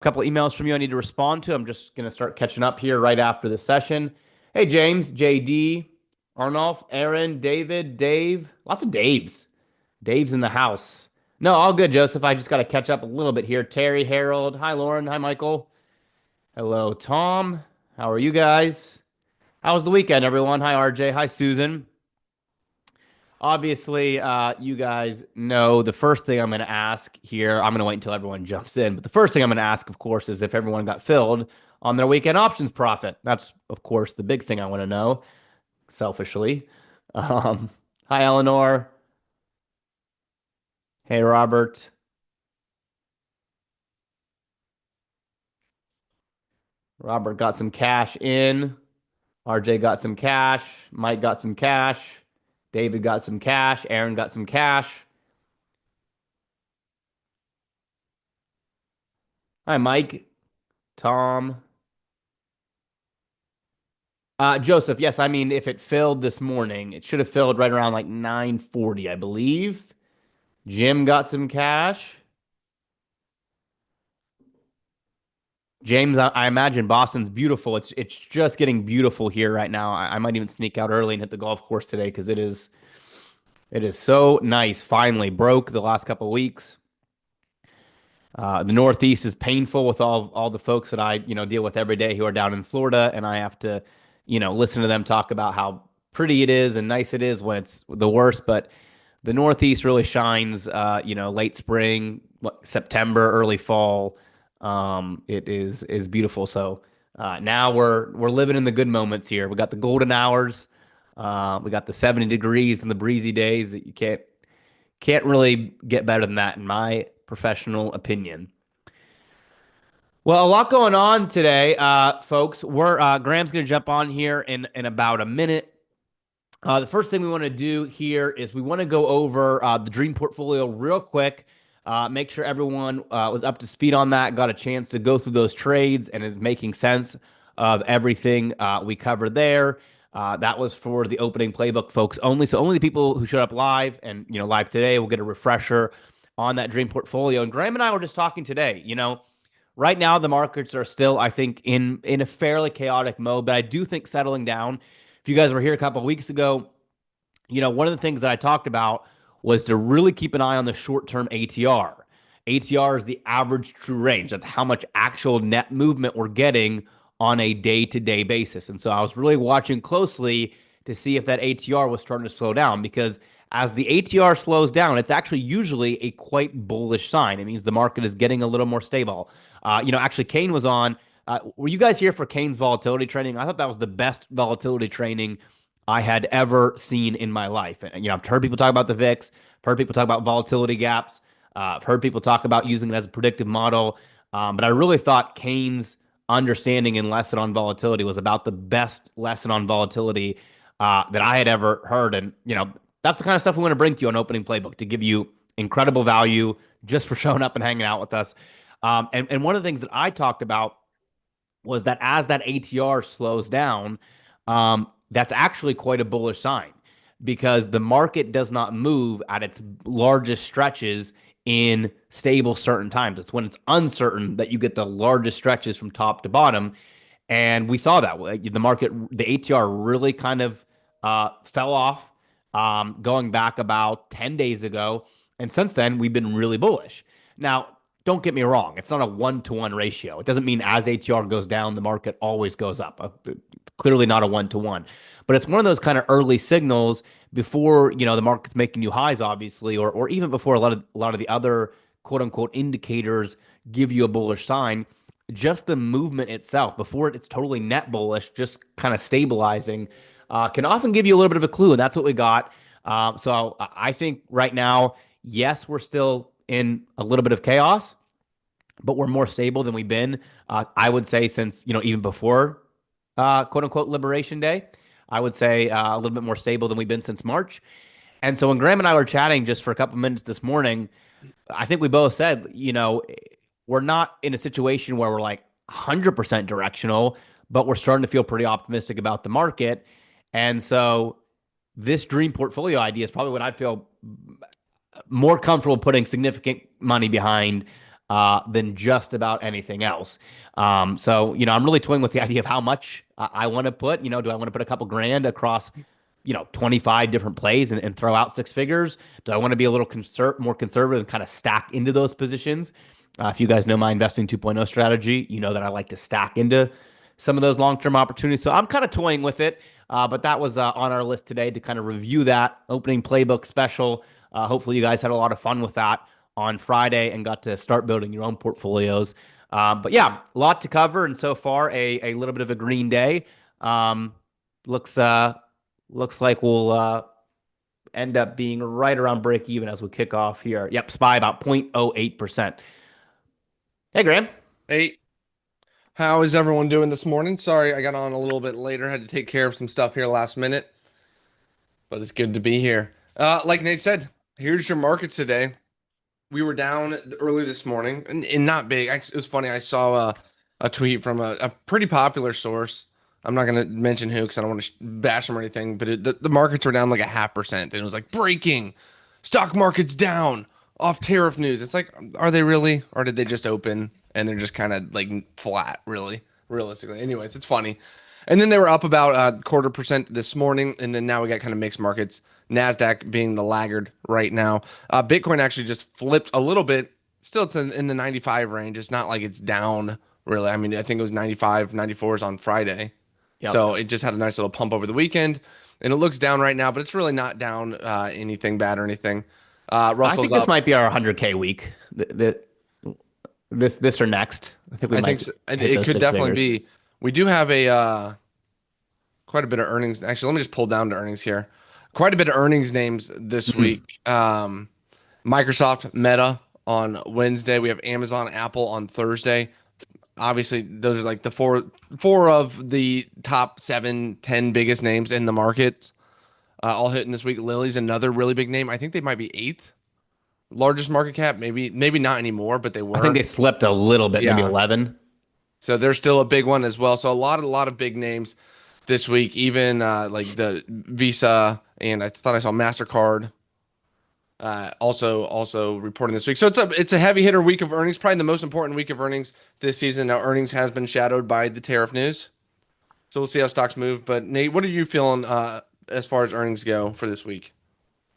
couple of emails from you I need to respond to. I'm just going to start catching up here right after this session. Hey, James, JD, Arnulf, Aaron, David, Dave. Lots of Daves. Dave's in the house. No, all good, Joseph. I just got to catch up a little bit here. Terry, Harold. Hi, Lauren. Hi, Michael. Hello, Tom. How are you guys? How was the weekend, everyone? Hi, RJ. Hi, Susan. Obviously, you guys know the first thing I'm going to ask here. I'm going to wait until everyone jumps in. But the first thing I'm going to ask, of course, is if everyone got filled on their weekend options profit. That's, of course, the big thing I want to know, selfishly. Um, Hi, Eleanor. Hey, Robert. Robert got some cash in. RJ got some cash. Mike got some cash. David got some cash. Aaron got some cash. Hi, Mike. Tom. Joseph, yes, I mean, if it filled this morning, it should have filled right around like 9:40, I believe. Jim got some cash. James, I imagine Boston's beautiful. It's just getting beautiful here right now. I might even sneak out early and hit the golf course today because it is so nice. Finally broke the last couple of weeks. The Northeast is painful with all the folks that I deal with every day who are down in Florida, and I have to listen to them talk about how pretty it is and nice it is when it's the worst. But the Northeast really shines. Late spring, September, early fall. It is beautiful. So now we're living in the good moments here. We got the golden hours. We got the 70 degrees and the breezy days that you can't really get better than that in my professional opinion. Well, a lot going on today, folks. We're Graham's going to jump on here in about a minute. The first thing we want to do here is we want to go over the dream portfolio real quick. Make sure everyone was up to speed on that, got a chance to go through those trades, and is making sense of everything we covered there. That was for the opening playbook folks only. So only the people who showed up live and live today will get a refresher on that dream portfolio. And Graham and I were just talking today. Right now the markets are still, I think, in a fairly chaotic mode, but I do think settling down. If you guys were here a couple of weeks ago, one of the things that I talked about was to really keep an eye on the short-term ATR. ATR is the average true range. That's how much actual net movement we're getting on a day-to-day basis. And so I was really watching closely to see if that ATR was starting to slow down, because as the ATR slows down, it's actually usually a quite bullish sign. It means the market is getting a little more stable. Actually, Kane was on. Were you guys here for Kane's volatility training? I thought that was the best volatility training I had ever seen in my life. And, I've heard people talk about the VIX, I've heard people talk about volatility gaps, I've heard people talk about using it as a predictive model. But I really thought Kane's understanding and lesson on volatility was about the best lesson on volatility that I had ever heard. And, that's the kind of stuff we want to bring to you on Opening Playbook, to give you incredible value just for showing up and hanging out with us. And one of the things that I talked about was that as that ATR slows down, that's actually quite a bullish sign, because the market does not move at its largest stretches in stable certain times. It's when it's uncertain that you get the largest stretches from top to bottom. And we saw that the market, the ATR really kind of fell off going back about 10 days ago. And since then, we've been really bullish. Now, don't get me wrong, it's not a 1-to-1 ratio. It doesn't mean as ATR goes down, the market always goes up. Clearly not a 1-to-1. But it's one of those kind of early signals before, the market's making new highs, obviously, or even before a lot of the other quote unquote indicators give you a bullish sign. Just the movement itself, before it's totally net bullish, just kind of stabilizing, can often give you a little bit of a clue. And that's what we got. So I think right now, yes, we're still in a little bit of chaos, but we're more stable than we've been, I would say, since, even before quote unquote Liberation Day. I would say a little bit more stable than we've been since March. And so when Graham and I were chatting just for a couple minutes this morning, I think we both said, we're not in a situation where we're like 100% directional, but we're starting to feel pretty optimistic about the market. And so this dream portfolio idea is probably what I'd feel more comfortable putting significant money behind than just about anything else. So, I'm really toying with the idea of how much I want to put. Do I want to put a couple grand across, 25 different plays and throw out six figures? Do I want to be a little more conservative and kind of stack into those positions? If you guys know my investing 2.0 strategy, you know that I like to stack into some of those long-term opportunities. So I'm kind of toying with it, but that was on our list today to kind of review that opening playbook special. Hopefully you guys had a lot of fun with that on Friday and got to start building your own portfolios. But yeah, a lot to cover, and so far a little bit of a green day. Um, looks looks like we'll end up being right around break even as we kick off here. Yep, SPY about 0.08%. Hey, Graham. Hey, how is everyone doing this morning? Sorry, I got on a little bit later. Had to take care of some stuff here last minute, but it's good to be here. Like Nate said, here's your markets today. We were down early this morning, and not big. Actually, it was funny. I saw a tweet from a pretty popular source. I'm not gonna mention who because I don't want to bash them or anything. But the markets were down like a 0.5%, and it was like breaking, stock market's down off tariff news. It's like, are they really, or did they just open and they're just kind of like flat, really, realistically? Anyways, it's funny. And then they were up about a 0.25% this morning, and then now we got kind of mixed markets. Nasdaq being the laggard right now. Bitcoin actually just flipped a little bit. Still, it's in the 95 range. It's not like it's down really. I mean, I think it was 95, 94s on Friday. Yep. So it just had a nice little pump over the weekend, and it looks down right now, but it's really not down anything bad or anything. I Russell's think this up. might be our 100K week. This or next. I think we I think might so. hit It those could six definitely figures. be. We do have a quite a bit of earnings. Actually, let me just pull down to earnings here. Quite a bit of earnings names this Mhm. week. Microsoft, Meta on Wednesday. We have Amazon, Apple on Thursday. Obviously, those are like the four of the top 7, 10 biggest names in the market. All hitting this week. Lily's another really big name. I think they might be eighth largest market cap. Maybe not anymore, but they I think were. they slipped a little bit, maybe Yeah. 11. So they're still a big one as well. So a lot of big names this week. Even like the Visa and I thought I saw Mastercard also reporting this week. So it's a heavy hitter week of earnings, probably the most important week of earnings this season. Now earnings has been shadowed by the tariff news, so we'll see how stocks move. But Nate, what are you feeling as far as earnings go for this week?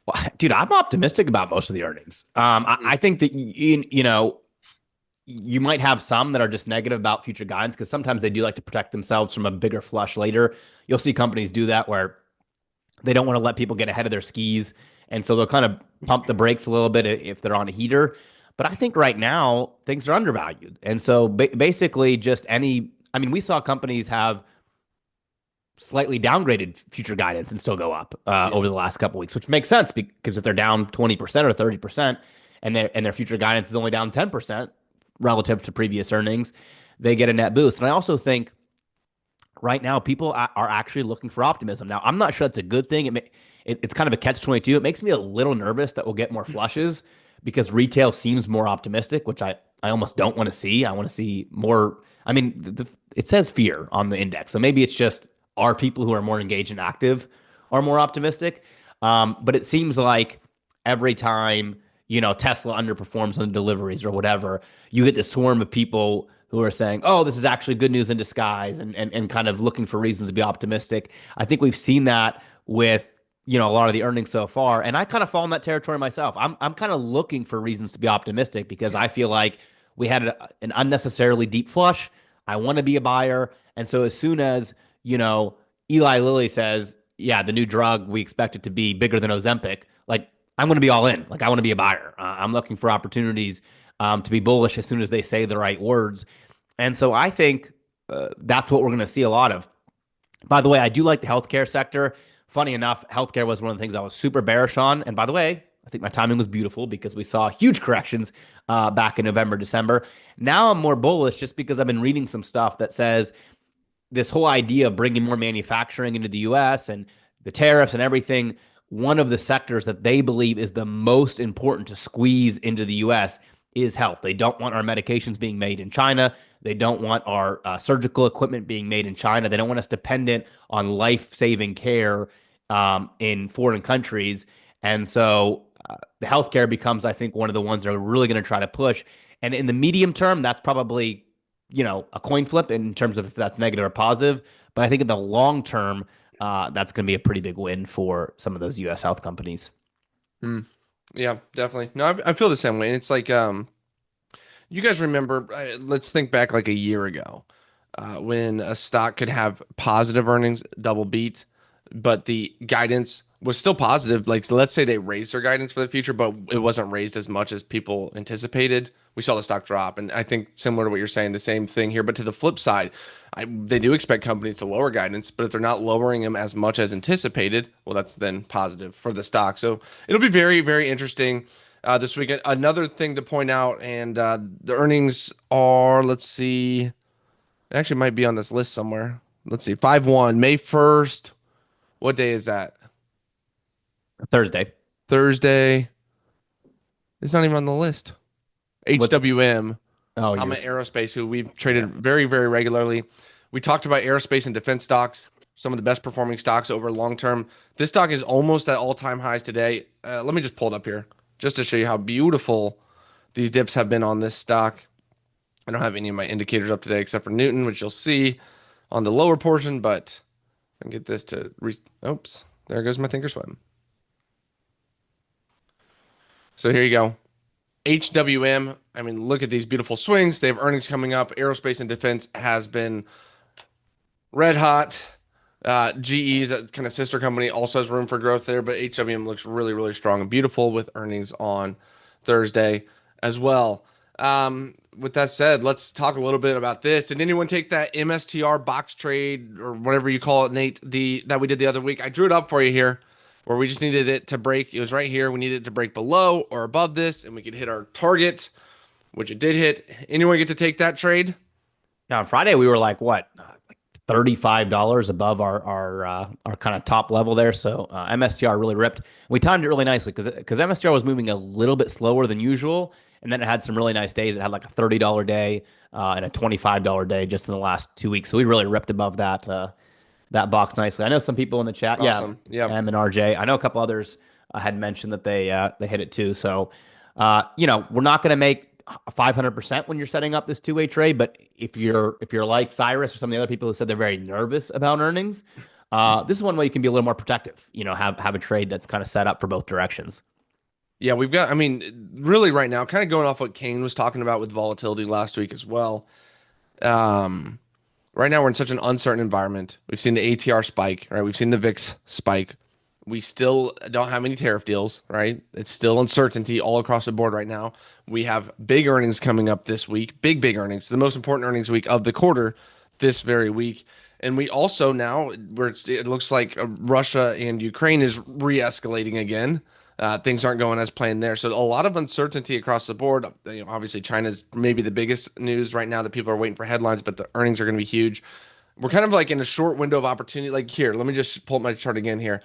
Well, dude, I'm optimistic about most of the earnings. I think that you might have some that are just negative about future guidance because sometimes they do like to protect themselves from a bigger flush later. You'll see companies do that where they don't want to let people get ahead of their skis, and so they'll kind of pump the brakes a little bit if they're on a heater. But I think right now things are undervalued, and so basically just any. I mean, we saw companies have slightly downgraded future guidance and still go up Yeah. over the last couple of weeks, which makes sense because if they're down 20% or 30% and their future guidance is only down 10% relative to previous earnings, they get a net boost. And I also think right now people are actually looking for optimism. Now, I'm not sure that's a good thing. It's kind of a catch-22. It makes me a little nervous that we'll get more flushes because retail seems more optimistic, which I almost don't want to see. I want to see more. I mean, it says fear on the index, so maybe it's just our people who are more engaged and active are more optimistic. But it seems like every time Tesla underperforms on deliveries or whatever, you get this swarm of people who are saying, "Oh, this is actually good news in disguise," and kind of looking for reasons to be optimistic. I think we've seen that with a lot of the earnings so far, and I kind of fall in that territory myself. I'm kind of looking for reasons to be optimistic because I feel like we had an unnecessarily deep flush. I want to be a buyer, and so as soon as Eli Lilly says, "Yeah, the new drug we expect it to be bigger than Ozempic," like I'm going to be all in. Like I want to be a buyer. I'm looking for opportunities to be bullish as soon as they say the right words. And so I think that's what we're going to see a lot of. By the way, I do like the healthcare sector. Funny enough, healthcare was one of the things I was super bearish on. And by the way, I think my timing was beautiful because we saw huge corrections back in November, December. Now I'm more bullish just because I've been reading some stuff that says this whole idea of bringing more manufacturing into the US and the tariffs and everything, one of the sectors that they believe is the most important to squeeze into the US is health. They don't want our medications being made in China. They don't want our surgical equipment being made in China. They don't want us dependent on life saving care in foreign countries. And so the healthcare becomes, I think, one of the ones that are really going to try to push. And in the medium term, that's probably, a coin flip in terms of if that's negative or positive. But I think in the long term, that's going to be a pretty big win for some of those U.S. health companies. Hmm. Yeah, definitely. No, I feel the same way. It's like, you guys remember, let's think back like a year ago, when a stock could have positive earnings, double beat, but the guidance was still positive. Like, so let's say they raised their guidance for the future, but it wasn't raised as much as people anticipated. We saw the stock drop. And I think similar to what you're saying, the same thing here. But to the flip side, they do expect companies to lower guidance, but if they're not lowering them as much as anticipated, well, that's then positive for the stock. So it'll be very, very interesting this week. Another thing to point out, and the earnings are, let's see, it actually might be on this list somewhere. Let's see, 5/1, May 1st. What day is that? Thursday. Thursday. It's not even on the list. What's HWM, oh you're Hama Aerospace, who we've yeah. traded very, very regularly. We talked about aerospace and defense stocks, some of the best performing stocks over long term. This stock is almost at all-time highs today. Let me just pull it up here just to show you how beautiful these dips have been on this stock. I don't have any of my indicators up today except for Newton, which you'll see on the lower portion, but I can get this to oops, there goes my thinkorswim. So here you go. HWM, I mean, look at these beautiful swings. They have earnings coming up. Aerospace and defense has been red hot. GE's a kind of sister company also has room for growth there, but HWM looks really, really strong and beautiful with earnings on Thursday as well. With that said, let's talk a little bit about this. Did anyone take that MSTR box trade or whatever you call it, Nate, that we did the other week? I drew it up for you here where we just needed it to break. It was right here. We needed it to break below or above this, and we could hit our target, which it did hit. Anyone get to take that trade? Now on Friday we were like what, like $35 above our kind of top level there. So MSTR really ripped. We timed it really nicely because MSTR was moving a little bit slower than usual, and then it had some really nice days. It had like a $30 day and a $25 day just in the last 2 weeks. So we really ripped above that box nicely. I know some people in the chat, yeah, Awesome. Yep. M and RJ. I know a couple others had mentioned that they hit it too. So, we're not going to make 500% when you're setting up this two-way trade, but if you're like Cyrus or some of the other people who said they're very nervous about earnings, this is one way you can be a little more protective. Have a trade that's kind of set up for both directions. Yeah, we've got, I mean, really right now, kind of going off what Kane was talking about with volatility last week as well. Um, right now we're in such an uncertain environment. We've seen the ATR spike, right? We've seen the VIX spike. We still don't have any tariff deals, right? It's still uncertainty all across the board right now. We have big earnings coming up this week, big earnings, the most important earnings week of the quarter this very week. And we also now, it looks like Russia and Ukraine is re-escalating again. Things aren't going as planned there. So a lot of uncertainty across the board. Obviously, China's maybe the biggest news right now that people are waiting for headlines, but the earnings are going to be huge. We're kind of like in a short window of opportunity. Like here, let me just pull up my chart again here.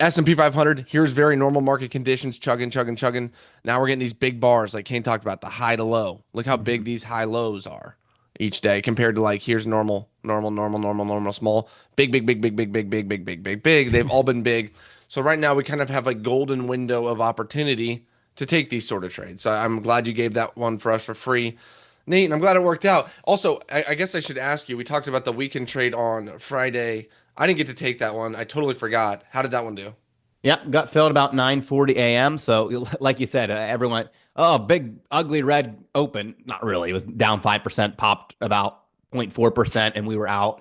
S&P 500, here's very normal market conditions, chugging, chugging, chugging. Now we're getting these big bars like Kane talked about, the high to low. Look how big these high lows are each day compared to like here's normal, normal, normal, normal, normal, small, big, big, big, big, big, big, big, big, big, big, big. They've all been big. So right now we kind of have a golden window of opportunity to take these sort of trades. So I'm glad you gave that one for us for free. Nate, and I'm glad it worked out. Also, I guess I should ask you, we talked about the weekend trade on Friday. I didn't get to take that one. I totally forgot. How did that one do? Yep, got filled about 9:40 a.m. So, like you said, everyone, oh, big ugly red open. Not really. It was down 5%, popped about 0.4%, and we were out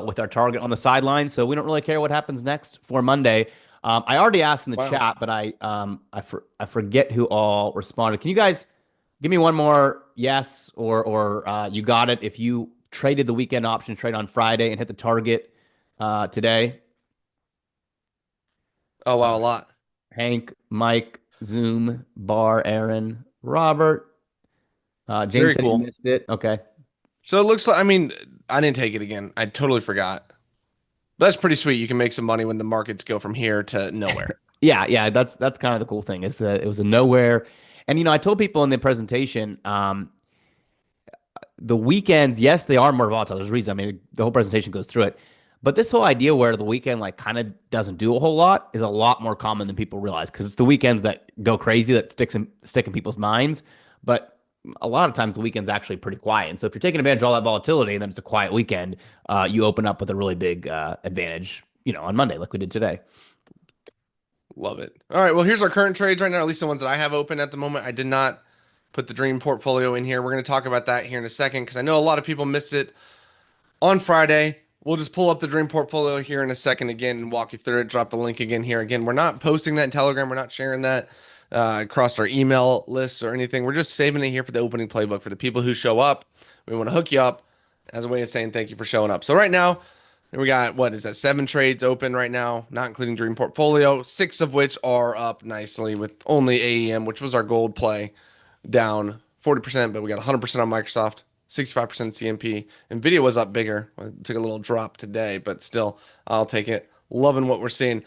with our target on the sideline. So we don't really care what happens next for Monday. I already asked in the Wow. chat, but I forget who all responded. Can you guys give me one more yes or you got it if you traded the weekend option trade on Friday and hit the target today? Oh, Uh, wow, a lot. Hank, Mike, Zoom, Bar, Aaron, Robert. James Very said he cool. missed it. Okay. So it looks like, I mean, I didn't take it again. I totally forgot. But that's pretty sweet. You can make some money when the markets go from here to nowhere. Yeah, yeah, that's kind of the cool thing is that it was a nowhere. And I told people in the presentation, the weekends, yes, they are more volatile. There's a reason. I mean, the whole presentation goes through it. But this whole idea where the weekend like kind of doesn't do a whole lot is a lot more common than people realize because it's the weekends that go crazy that stick in people's minds. But a lot of times the weekend's actually pretty quiet. And so if you're taking advantage of all that volatility and then it's a quiet weekend, you open up with a really big advantage, on Monday, like we did today. Love it. All right, well, here's our current trades right now, at least the ones that I have open at the moment. I did not put the dream portfolio in here. We're going to talk about that here in a second because I know a lot of people missed it on Friday. We'll just pull up the dream portfolio here in a second again and walk you through it. Drop the link again here. Again, we're not posting that in Telegram. We're not sharing that across our email lists or anything. We're just saving it here for the opening playbook for the people who show up. We want to hook you up as a way of saying thank you for showing up. So right now, we got, what is that, 7 trades open right now, not including dream portfolio, 6 of which are up nicely with only AEM, which was our gold play, down 40%, but we got 100% on Microsoft, 65% CMP. Nvidia was up bigger. It took a little drop today, but still, I'll take it. Loving what we're seeing.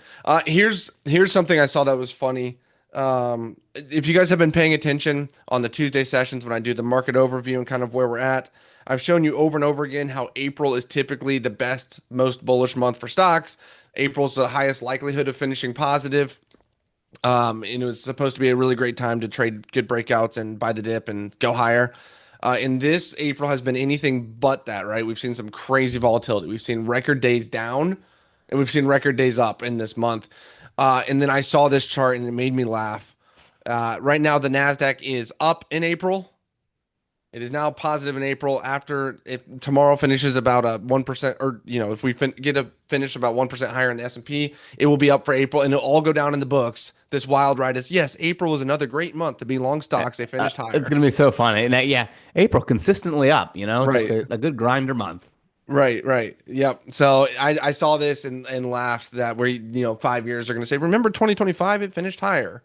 Here's something I saw that was funny. If you guys have been paying attention on the Tuesday sessions when I do the market overview and kind of where we're at, I've shown you over and over again how April is typically the best, most bullish month for stocks. April's the highest likelihood of finishing positive. And it was supposed to be a really great time to trade good breakouts and buy the dip and go higher. And this April has been anything but that, right? We've seen some crazy volatility. We've seen record days down and we've seen record days up in this month. And then I saw this chart and it made me laugh. Right now, the NASDAQ is up in April. It is now positive in April. After if tomorrow finishes about a 1%, or if we get a finish about 1% higher in the S&P, it will be up for April, and it'll all go down in the books. This wild ride is yes, April was another great month to be long stocks. They finished It's higher. going to be so funny. And yeah, April consistently up, just Right, a good grinder month. right. Yep. So I saw this and laughed that we 5 years are going to say, remember 2025, it finished higher.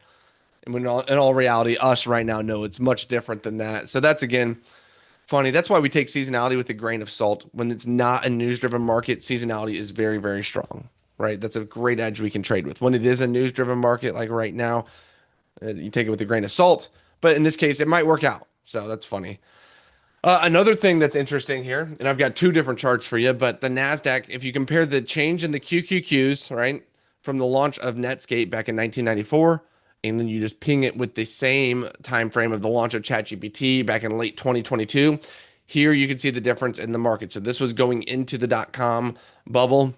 And when in all reality, us right now know it's much different than that. So that's again funny. That's why we take seasonality with a grain of salt. When it's not a news-driven market, seasonality is very, very strong, right? That's a great edge we can trade with. When it is a news-driven market, like right now, you take it with a grain of salt. But in this case, it might work out. So that's funny. Another thing that's interesting here, and I've got 2 different charts for you, but the NASDAQ, if you compare the change in the QQQs, right, from the launch of Netscape back in 1994, and then you just ping it with the same time frame of the launch of ChatGPT back in late 2022, here you can see the difference in the market. So this was going into the dot-com bubble,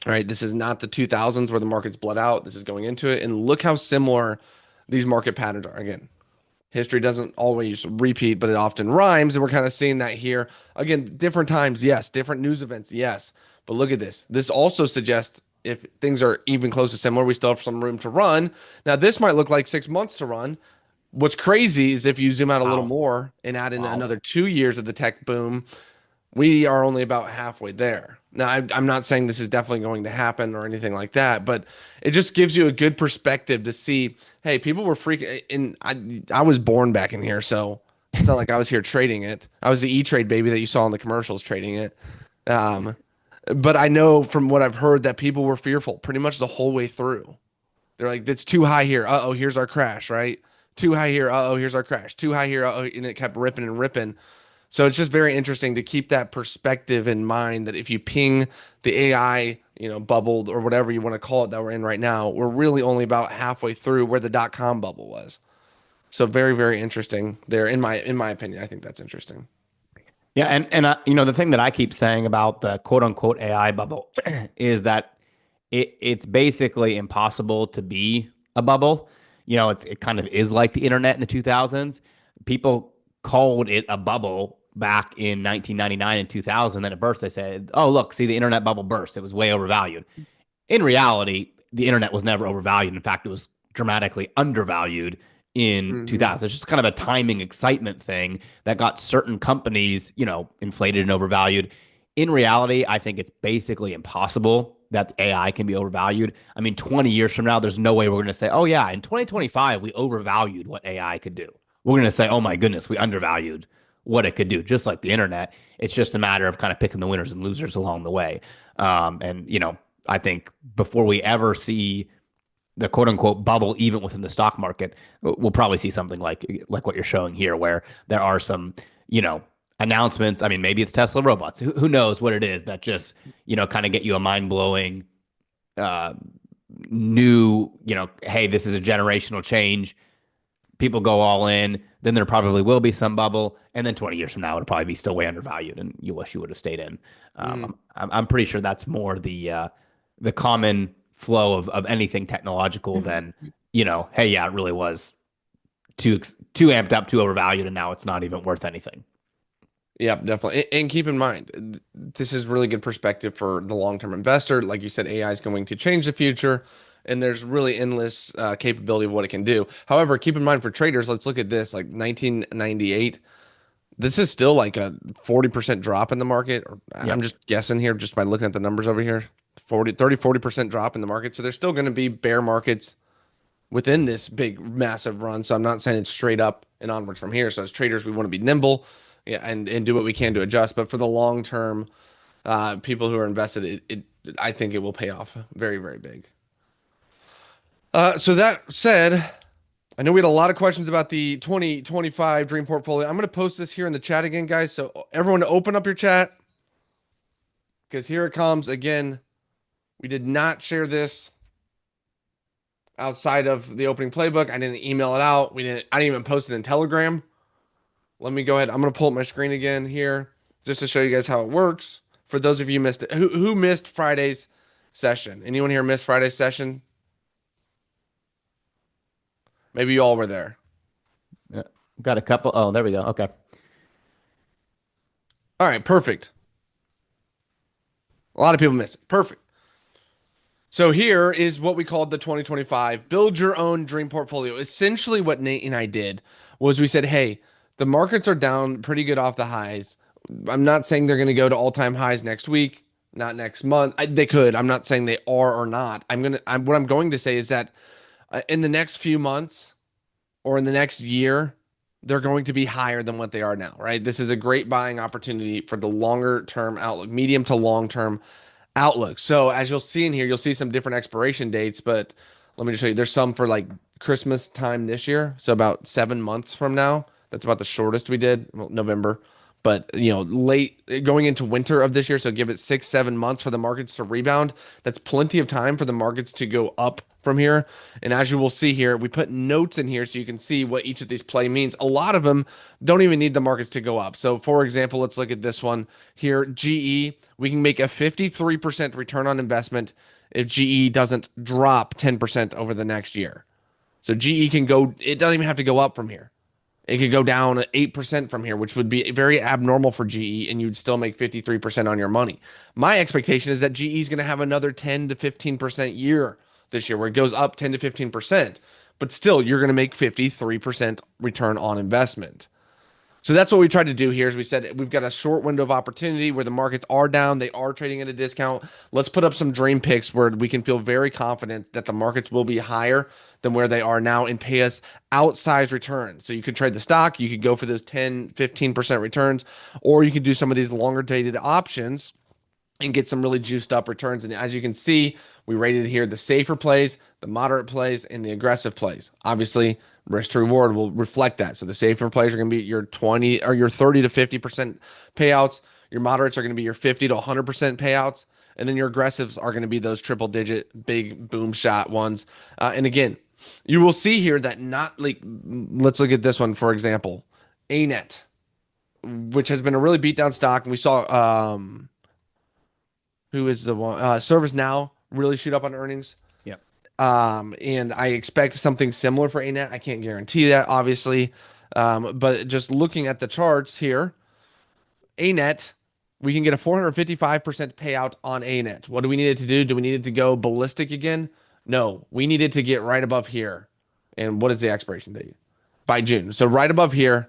right? This is not the 2000s where the market's bled out. This is going into it, and look how similar these market patterns are. Again, history doesn't always repeat, but it often rhymes. And we're kind of seeing that here. Again, different times, yes. Different news events, yes. But look at this. This also suggests if things are even close to similar, we still have some room to run. Now, this might look like 6 months to run. What's crazy is if you zoom out a little Wow. more and add in Wow. another 2 years of the tech boom, we are only about halfway there. Now, I'm not saying this is definitely going to happen or anything like that, but it just gives you a good perspective to see, hey, people were freaking, and I was born back in here, so it's not like I was here trading it. I was the E-Trade baby that you saw in the commercials trading it. Um, but I know from what I've heard that people were fearful pretty much the whole way through. They're like, it's too high here. Uh-oh, here's our crash, right? Too high here. Uh-oh, here's our crash. Too high here. Uh-oh, and it kept ripping and ripping. So it's just very interesting to keep that perspective in mind that if you ping the AI, bubble or whatever you want to call it that we're in right now, we're really only about halfway through where the dot-com bubble was. So very, very interesting there in my opinion. I think that's interesting. Yeah, and the thing that I keep saying about the quote unquote AI bubble is that it's basically impossible to be a bubble. It kind of is like the internet in the 2000s. People called it a bubble back in 1999 and 2000. Then it burst. They said, "Oh, look, see the internet bubble burst. It was way overvalued." In reality, the internet was never overvalued. In fact, it was dramatically undervalued in Hmm. 2000. It's just kind of a timing excitement thing that got certain companies, inflated and overvalued. In reality, I think it's basically impossible that AI can be overvalued. I mean, 20 years from now, there's no way we're going to say, oh, yeah, in 2025, we overvalued what AI could do. We're going to say, oh, my goodness, we undervalued what it could do, just like the internet. It's just a matter of kind of picking the winners and losers along the way. And I think before we ever see the quote unquote bubble, even within the stock market, we'll probably see something like what you're showing here, where there are some, announcements. I mean, maybe it's Tesla robots. Who knows what it is that just, kind of get you a mind blowing, uh, new, hey, this is a generational change. people go all in, then there probably will be some bubble, and then 20 years from now it'll probably be still way undervalued, and you wish you would have stayed in. Mhm. I'm pretty sure that's more the common flow of anything technological than hey, yeah, it really was too amped up, too overvalued, and now it's not even worth anything. Yeah, definitely. And keep in mind, this is really good perspective for the long-term investor. Like you said, AI is going to change the future, and there's really endless capability of what it can do. However, keep in mind for traders, let's look at this, like 1998. This is still like a 40% drop in the market. Or I'm Yep. just guessing here just by looking at the numbers over here. 40% drop in the market. So there's still going to be bear markets within this big massive run. So I'm not saying it's straight up and onwards from here. So as traders, we want to be nimble, yeah, and do what we can to adjust. But for the long term, people who are invested, I think it will pay off very, very big. So that said, I know we had a lot of questions about the 2025 Dream Portfolio. I'm going to post this here in the chat again, guys. So everyone open up your chat because here it comes again. We did not share this outside of the opening playbook. I didn't email it out. I didn't even post it in Telegram. Let me go ahead. I'm going to pull up my screen again here just to show you guys how it works. For those of you who missed it, who missed Friday's session? Anyone here missed Friday's session? Maybe you all were there. Yeah. Got a couple. Oh, there we go. Okay. All right, perfect. A lot of people missed it. Perfect. So here is what we called the 2025 build your own dream portfolio. Essentially what Nate and I did was we said, "Hey, the markets are down pretty good off the highs. I'm not saying they're going to go to all-time highs next week, not next month. They could. I'm not saying they are or not. What I'm going to say is that in the next few months or in the next year, they're going to be higher than what they are now, right? This is a great buying opportunity for the longer term outlook, medium to long term outlook. So as you'll see in here, you'll see some different expiration dates, but let me just show you. There's some for like Christmas time this year, so about 7 months from now. That's about the shortest we did, well, November. But late going into winter of this year, so give it 6, 7 months for the markets to rebound. That's plenty of time for the markets to go up from here. And as you will see here, we put notes in here so you can see what each of these play means. A lot of them don't even need the markets to go up. So for example, let's look at this one here. GE, we can make a 53% return on investment if GE doesn't drop 10% over the next year. So GE can go, it doesn't even have to go up from here. It could go down 8% from here, which would be very abnormal for GE, and you'd still make 53% on your money. My expectation is that GE is going to have another 10 to 15% year this year, where it goes up 10 to 15%, but still you're going to make 53% return on investment. So that's what we tried to do here is we said we've got a short window of opportunity where the markets are down, they are trading at a discount. Let's put up some dream picks where we can feel very confident that the markets will be higher than where they are now and pay us outsized returns. So you could trade the stock, you could go for those 10, 15% returns, or you could do some of these longer dated options and get some really juiced up returns. And as you can see, we rated here the safer plays, the moderate plays, and the aggressive plays. Obviously, risk to reward will reflect that. So the safer plays are going to be your 20 or your 30 to 50% payouts. Your moderates are going to be your 50 to 100% payouts. And then your aggressives are going to be those triple digit, big boom shot ones. And again, you will see here that not like, let's look at this one, for example, ANET, which has been a really beat down stock. And we saw, who is the one, ServiceNow really shoot up on earnings. Yep. And I expect something similar for ANET. I can't guarantee that, obviously. But just looking at the charts here, ANET, we can get a 455% payout on ANET. What do we need it to do? Do we need it to go ballistic again? No, we need it to get right above here. And what is the expiration date? By June. So right above here.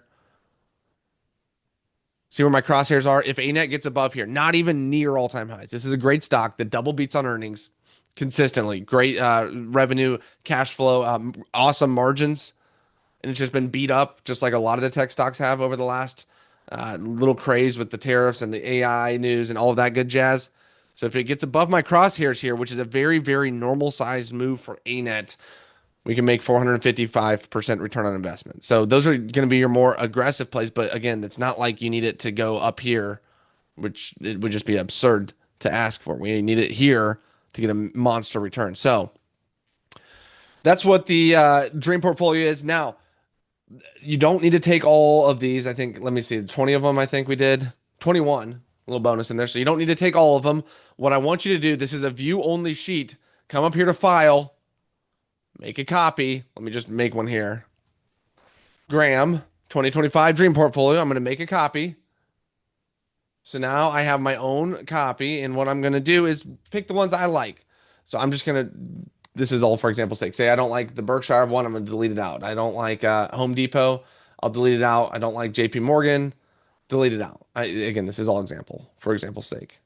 See where my crosshairs are? If ANET gets above here, not even near all-time highs. This is a great stock that double beats on earnings consistently. Great revenue, cash flow, awesome margins. And it's just been beat up, just like a lot of the tech stocks have over the last little craze with the tariffs and the AI news and all of that good jazz. So if it gets above my crosshairs here, which is a very, very normal sized move for ANET, we can make 455% return on investment. So those are going to be your more aggressive plays. But again, it's not like you need it to go up here, which it would just be absurd to ask for. We need it here to get a monster return. So that's what the dream portfolio is. Now, You don't need to take all of these. I think, let me see, 20 of them, I think we did. 21, a little bonus in there. So you don't need to take all of them. What I want you to do, this is a view only sheet. Come up here to file, make a copy. Let me just make one here. Graham, 2025 Dream Portfolio. I'm going to make a copy. So now I have my own copy, and what I'm going to do is pick the ones I like. So I'm just going to, this is all for example's sake. Say I don't like the Berkshire one, I'm going to delete it out. I don't like Home Depot, I'll delete it out. I don't like JP Morgan, delete it out. Again, this is all example, for example's sake.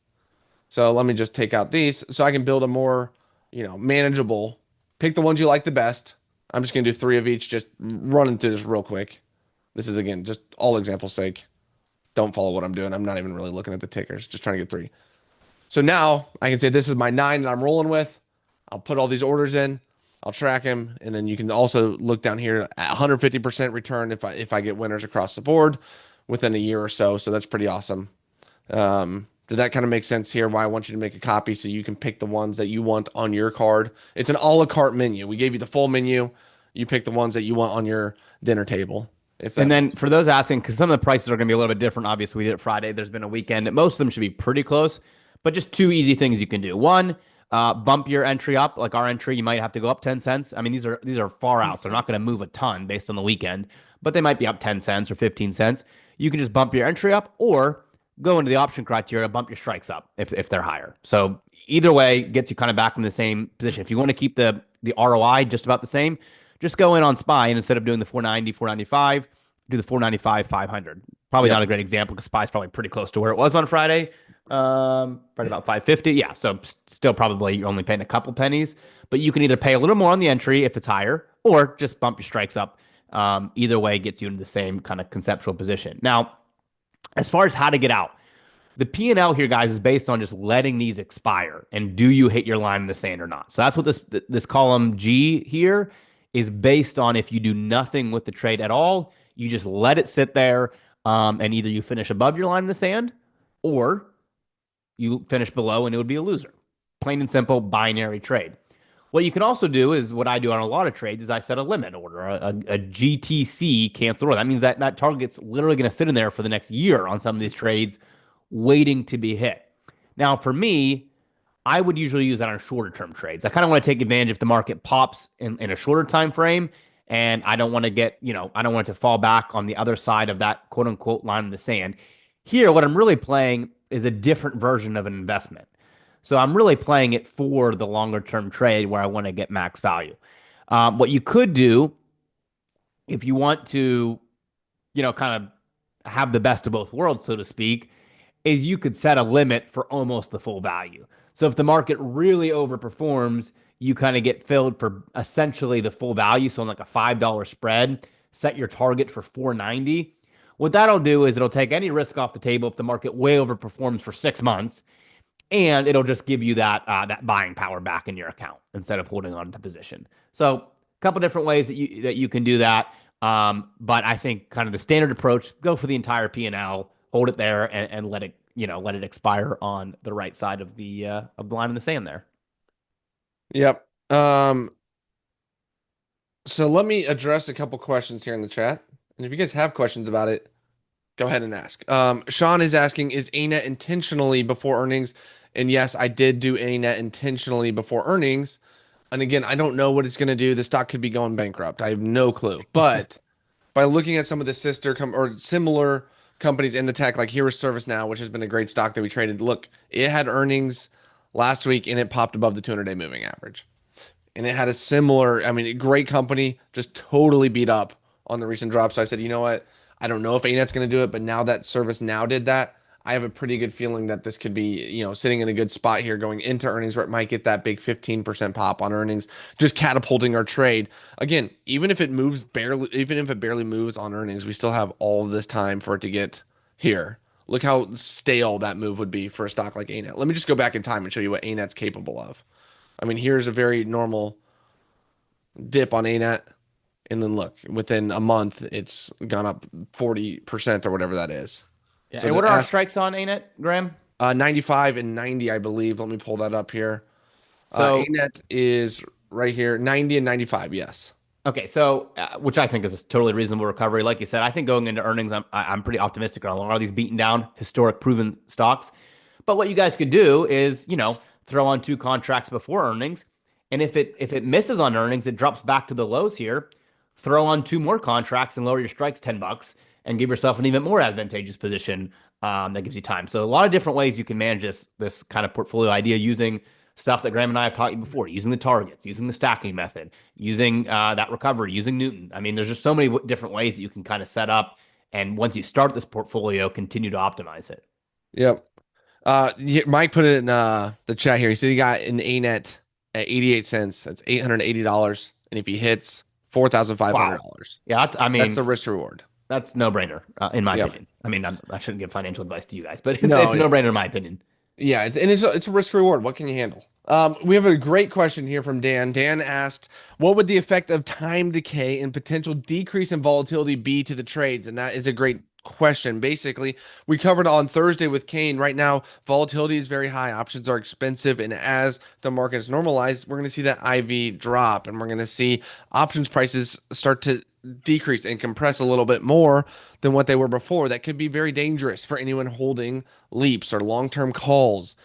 So let me just take out these so I can build a more, manageable, pick the ones you like the best. I'm just going to do three of each, just running through this real quick. This is, again, just all example's sake. Don't follow what I'm doing. I'm not even really looking at the tickers, just trying to get three. So now I can say this is my 9 that I'm rolling with. I'll put all these orders in. I'll track them, and then you can also look down here at 150% return if I get winners across the board within a year or so. So that's pretty awesome. Did that kind of make sense here? Why I want you to make a copy so you can pick the ones that you want on your card. It's an a la carte menu. We gave you the full menu. You pick the ones that you want on your dinner table. If And that then makes for those asking, because some of the prices are going to be a little bit different. Obviously, we did it Friday. There's been a weekend. Most of them should be pretty close, but just two easy things you can do. One, bump your entry up. Like our entry, you might have to go up 10 cents. I mean, these are far out, so they're not going to move a ton based on the weekend, but they might be up 10 cents or 15 cents. You can just bump your entry up or go into the option criteria, bump your strikes up if they're higher. So either way gets you kind of back in the same position. If you want to keep the ROI just about the same, just go in on SPY and instead of doing the 490, 495, do the 495, 500. Probably not Yep. a great example because SPY is probably pretty close to where it was on Friday. Probably about 550. Yeah. So still probably you're only paying a couple pennies, but you can either pay a little more on the entry if it's higher or just bump your strikes up. Either way gets you into the same kind of conceptual position. Now, as far as how to get out, the P&L here, guys, is based on just letting these expire and do you hit your line in the sand or not. So that's what this column G here is based on. If you do nothing with the trade at all, you just let it sit there, and either you finish above your line in the sand or you finish below and it would be a loser. Plain and simple binary trade. What you can also do is what I do on a lot of trades is I set a limit order, a GTC cancel order. That means that target's literally going to sit in there for the next year on some of these trades waiting to be hit. Now, for me, I would usually use that on shorter term trades. I kind of want to take advantage if the market pops in a shorter time frame, and I don't want to I don't want it to fall back on the other side of that quote unquote line in the sand. Here, what I'm really playing is a different version of an investment. So I'm really playing it for the longer term trade where I want to get max value. What you could do if you want to, kind of have the best of both worlds, so to speak, is you could set a limit for almost the full value. So if the market really overperforms, you kind of get filled for essentially the full value. So in like a $5 spread, set your target for 490. What that'll do is it'll take any risk off the table if the market way overperforms for 6 months, and it'll just give you that buying power back in your account instead of holding on to the position. So a couple different ways that you can do that. But I think kind of the standard approach: go for the entire P&L, hold it there, and let it expire on the right side of the line in the sand there. Yep. So let me address a couple questions here in the chat. And if you guys have questions about it, go ahead and ask. Sean is asking, is ANET intentionally before earnings? And yes, I did do ANET intentionally before earnings. And again, I don't know what it's going to do. The stock could be going bankrupt. I have no clue. But by looking at some of the or similar companies in the tech, like here is ServiceNow, which has been a great stock that we traded. Look, it had earnings last week and it popped above the 200-day moving average. And it had a similar, I mean, a great company, just totally beat up on the recent drop. So I said, you know what? I don't know if ANET's going to do it, but now that ServiceNow did that, I have a pretty good feeling that this could be, sitting in a good spot here going into earnings where it might get that big 15% pop on earnings, just catapulting our trade. Again, even if it barely moves on earnings, we still have all of this time for it to get here. Look how stale that move would be for a stock like ANET. Let me just go back in time and show you what ANET's capable of. I mean, here's a very normal dip on ANET. And then look, within a month, it's gone up 40% or whatever that is. Yeah. So And just what are our ask strikes on ANET, Graham? 95 and 90, I believe. Let me pull that up here. So ANET is right here, 90 and 95. Yes. Okay, so which I think is a totally reasonable recovery. Like you said, I think going into earnings, I'm pretty optimistic on a lot of these beaten down, historic proven stocks. But what you guys could do is, throw on two contracts before earnings, and if it misses on earnings, it drops back to the lows here. Throw on two more contracts and lower your strikes $10, and give yourself an even more advantageous position. That gives you time. So a lot of different ways you can manage this kind of portfolio idea using stuff that Graham and I have taught you before, using the targets, using the stacking method, using that recovery, using Newton. I mean, there's just so many different ways that you can kind of set up. And once you start this portfolio, continue to optimize it. Yep. Mike put it in the chat here. He said he got an ANET at 88 cents. That's $880. And if he hits Wow. $4,500, Yeah, I that's the mean, risk reward. that's no brainer, in my Yep. opinion. I mean, I shouldn't give financial advice to you guys, but it's No, no brainer in my opinion. yeah, it's a risk reward. What can you handle? We have a great question here from Dan. Dan asked, "What would the effect of time decay and potential decrease in volatility be to the trades?" And that is a great question. Basically, we covered on Thursday with Kane. Right now, volatility is very high. Options are expensive, and as the market is normalized, we're going to see that IV drop, and we're going to see options prices start to decrease and compress a little bit more than what they were before. That could be very dangerous for anyone holding leaps or long-term calls.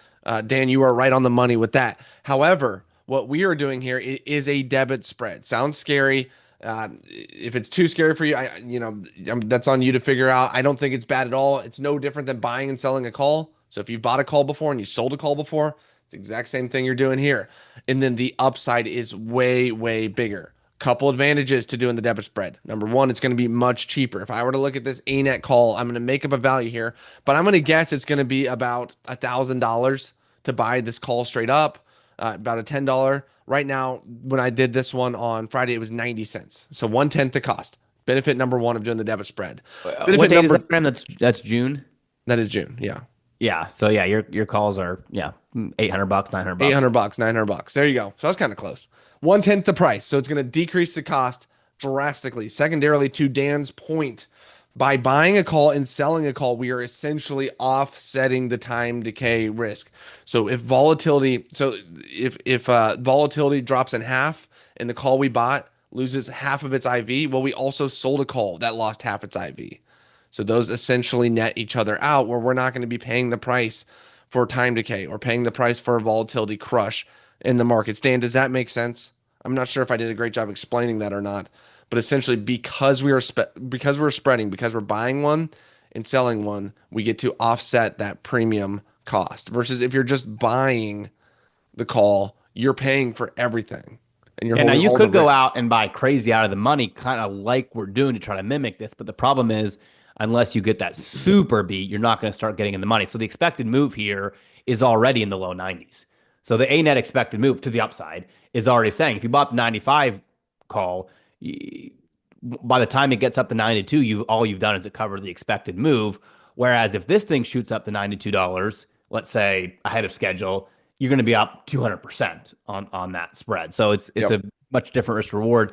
Dan, you are right on the money with that. However, what we are doing here is a debit spread. Sounds scary. If it's too scary for you, that's on you to figure out. I don't think it's bad at all. It's no different than buying and selling a call. So if you bought a call before and you sold a call before, it's the exact same thing you're doing here. And then the upside is way, way bigger. Couple advantages to doing the debit spread. Number one, it's going to be much cheaper. If I were to look at this ANET call, I'm going to make up a value here, but I'm going to guess it's going to be about $1,000 to buy this call straight up, about a $10. Right now, when I did this one on Friday, it was 90 cents. So 1/10 the cost. Benefit number one of doing the debit spread. What Benefit date is number that, Graham? That's June. that is June. Yeah. Yeah. So yeah, your calls are, yeah, 800 bucks, 900 800 bucks. bucks, 900 bucks. There you go. So that's kind of close. 1/10 the price. So it's going to decrease the cost drastically. Secondarily, to Dan's point, by buying a call and selling a call, we are essentially offsetting the time decay risk. So if volatility drops in half and the call we bought loses half of its IV, well, we also sold a call that lost half its IV. So those essentially net each other out, where we're not going to be paying the price for time decay or paying the price for a volatility crush in the markets. Dan, does that make sense? I'm not sure if I did a great job explaining that or not, but essentially because we're spreading, because we're buying one and selling one, we get to offset that premium cost. Versus if you're just buying the call, you're paying for everything and you're Yeah, now holding you all the could go risk. out and buy crazy out of the money, kind of like we're doing to try to mimic this. But the problem is, unless you get that super beat, you're not going to start getting in the money. So the expected move here is already in the low 90s. So the A net expected move to the upside is already saying if you bought the 95 call, by the time it gets up to 92, you've done is it cover the expected move. Whereas if this thing shoots up to $92, let's say ahead of schedule, you're going to be up 200% on that spread. So it's Yep. a much different risk reward.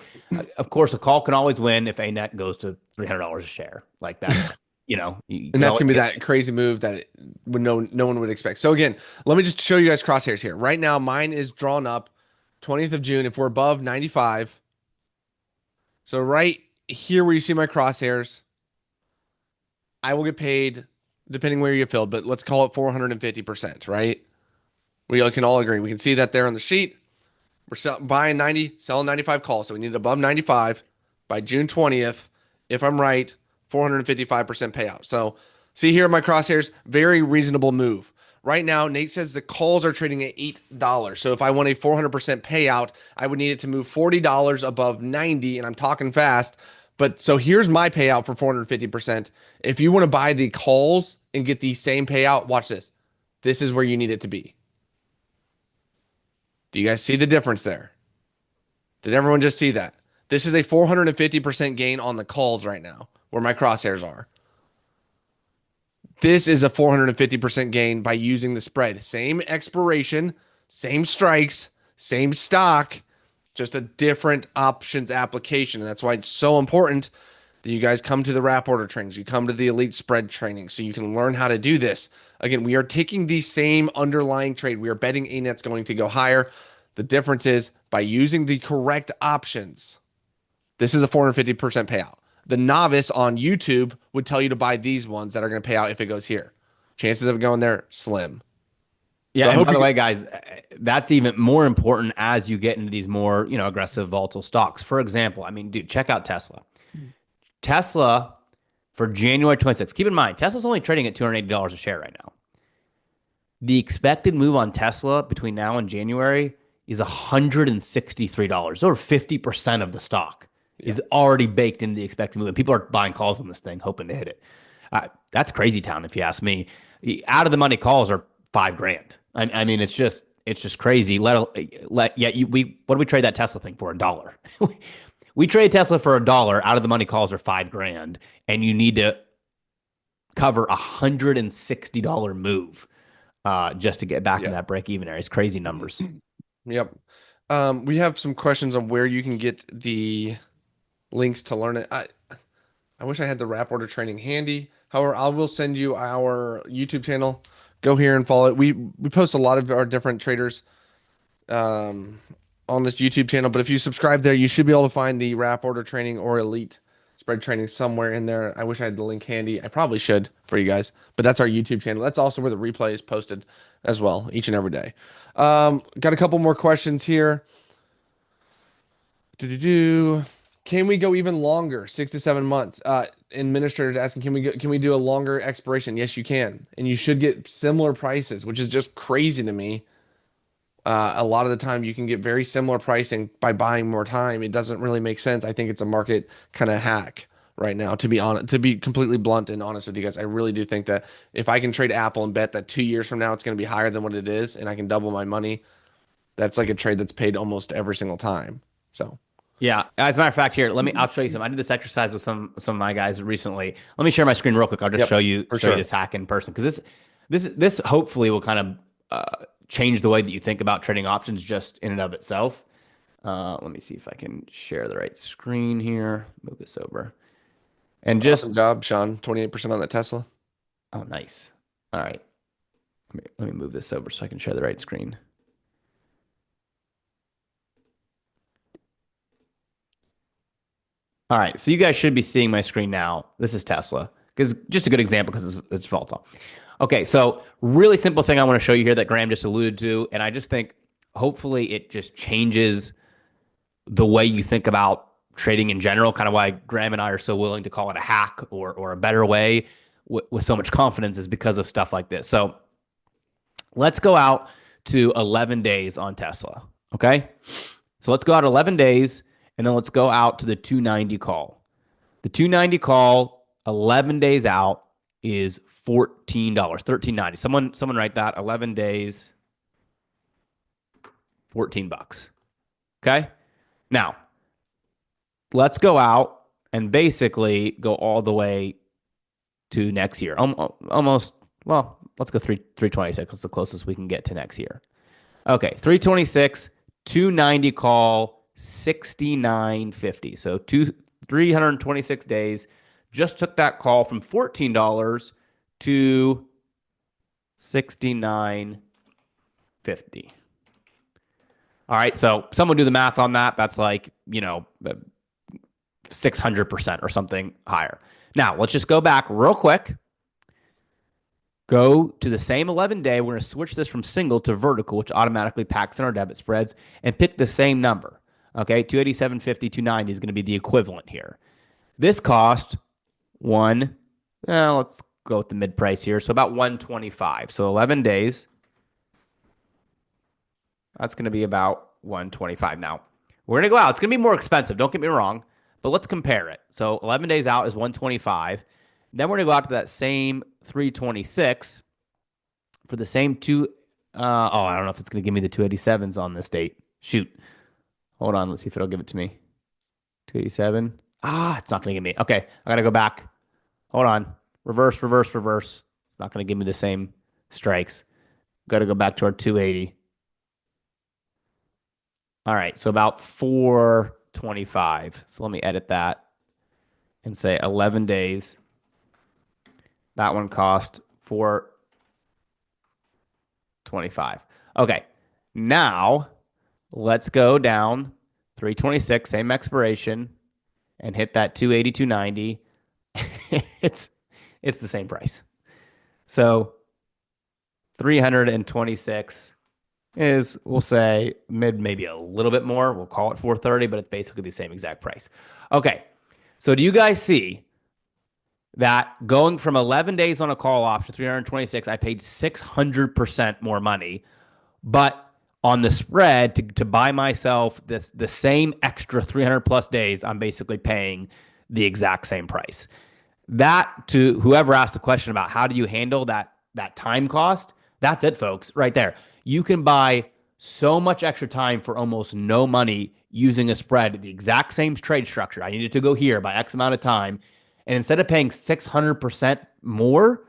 Of course, a call can always win if a net goes to $300 a share. Like that's, you And can that's always gonna be get. that crazy move that no one would expect. So again, let me just show you guys crosshairs here. Right now, mine is drawn up 20th of June. If we're above 95, so right here where you see my crosshairs, I will get paid depending where you get filled, but let's call it 450%, right? We all can all agree. We can see that there on the sheet. Buying 90, selling 95 calls. So we need it above 95 by June 20th. If I'm right, 455% payout. So see here my crosshairs, very reasonable move. Right now, Nate says the calls are trading at $8. So if I want a 400% payout, I would need it to move $40 above 90, and I'm talking fast. But so here's my payout for 450%. If you want to buy the calls and get the same payout, watch this. This is where you need it to be. Do you guys see the difference there? Did everyone just see that? This is a 450% gain on the calls right now, where my crosshairs are. This is a 450% gain by using the spread. Same expiration, same strikes, same stock, just a different options application. And that's why it's so important that you guys come to the wrap order trainings. You come to the elite spread training so you can learn how to do this. Again, we are taking the same underlying trade. We are betting ANET's going to go higher. The difference is by using the correct options, This is a 450% payout. The novice on YouTube would tell you to buy these ones that are going to pay out if it goes here. Chances of it going there, slim. Yeah, So I and hope by you the get, way, guys, that's even more important as you get into these more, aggressive volatile stocks. For example, I mean, dude, check out Tesla. Tesla for January 26th. Keep in mind, Tesla's only trading at $280 a share right now. The expected move on Tesla between now and January is $163. Over 50% of the stock yeah, is already baked into the expected move. And people are buying calls on this thing, hoping to hit it. That's crazy town, if you ask me. Out of the money calls are $5,000. I mean, it's just crazy. What do we trade that Tesla thing for? $1. We trade Tesla for $1. Out of the money calls are $5,000, and you need to cover $160 move just to get back in yeah. that break even area. It's crazy numbers. Yep. We have some questions on where you can get the links to learn it. I wish I had the wrap order training handy. However, I will send you our YouTube channel. Go here and follow it. We post a lot of our different traders um, on this YouTube channel. But if you subscribe there, you should be able to find the wrap order training or elite spread training somewhere in there. I wish I had the link handy. I probably should for you guys. But that's our YouTube channel. That's also where the replay is posted as well, each and every day. Got a couple more questions here. Do Can we go even longer, 6 to 7 months? Administrators asking, can we do a longer expiration? Yes, you can, and you should get similar prices, which is just crazy to me. A lot of the time, you can get very similar pricing by buying more time. It doesn't really make sense. I think it's a market kind of hack right now. To be honest, to be completely blunt and honest with you guys, I really do think that if I can trade Apple and bet that 2 years from now it's going to be higher than what it is, and I can double my money, that's like a trade that's paid almost every single time. So. Yeah. As a matter of fact, here, I'll show you some. I did this exercise with some of my guys recently. Let me share my screen real quick. I'll just Yep, show you for show you sure. this hack in person because this hopefully will kind of change the way that you think about trading options just in and of itself. Let me see if I can share the right screen here. Move this over. And Awesome just job, Sean. 28% on that Tesla. oh, nice. All right. Let me move this over so I can share the right screen. All right, so you guys should be seeing my screen now. This is Tesla, because just a good example because it's volatile. Okay, so really simple thing I want to show you here that Graham just alluded to, and I just think hopefully it just changes the way you think about trading in general. Kind of why Graham and I are so willing to call it a hack or a better way with so much confidence is because of stuff like this. So let's go out to 11 days on Tesla. Okay, so let's go out 11 days, and then let's go out to the 290 call. The 290 call 11 days out is $14, $13.90. Someone write that. 11 days, $14. Okay? Now, let's go out and basically go all the way to next year. Almost, well, let's go 326. That's the closest we can get to next year. Okay, 326, 290 call, 69.50. So 326 days. Just took that call from $14 to 69.50. All right, so someone do the math on that. That's like, 600% or something higher. Now, let's just go back real quick. Go to the same 11 day. We're going to switch this from single to vertical, which automatically packs in our debit spreads, and pick the same number. Okay, 287.50, 290 is going to be the equivalent here. This cost let's go with the mid price here. So about 125. So 11 days, that's going to be about 125. Now, we're going to go out. It's going to be more expensive. Don't get me wrong, but let's compare it. So 11 days out is 125. Then we're going to go out to that same 326 for the same I don't know if it's going to give me the 287s on this date. Shoot. Hold on. Let's see if it'll give it to me. 287. It's not going to give me. Okay. I got to go back. Hold on. Reverse, reverse, reverse. It's not going to give me the same strikes. Got to go back to our 280. All right. So about 425. So let me edit that and say 11 days. That one cost 425. Okay. Now let's go down 326, same expiration. and hit that 280, 290, it's it's the same price. So 326 is, we'll say, mid, maybe a little bit more. We'll call it 430, but it's basically the same exact price. Okay. So do you guys see that going from 11 days on a call option, 326, I paid 600% more money, but on the spread to buy myself the same extra 300 plus days, I'm basically paying the exact same price. That, to whoever asked the question about how do you handle that time cost, that's it, folks, right there. You can buy so much extra time for almost no money using a spread, the exact same trade structure. I needed to go here by X amount of time. And instead of paying 600% more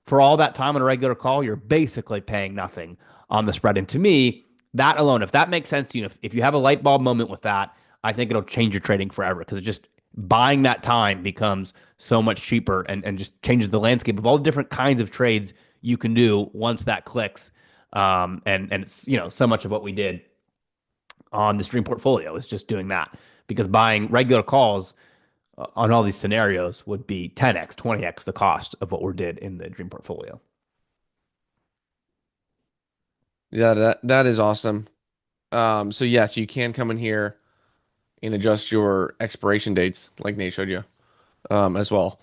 for all that time on a regular call, you're basically paying nothing on the spread. And to me, that alone, if that makes sense to you, if you have a light bulb moment with that, I think it'll change your trading forever because it just buying that time becomes so much cheaper and just changes the landscape of all the different kinds of trades you can do once that clicks. And it's, so much of what we did on the stream portfolio is just doing that because buying regular calls on all these scenarios would be 10x, 20x the cost of what we did in the dream portfolio. Yeah, that is awesome. So yes, you can come in here and adjust your expiration dates, like Nate showed you, as well.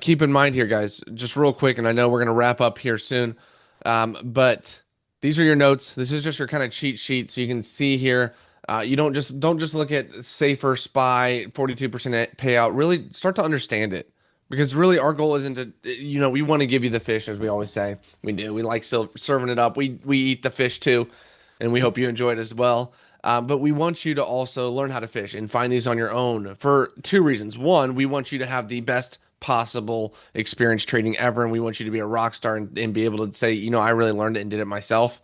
Keep in mind here, guys, just real quick, and I know we're gonna wrap up here soon, but these are your notes. This is just your kind of cheat sheet, so you can see here. You don't just look at safer SPY 42% payout. Really start to understand it. Because really, our goal isn't to, we want to give you the fish, as we always say. We do. We like still serving it up. We eat the fish too, and we hope you enjoy it as well. But we want you to also learn how to fish and find these on your own for two reasons. One, we want you to have the best possible experience trading ever, and we want you to be a rock star and be able to say, I really learned it and did it myself.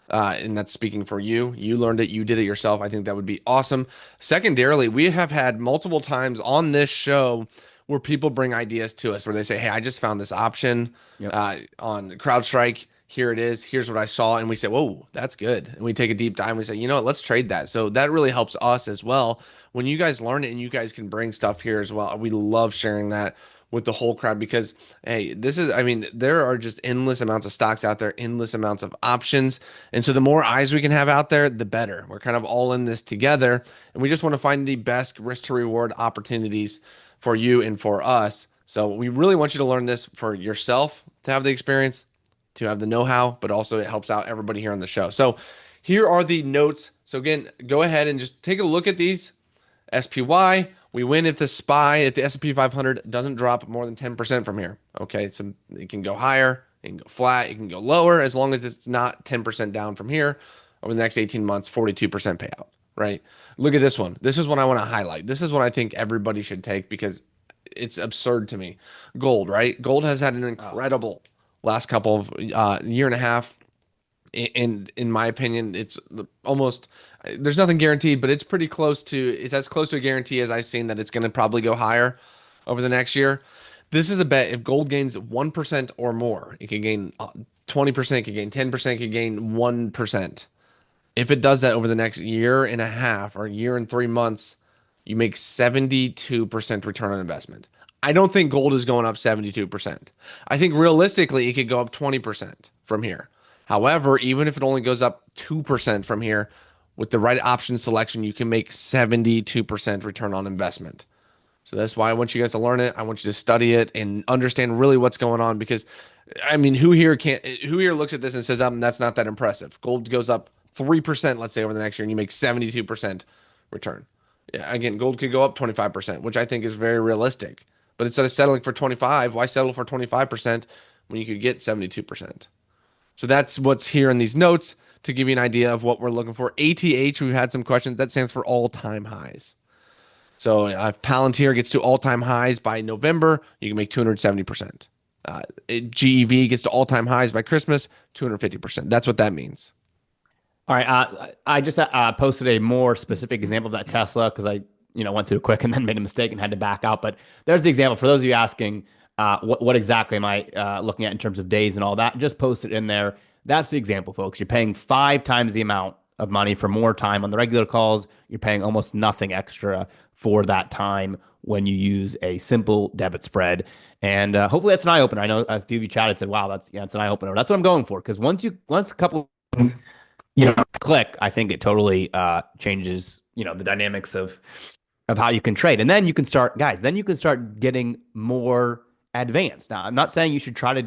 And that's speaking for you. You learned it, you did it yourself. I think that would be awesome. Secondarily, we have had multiple times on this show where people bring ideas to us where they say, hey, I just found this option Yep. on CrowdStrike. Here it is. Here's what I saw. And we say, whoa, that's good. And we take a deep dive and we say, what, let's trade that. So that really helps us as well. When you guys learn it and you guys can bring stuff here as well, we love sharing that with the whole crowd because, hey, there are just endless amounts of stocks out there, endless amounts of options. And so the more eyes we can have out there, the better. We're kind of all in this together. And we just want to find the best risk to reward opportunities for you and for us. So we really want you to learn this for yourself, to have the experience, to have the know-how, but also it helps out everybody here on the show. So here are the notes. So again, go ahead and just take a look at these. SPY, we win if the SPY at the S&P 500 doesn't drop more than 10% from here. Okay, so it can go higher, it can go flat, it can go lower, as long as it's not 10% down from here over the next 18 months, 42% payout, right? Look at this one. This is what I want to highlight. This is what I think everybody should take because it's absurd to me. Gold, right? Gold has had an incredible last couple of year and a half. And in my opinion, it's almost, there's nothing guaranteed, but it's as close to a guarantee as I've seen that it's going to probably go higher over the next year. This is a bet. If gold gains 1% or more, it could gain 20%, it could gain 10%, it could gain 1%. If it does that over the next year and a half or year and 3 months, you make 72% return on investment. I don't think gold is going up 72%. I think realistically, it could go up 20% from here. However, even if it only goes up 2% from here, with the right option selection, you can make 72% return on investment. So that's why I want you guys to learn it. I want you to study it and understand really what's going on because, who here looks at this and says, that's not that impressive. Gold goes up 3%, let's say, over the next year, and you make 72% return. Yeah, again, gold could go up 25%, which I think is very realistic. But instead of settling for 25, why settle for 25% when you could get 72%? So that's what's here in these notes to give you an idea of what we're looking for. ATH, we've had some questions. That stands for all-time highs. So if Palantir gets to all-time highs by November, you can make 270%. GEV gets to all-time highs by Christmas, 250%. That's what that means. All right. I just posted a more specific example of that Tesla because I, went through it quick and then made a mistake and had to back out. But there's the example for those of you asking, what exactly am I looking at in terms of days and all that? Just post it in there. That's the example, folks. You're paying 5 times the amount of money for more time on the regular calls. You're paying almost nothing extra for that time when you use a simple debit spread. And hopefully that's an eye opener. I know a few of you chatted said, "Wow, that's an eye opener." That's what I'm going for because once a couple click, I think it totally changes the dynamics of how you can trade, and then you can start, guys. Then you can start getting more advanced. Now, I'm not saying you should try to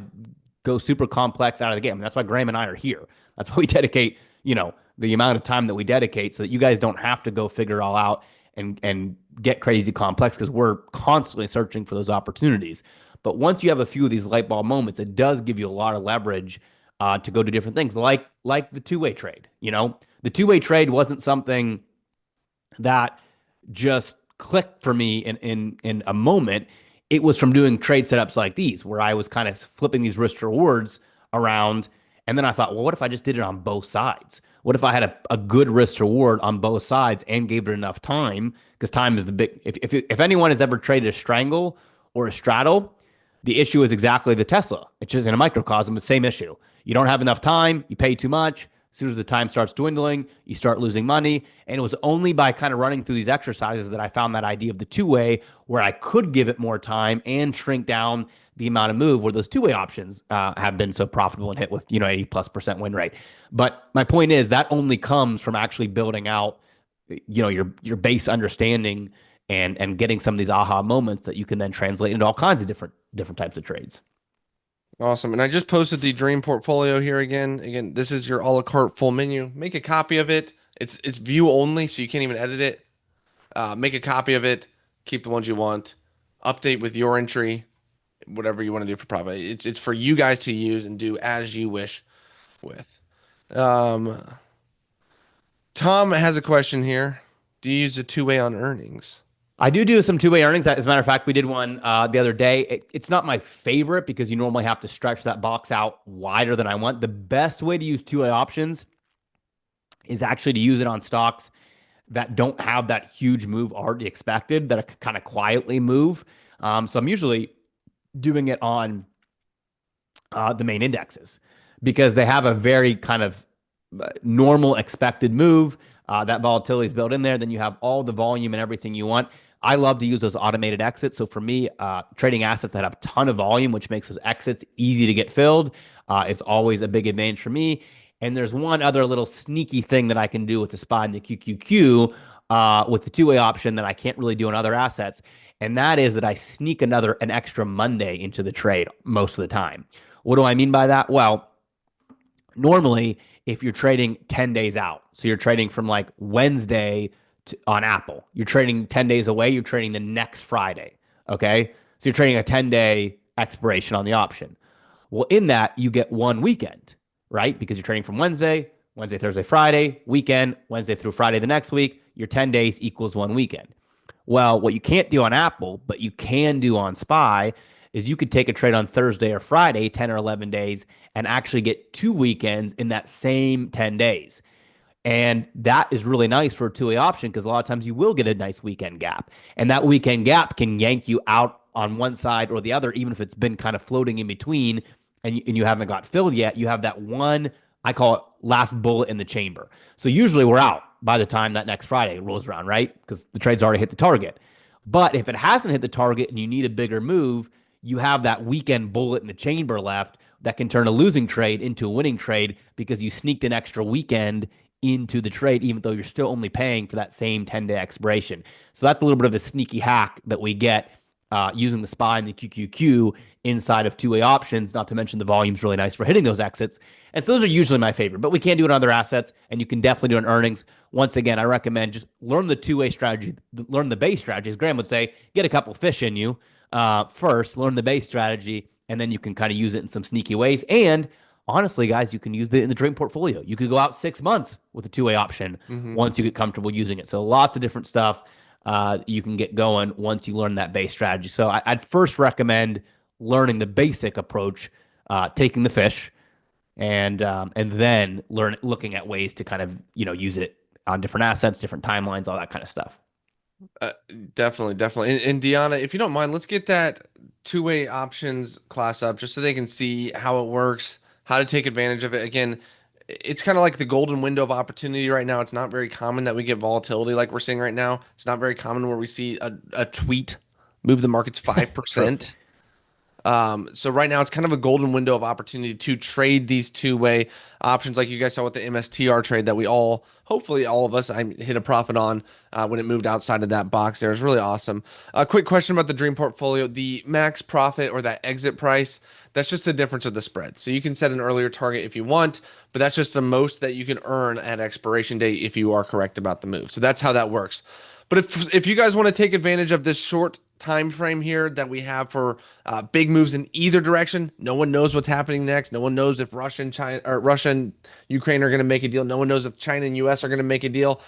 go super complex out of the game. That's why Graham and I are here. That's why we dedicate the amount of time that we dedicate so that you guys don't have to go figure it all out and get crazy complex because we're constantly searching for those opportunities. But once you have a few of these light bulb moments, it does give you a lot of leverage to go to different things, like the two-way trade. The two-way trade wasn't something that just clicked for me in a moment. It was from doing trade setups like these, where I was kind of flipping these risk rewards around. And then I thought, well, what if I just did it on both sides? What if I had a good risk reward on both sides and gave it enough time? Because time is the big. If anyone has ever traded a strangle or a straddle, the issue is exactly the Tesla. It's just in a microcosm, the same issue. You don't have enough time, you pay too much. As soon as the time starts dwindling, you start losing money. And it was only by kind of running through these exercises that I found that idea of the two-way where I could give it more time and shrink down the amount of move where those two-way options have been so profitable and hit with 80+% win rate. But my point is that only comes from actually building out your base understanding and getting some of these aha moments that you can then translate into all kinds of different types of trades. Awesome. And I just posted the dream portfolio here again. Again, this is your a la carte full menu. Make a copy of it. It's view only, so you can't even edit it. Make a copy of it. Keep the ones you want. Update with your entry, whatever you want to do for profit. It's for you guys to use and do as you wish with. Um, Tom has a question here. Do you use a two-way on earnings? I do some two-way earnings. As a matter of fact, we did one the other day. It's not my favorite because you normally have to stretch that box out wider than I want. The best way to use two-way options is actually to use it on stocks that don't have that huge move already expected, that kind of quietly move. So I'm usually doing it on the main indexes because they have a very kind of normal expected move. That volatility is built in there. Then you have all the volume and everything you want. I love to use those automated exits. So for me, trading assets that have a ton of volume, which makes those exits easy to get filled, is always a big advantage for me. And there's one other little sneaky thing that I can do with the SPY and the QQQ with the two-way option that I can't really do on other assets. And that is that I sneak an extra Monday into the trade most of the time. What do I mean by that? Well, normally, if you're trading 10 days out, so you're trading from like Wednesday on Apple, you're trading 10 days away, you're trading the next Friday. Okay. So you're trading a 10-day expiration on the option. Well, in that, you get one weekend, right? Because you're trading from Wednesday, Thursday, Friday, weekend, Wednesday through Friday the next week. Your 10 days equals one weekend. Well, what you can't do on Apple, but you can do on SPY, is you could take a trade on Thursday or Friday, 10 or 11 days, and actually get two weekends in that same 10 days. And that is really nice for a two-way option because a lot of times you will get a nice weekend gap. And that weekend gap can yank you out on one side or the other, even if it's been kind of floating in between and you haven't got filled yet. You have that one, I call it last bullet in the chamber. So usually we're out by the time that next Friday rolls around, right? Because the trade's already hit the target. But if it hasn't hit the target and you need a bigger move, you have that weekend bullet in the chamber left that can turn a losing trade into a winning trade because you sneaked an extra weekend into the trade, even though you're still only paying for that same 10-day expiration. So that's a little bit of a sneaky hack that we get using the SPY and the QQQ inside of two-way options, not to mention the volume's really nice for hitting those exits. And so those are usually my favorite, but we can do it on other assets, and you can definitely do it on earnings. Once again, I recommend just learn the two-way strategy, learn the base strategy. As Graham would say, get a couple fish in you first, learn the base strategy, and then you can kind of use it in some sneaky ways. And honestly, guys, you can use it in the dream portfolio. You could go out 6 months with a two-way option once you get comfortable using it. So lots of different stuff you can get going once you learn that base strategy. So I'd first recommend learning the basic approach, taking the fish, and then looking at ways to kind of use it on different assets, different timelines, all that kind of stuff. Uh, Definitely, definitely. And Deanna, if you don't mind, let's get that two-way options class up just so they can see how it works, how to take advantage of it. Again, it's kind of like the golden window of opportunity right now. It's not very common that we get volatility like we're seeing right now. It's not very common where we see a tweet move the markets True. 5%. So right now it's kind of a golden window of opportunity to trade these two-way options, like you guys saw with the MSTR trade that we all, hopefully all of us, I hit a profit on when it moved outside of that box there. It was really awesome. A quick question about the dream portfolio: the max profit or that exit price. That's just the difference of the spread. So you can set an earlier target if you want, but that's just the most that you can earn at expiration date if you are correct about the move. So that's how that works. But if you guys want to take advantage of this short time frame here that we have for big moves in either direction, no one knows what's happening next. No one knows if Russia and Ukraine are going to make a deal. No one knows if China and US are going to make a deal.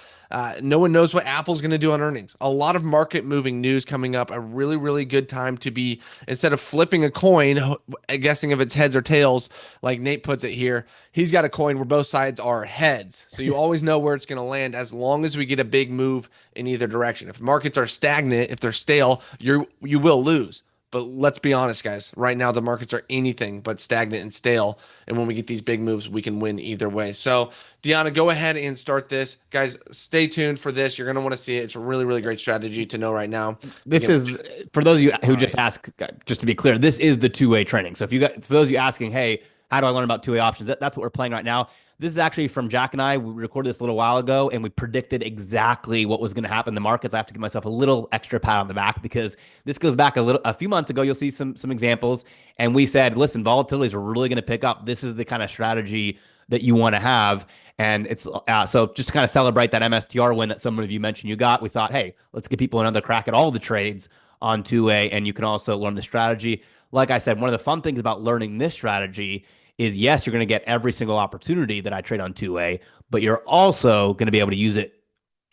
No one knows what Apple's going to do on earnings. A lot of market moving news coming up. A really, really good time to be, instead of flipping a coin, guessing if it's heads or tails, like Nate puts it here, he's got a coin where both sides are heads. So you always know where it's going to land as long as we get a big move in either direction. If markets are stagnant, if they're stale, you will lose. But let's be honest, guys. Right now, the markets are anything but stagnant and stale. And when we get these big moves, we can win either way. So, Deanna, go ahead and start this. Guys, stay tuned for this. You're going to want to see it. It's a really, really great strategy to know right now. This Again, is for those of you all who just right. ask, just to be clear, this is the two-way training. So if you got for those of you asking, hey, how do I learn about two-way options? That's what we're playing right now. This is actually from Jack and I. We recorded this a little while ago, and we predicted exactly what was going to happen in the markets. I have to give myself a little extra pat on the back because this goes back a few months ago. You'll see some examples, and we said, listen, volatilities are really going to pick up. This is the kind of strategy that you want to have. And it's so just to kind of celebrate that MSTR win that some of you mentioned you got, we thought, hey, let's give people another crack at all the trades on 2A, and you can also learn the strategy. Like I said, one of the fun things about learning this strategy is yes, you're going to get every single opportunity that I trade on 2A, but you're also going to be able to use it,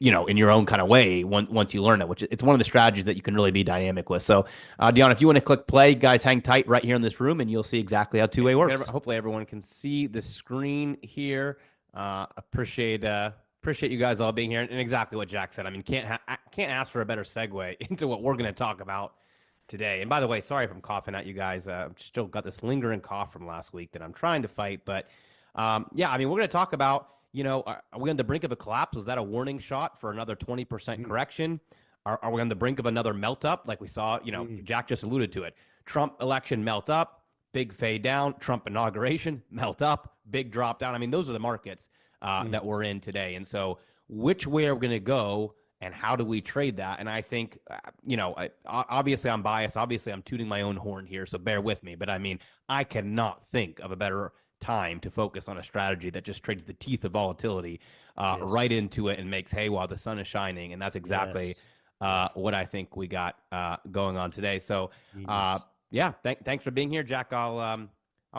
in your own kind of way once you learn it, which it's one of the strategies that you can really be dynamic with. So, Dion, if you want to click play, guys, hang tight right here in this room, and you'll see exactly how 2A works. Hopefully, everyone can see the screen here. Appreciate you guys all being here, and exactly what Jack said. I mean, can't ask for a better segue into what we're going to talk about today. And by the way, sorry if I'm coughing at you guys. I've still got this lingering cough from last week that I'm trying to fight. But yeah, I mean, we're going to talk about, are we on the brink of a collapse? Was that a warning shot for another 20% correction? Are we on the brink of another melt up like we saw? Jack just alluded to it. Trump election melt up, big fade down. Trump inauguration melt up, big drop down. I mean, those are the markets that we're in today. And so which way are we going to go? And how do we trade that? And I think, obviously I'm biased. Obviously I'm tooting my own horn here, so bear with me. But I mean, I cannot think of a better time to focus on a strategy that just trades the teeth of volatility right into it and makes hay while the sun is shining. And that's exactly what I think we got going on today. So, yeah, thanks for being here, Jack. I'll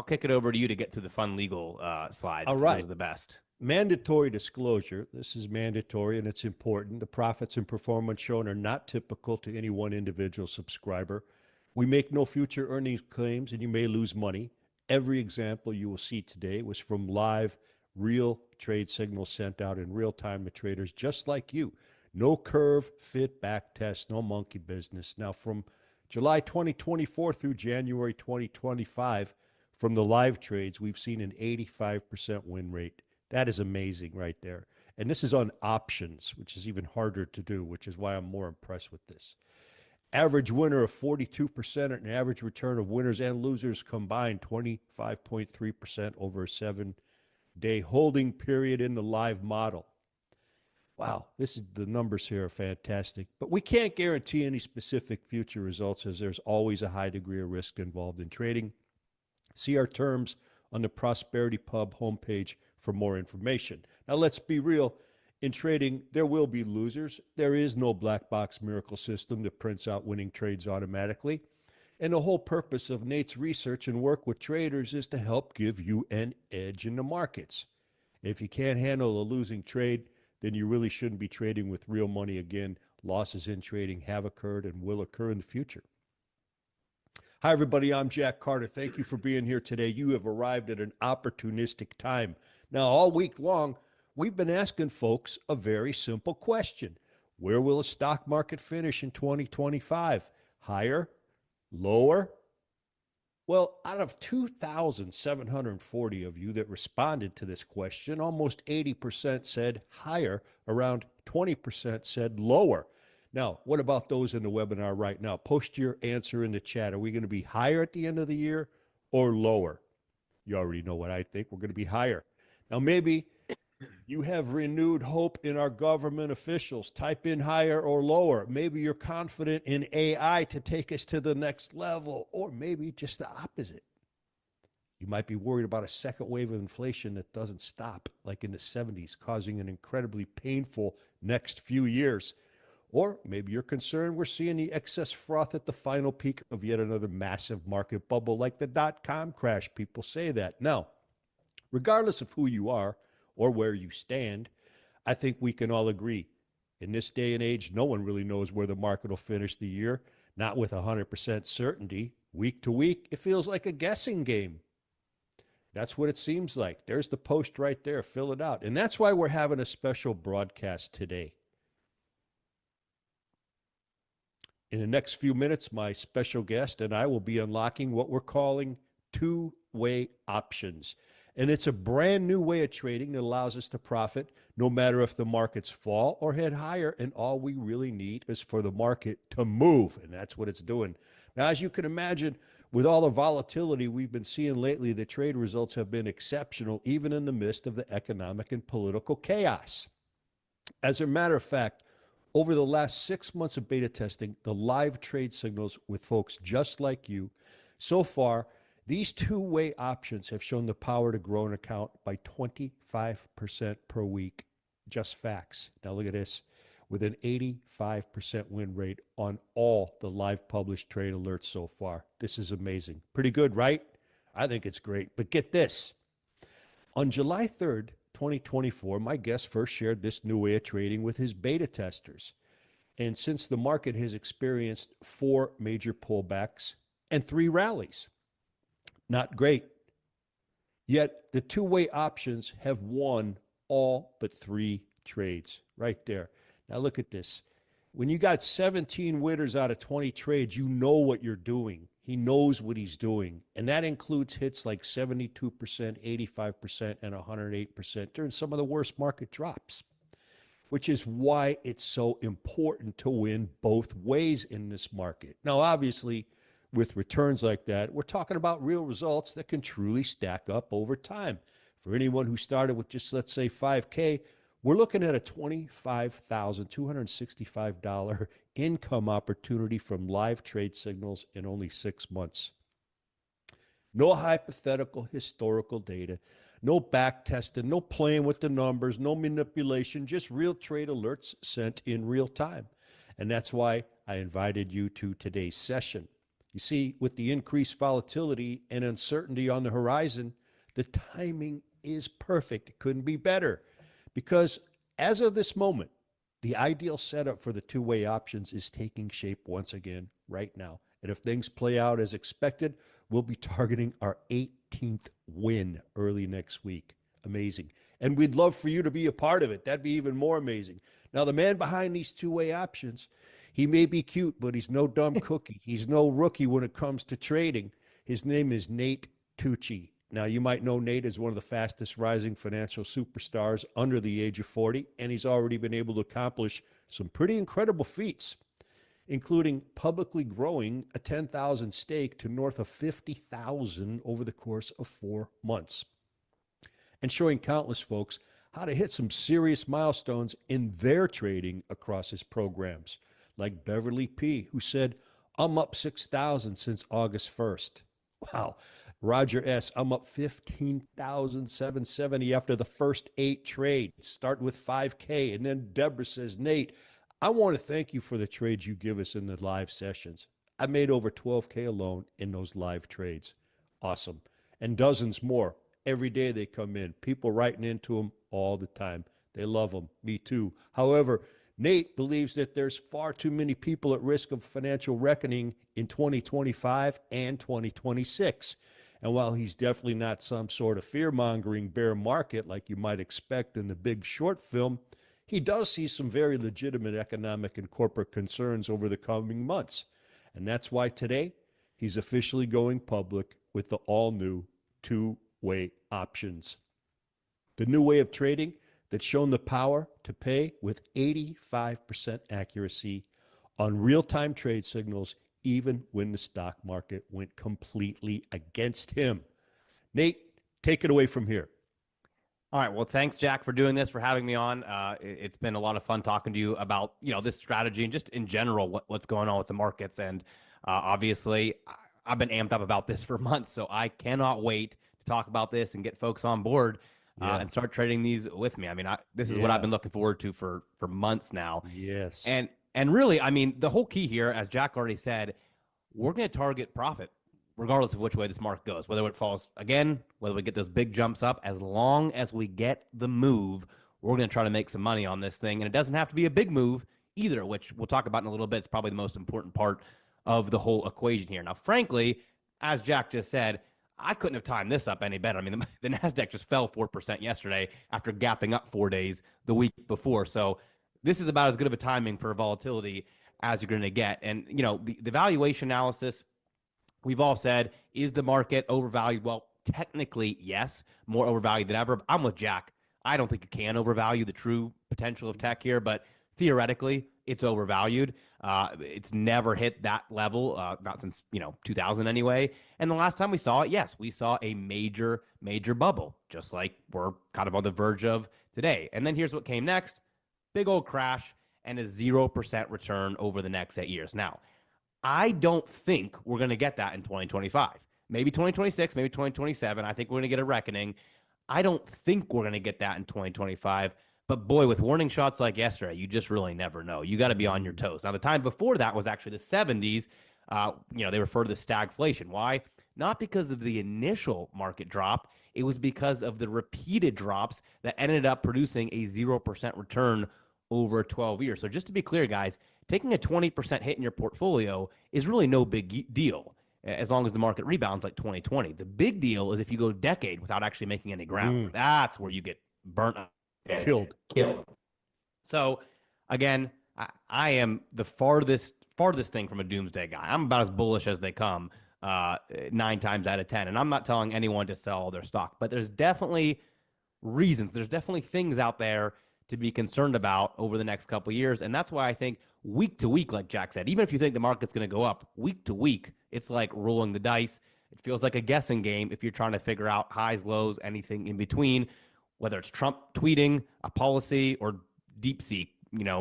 kick it over to you to get to the fun legal slides. All right. Those are the best. Mandatory disclosure. This is mandatory and it's important. The profits and performance shown are not typical to any one individual subscriber. We make no future earnings claims and you may lose money. Every example you will see today was from live, real trade signals sent out in real time to traders just like you. No curve, fit, back test, no monkey business. Now, from July 2024 through January 2025, from the live trades, we've seen an 85% win rate. That is amazing right there. And this is on options, which is even harder to do, which is why I'm more impressed with this. Average winner of 42% and an average return of winners and losers combined 25.3% over a 7-day holding period in the live model. Wow, the numbers here are fantastic. But we can't guarantee any specific future results as there's always a high degree of risk involved in trading. See our terms on the Prosperity Pub homepage for more information. Now, let's be real. In trading, there will be losers. There is no black box miracle system that prints out winning trades automatically. And the whole purpose of Nate's research and work with traders is to help give you an edge in the markets. If you can't handle a losing trade, then you really shouldn't be trading with real money again. Losses in trading have occurred and will occur in the future. Hi, everybody. I'm Jack Carter. Thank you for being here today. You have arrived at an opportunistic time. Now, all week long, we've been asking folks a very simple question. Where will the stock market finish in 2025? Higher? Lower? Well, out of 2,740 of you that responded to this question, almost 80% said higher, around 20% said lower. Now, what about those in the webinar right now? Post your answer in the chat. Are we going to be higher at the end of the year or lower? You already know what I think. We're going to be higher. Now, maybe you have renewed hope in our government officials. Type in higher or lower. Maybe you're confident in AI to take us to the next level, or maybe just the opposite. You might be worried about a second wave of inflation that doesn't stop, like in the 70s, causing an incredibly painful next few years. Or maybe you're concerned we're seeing the excess froth at the final peak of yet another massive market bubble like the dot-com crash. People say that. Now, regardless of who you are or where you stand, I think we can all agree. In this day and age, no one really knows where the market will finish the year, not with 100% certainty. Week to week, it feels like a guessing game. That's what it seems like. There's the post right there. Fill it out. And that's why we're having a special broadcast today. In the next few minutes, my special guest and I will be unlocking what we're calling two-way options. And it's a brand new way of trading that allows us to profit no matter if the markets fall or head higher. And all we really need is for the market to move. And that's what it's doing. Now, as you can imagine, with all the volatility we've been seeing lately, the trade results have been exceptional, even in the midst of the economic and political chaos. As a matter of fact, over the last 6 months of beta testing, the live trade signals with folks just like you, so far, these two-way options have shown the power to grow an account by 25% per week. Just facts. Now look at this. With an 85% win rate on all the live published trade alerts so far. This is amazing. Pretty good, right? I think it's great. But get this. On July 3rd, 2024, my guest first shared this new way of trading with his beta testers. And since the market has experienced 4 major pullbacks and 3 rallies, not great. Yet the two-way options have won all but 3 trades right there. Now look at this. When you got 17 winners out of 20 trades, you know what you're doing. He knows what he's doing. And that includes hits like 72%, 85%, and 108% during some of the worst market drops, which is why it's so important to win both ways in this market. Now, obviously, with returns like that, we're talking about real results that can truly stack up over time. For anyone who started with just, let's say, 5K, we're looking at a $25,265 income opportunity from live trade signals in only 6 months. No hypothetical historical data, no back testing, no playing with the numbers, no manipulation, just real trade alerts sent in real time. And that's why I invited you to today's session. You see, with the increased volatility and uncertainty on the horizon, the timing is perfect. It couldn't be better. Because as of this moment, the ideal setup for the two-way options is taking shape once again right now. And if things play out as expected, we'll be targeting our 18th win early next week. Amazing. And we'd love for you to be a part of it. That'd be even more amazing. Now, the man behind these two-way options, he may be cute, but he's no dumb cookie. He's no rookie when it comes to trading. His name is Nate Tucci. Now, you might know Nate as one of the fastest rising financial superstars under the age of 40, and he's already been able to accomplish some pretty incredible feats, including publicly growing a 10,000 stake to north of 50,000 over the course of 4 months, and showing countless folks how to hit some serious milestones in their trading across his programs, like Beverly P., who said, "I'm up 6,000 since August 1st. Wow. Roger S., I'm up 15,770 after the first 8 trades, starting with 5K. And then Deborah says, "Nate, I want to thank you for the trades you give us in the live sessions. I made over 12K alone in those live trades." Awesome. And dozens more. Every day they come in. People writing into them all the time. They love them. Me too. However, Nate believes that there's far too many people at risk of financial reckoning in 2025 and 2026. And while he's definitely not some sort of fear-mongering bear market like you might expect in the Big Short film, he does see some very legitimate economic and corporate concerns over the coming months. And that's why today He's officially going public with the all-new two-way options. The new way of trading that's shown the power to pay with 85% accuracy on real-time trade signals, even when the stock market went completely against him. Nate, take it away from here. All right. Well, thanks, Jack, for doing this, for having me on. It's been a lot of fun talking to you about, this strategy and just in general what's going on with the markets. And obviously, I've been amped up about this for months, so I cannot wait to talk about this and get folks on board and start trading these with me. I mean, this is what I've been looking forward to for months now. Yes. And really, I mean, the whole key here, as Jack already said, we're going to target profit regardless of which way this market goes, whether it falls again, whether we get those big jumps up. As long as we get the move, we're going to try to make some money on this thing. And it doesn't have to be a big move either, which we'll talk about in a little bit. It's probably the most important part of the whole equation here. Now, frankly, as Jack just said, I couldn't have timed this up any better. I mean, the NASDAQ just fell 4% yesterday after gapping up 4 days the week before. So this is about as good of a timing for volatility as you're going to get. And, the valuation analysis, we've all said, is the market overvalued? Well, technically, yes, more overvalued than ever. I'm with Jack. I don't think you can overvalue the true potential of tech here, but theoretically, it's overvalued. It's never hit that level, not since 2000 anyway. And the last time we saw it, yes, we saw a major bubble, just like we're kind of on the verge of today. And then here's what came next: big old crash and a 0% return over the next 8 years. Now, I don't think we're going to get that in 2025. Maybe 2026, maybe 2027. I think we're going to get a reckoning. I don't think we're going to get that in 2025. But boy, with warning shots like yesterday, you just really never know. You got to be on your toes. Now, the time before that was actually the 70s. They refer to the stagflation. Why? Not because of the initial market drop. It was because of the repeated drops that ended up producing a 0% return over 12 years. So just to be clear, guys, taking a 20% hit in your portfolio is really no big deal as long as the market rebounds like 2020. The big deal is if you go a decade without actually making any ground. That's where you get burnt up. Killed. So again, I am the farthest thing from a doomsday guy. I'm about as bullish as they come 9 times out of 10. And I'm not telling anyone to sell their stock, but there's definitely reasons. There's definitely things out there to be concerned about over the next couple of years. And that's why I think week to week, like Jack said, even if you think the market's going to go up week to week, it's like rolling the dice. It feels like a guessing game if you're trying to figure out highs, lows, anything in between, whether it's Trump tweeting a policy or DeepSeek,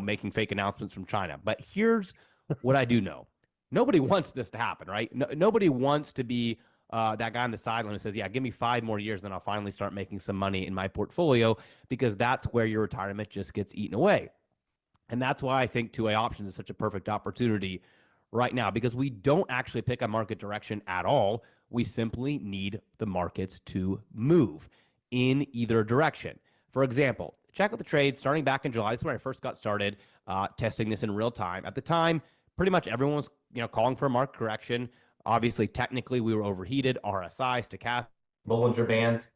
making fake announcements from China. But here's what I do know. Nobody wants this to happen, right? Nobody wants to be that guy on the sideline who says, yeah, give me 5 more years, then I'll finally start making some money in my portfolio, because that's where your retirement just gets eaten away. And that's why I think two-way options is such a perfect opportunity right now, because we don't actually pick a market direction at all. We simply need the markets to move in either direction. For example, check out the trades starting back in July. This is when I first got started testing this in real time. At the time, pretty much everyone was calling for a market correction. Obviously, technically, we were overheated. RSI, stochastic, Bollinger Bands.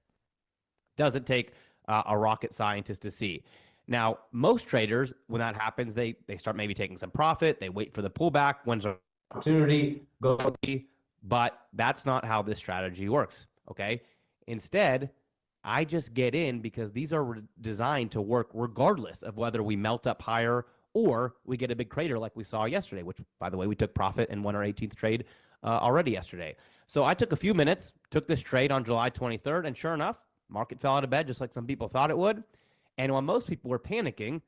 Doesn't take a rocket scientist to see. Now, most traders, when that happens, they start maybe taking some profit. They wait for the pullback. When's an opportunity? Go. But that's not how this strategy works, okay? Instead, I just get in because these are designed to work regardless of whether we melt up higher or we get a big crater like we saw yesterday, which, by the way, we took profit and won our 18th trade already yesterday. So I took a few minutes, took this trade on July 23rd, and sure enough, market fell out of bed just like some people thought it would. And while most people were panicking,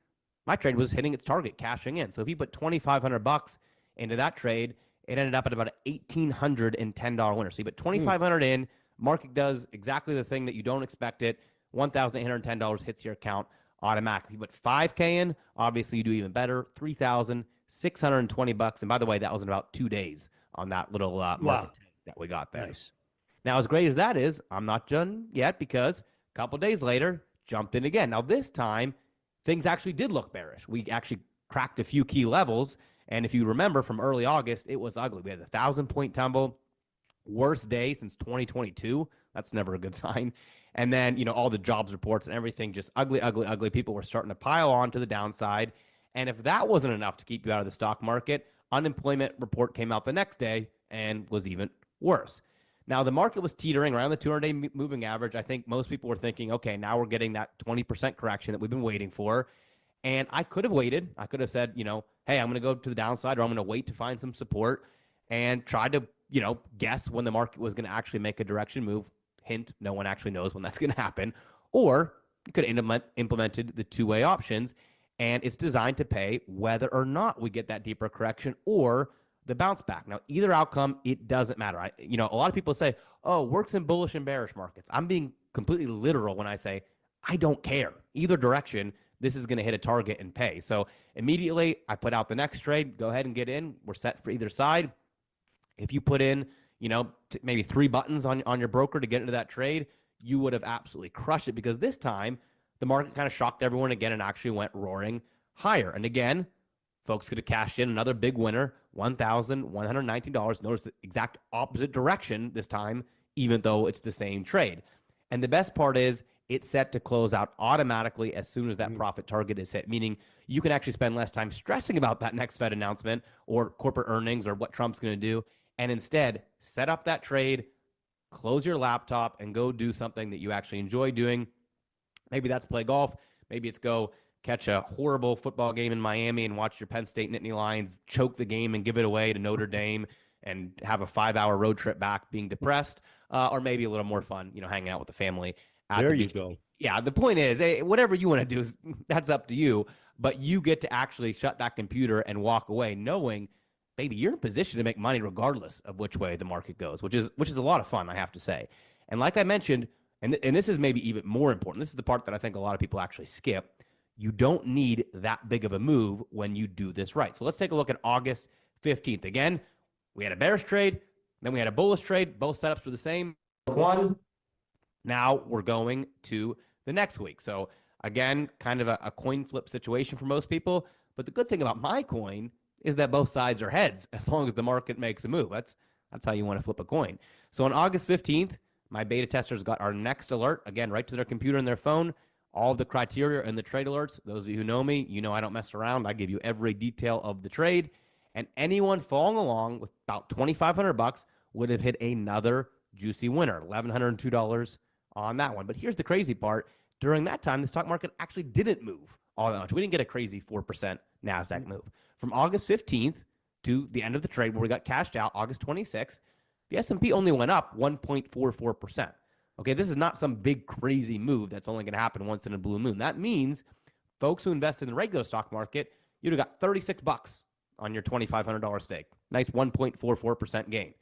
my trade was hitting its target, cashing in. So if you put $2,500 into that trade, it ended up at about an $1,810 winner. So you put $2,500 in, market does exactly the thing that you don't expect it. $1,810 hits your account automatically. If you put $5K in, obviously you do even better. $3,620. And by the way, that was in about 2 days on that little market tank that we got there. Nice. Now, as great as that is, I'm not done yet, because a couple days later, jumped in again. Now, this time, things actually did look bearish. We actually cracked a few key levels. And if you remember from early August, it was ugly. We had a 1,000-point tumble, worst day since 2022. That's never a good sign. And then, all the jobs reports and everything, just ugly, ugly, ugly. People were starting to pile on to the downside. And if that wasn't enough to keep you out of the stock market, unemployment report came out the next day, and was even worse. Now, the market was teetering around the 200-day moving average. I think most people were thinking, okay, now we're getting that 20% correction that we've been waiting for. And I could have waited. I could have said, hey, I'm going to go to the downside, or I'm going to wait to find some support and try to, guess when the market was going to actually make a direction move. Hint, no one actually knows when that's going to happen. Or you could have implemented the two-way options, and it's designed to pay whether or not we get that deeper correction or the bounce back. Now, either outcome, it doesn't matter. A lot of people say, oh, works in bullish and bearish markets. I'm being completely literal when I say I don't care. Either direction, this is going to hit a target and pay. So immediately I put out the next trade. Go ahead and get in. We're set for either side. If you put in, maybe 3 buttons on your broker to get into that trade, you would have absolutely crushed it, because this time the market kind of shocked everyone again and actually went roaring higher. And again, folks could have cashed in another big winner, $1,119. Notice the exact opposite direction this time, even though it's the same trade. And the best part is it's set to close out automatically as soon as that profit target is hit, meaning you can actually spend less time stressing about that next Fed announcement or corporate earnings or what Trump's going to do, and instead set up that trade, close your laptop, and go do something that you actually enjoy doing. Maybe that's play golf. Maybe it's go catch a horrible football game in Miami and watch your Penn State Nittany Lions choke the game and give it away to Notre Dame and have a 5-hour road trip back being depressed, or maybe a little more fun, hanging out with the family. There you go. Yeah, the point is, whatever you want to do, that's up to you. But you get to actually shut that computer and walk away knowing, baby, you're in position to make money regardless of which way the market goes, which is a lot of fun, I have to say. And like I mentioned, and this is maybe even more important, this is the part that I think a lot of people actually skip. You don't need that big of a move when you do this right. So let's take a look at August 15th. Again, we had a bearish trade, then we had a bullish trade. Both setups were the same. One. Now we're going to the next week. So again, kind of a coin flip situation for most people. But the good thing about my coin is that both sides are heads as long as the market makes a move. That's how you want to flip a coin. So on August 15th, my beta testers got our next alert, again, right to their computer and their phone. All of the criteria and the trade alerts. Those of you who know me, I don't mess around. I give you every detail of the trade. And anyone following along with about $2,500 would have hit another juicy winner, $1,102 on that one. But here's the crazy part. During that time, the stock market actually didn't move all that much. We didn't get a crazy 4% NASDAQ move. From August 15th to the end of the trade where we got cashed out, August 26th, the S&P only went up 1.44%. Okay, this is not some big crazy move that's only going to happen once in a blue moon. That means folks who invested in the regular stock market, you'd have got $36 on your $2,500 stake. Nice 1.44% gain.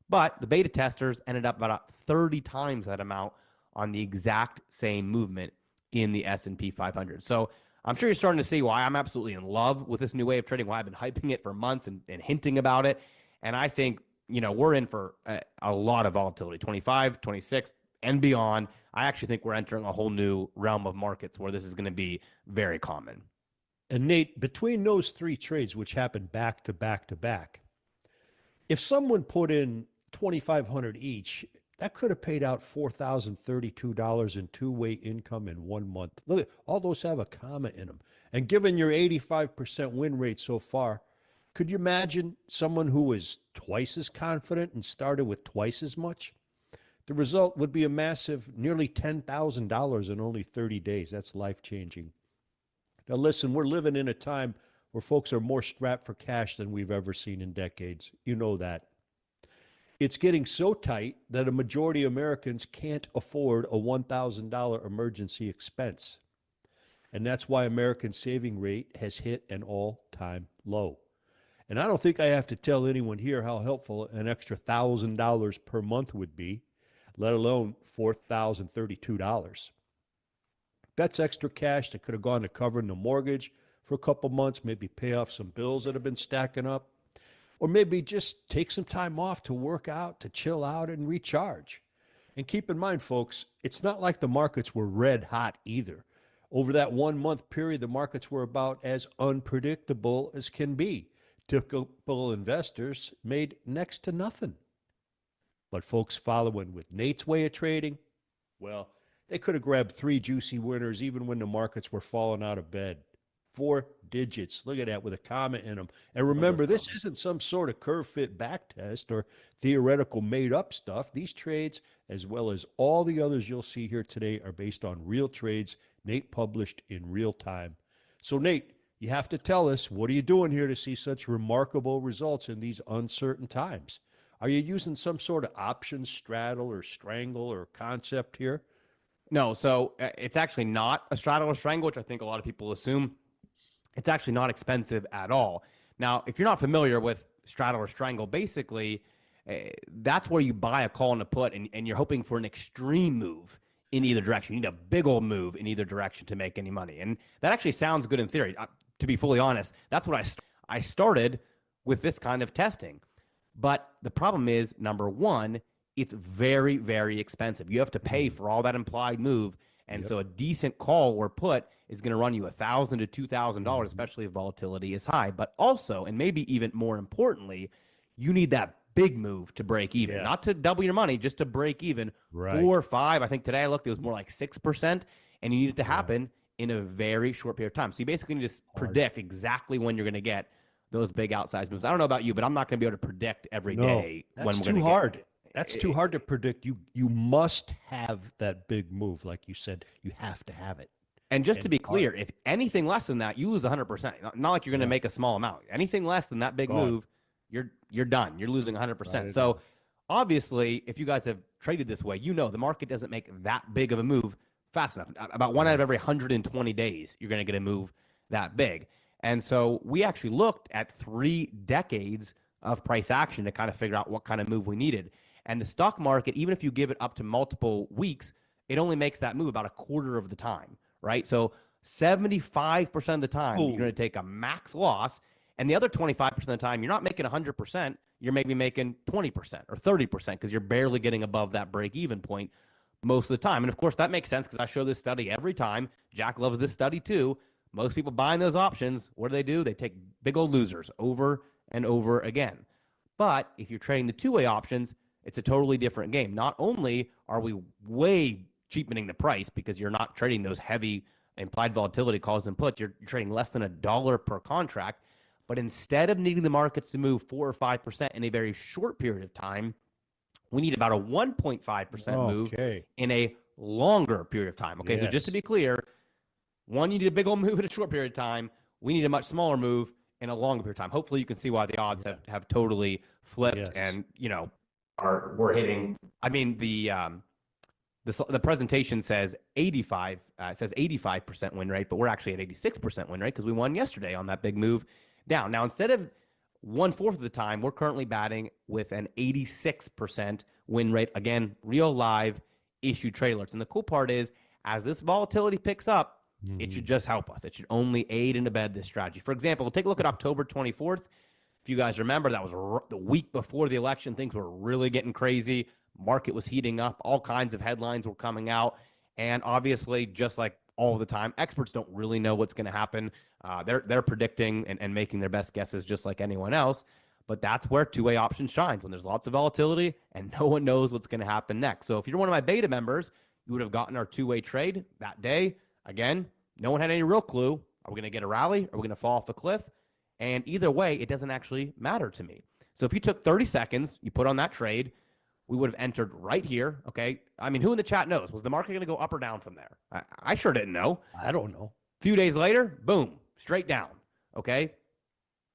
But the beta testers ended up about 30 times that amount on the exact same movement in the S&P 500. So I'm sure you're starting to see why I'm absolutely in love with this new way of trading, why I've been hyping it for months and hinting about it. And I think, we're in for a lot of volatility, 25, 26, and beyond. I actually think we're entering a whole new realm of markets where this is going to be very common. And Nate, between those 3 trades, which happened back to back to back, if someone put in $2,500 each, that could have paid out $4,032 in two-way income in 1 month. Look, all those have a comma in them. And given your 85% win rate so far, could you imagine someone who was twice as confident and started with twice as much? The result would be a massive nearly $10,000 in only 30 days. That's life-changing. Now, listen, we're living in a time where folks are more strapped for cash than we've ever seen in decades. You know that. It's getting so tight that a majority of Americans can't afford a $1,000 emergency expense. And that's why American saving rate has hit an all-time low. And I don't think I have to tell anyone here how helpful an extra $1,000 per month would be, let alone $4,032. That's extra cash that could have gone to covering the mortgage for a couple months, maybe pay off some bills that have been stacking up, or maybe just take some time off to work out, to chill out and recharge. And keep in mind, folks, it's not like the markets were red hot either. Over that 1 month period, the markets were about as unpredictable as can be. Typical investors made next to nothing. But folks following with Nate's way of trading, well, they could have grabbed 3 juicy winners even when the markets were falling out of bed. 4 digits. Look at that with a comma in them. And remember, this isn't some sort of curve fit back test or theoretical made up stuff. These trades, as well as all the others you'll see here today, are based on real trades Nate published in real time. So, Nate, you have to tell us, what are you doing here to see such remarkable results in these uncertain times? Are you using some sort of option straddle or strangle or concept here? No, so it's actually not a straddle or strangle, which I think a lot of people assume. It's actually not expensive at all. Now, if you're not familiar with straddle or strangle, basically, that's where you buy a call and a put, and you're hoping for an extreme move in either direction. You need a big old move in either direction to make any money. And that actually sounds good in theory. To be fully honest, that's what I started with this kind of testing. But the problem is, number one, it's very, very expensive. You have to pay for all that implied move. And so a decent call or put is going to run you $1,000 to $2,000, especially if volatility is high. But also, and maybe even more importantly, you need that big move to break even, not to double your money, just to break even. 4 or 5. I think today I looked, it was more like 6%, and you need it to happen in a very short period of time. So you basically need to predict exactly when you're going to get those big outsized moves. I don't know about you, but I'm not going to be able to predict every day when we're going to get. That's too hard. That's too hard to predict. You must have that big move, like you said. You have to have it. And just to be clear, if anything less than that, you lose 100%. Not like you're going to make a small amount. Anything less than that big move, you're done. You're losing 100%. So obviously, if you guys have traded this way, you know the market doesn't make that big of a move fast enough. About 1 out of every 120 days, you're going to get a move that big. And so we actually looked at 3 decades of price action to kind of figure out what kind of move we needed. And the stock market, even if you give it up to multiple weeks, it only makes that move about a quarter of the time, right? So 75% of the time, you're going to take a max loss. And the other 25% of the time, you're not making 100%. You're maybe making 20% or 30% because you're barely getting above that break-even point most of the time. And of course, that makes sense because I show this study every time. Jack loves this study too. Most people buying those options, what do? They take big old losers over and over again. But if you're trading the two-way options, it's a totally different game. Not only are we way cheapening the price because you're not trading those heavy implied volatility calls and puts, you're trading less than $1 per contract. But instead of needing the markets to move 4 or 5% in a very short period of time, we need about a 1.5% move in a longer period of time. Okay, so just to be clear, one, you need a big old move in a short period of time. We need a much smaller move in a longer period of time. Hopefully you can see why the odds have totally flipped and, we're hitting. I mean, the presentation says 85% win rate, but we're actually at 86% win rate because we won yesterday on that big move down. Now, instead of 1/4 of the time, we're currently batting with an 86% win rate. Again, real live issue trade alerts. And the cool part is, as this volatility picks up, it should just help us. It should only aid and abet this strategy. For example, we'll take a look at October 24th. If you guys remember, that was the week before the election. Things were really getting crazy. Market was heating up. All kinds of headlines were coming out. And obviously, just like all the time, experts don't really know what's going to happen. They're predicting and making their best guesses just like anyone else. But that's where two-way options shines, when there's lots of volatility and no one knows what's going to happen next. So if you're one of my beta members, you would have gotten our two-way trade that day. Again, no one had any real clue. Are we going to get a rally? Are we going to fall off a cliff? And either way, it doesn't actually matter to me. So if you took 30 seconds, you put on that trade, we would have entered right here, okay? I mean, who in the chat knows? Was the market going to go up or down from there? I sure didn't know. I don't know. A few days later, boom, straight down, okay?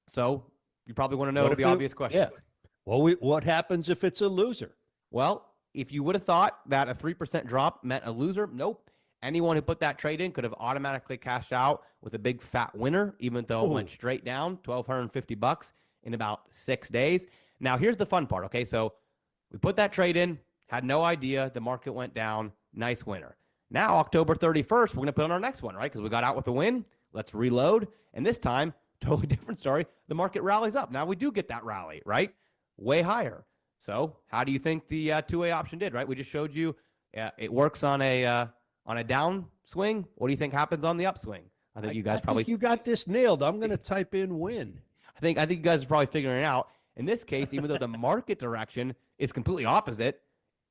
So you probably want to know the obvious question. Yeah. Well, what happens if it's a loser? Well, if you would have thought that a 3% drop meant a loser, nope. Anyone who put that trade in could have automatically cashed out with a big fat winner, even though it went straight down, $1,250 in about 6 days. Now, here's the fun part, okay? So we put that trade in, had no idea. The market went down. Nice winner. Now, October 31st, we're going to put on our next one, right? Because we got out with a win. Let's reload. And this time, totally different story. The market rallies up. Now we do get that rally, right? Way higher. So how do you think the two-way option did, right? We just showed you it works on a downswing. What do you think happens on the upswing? I think you guys probably think you got this nailed. I'm going to type in win. I think you guys are probably figuring it out. In this case, even though the market direction is completely opposite,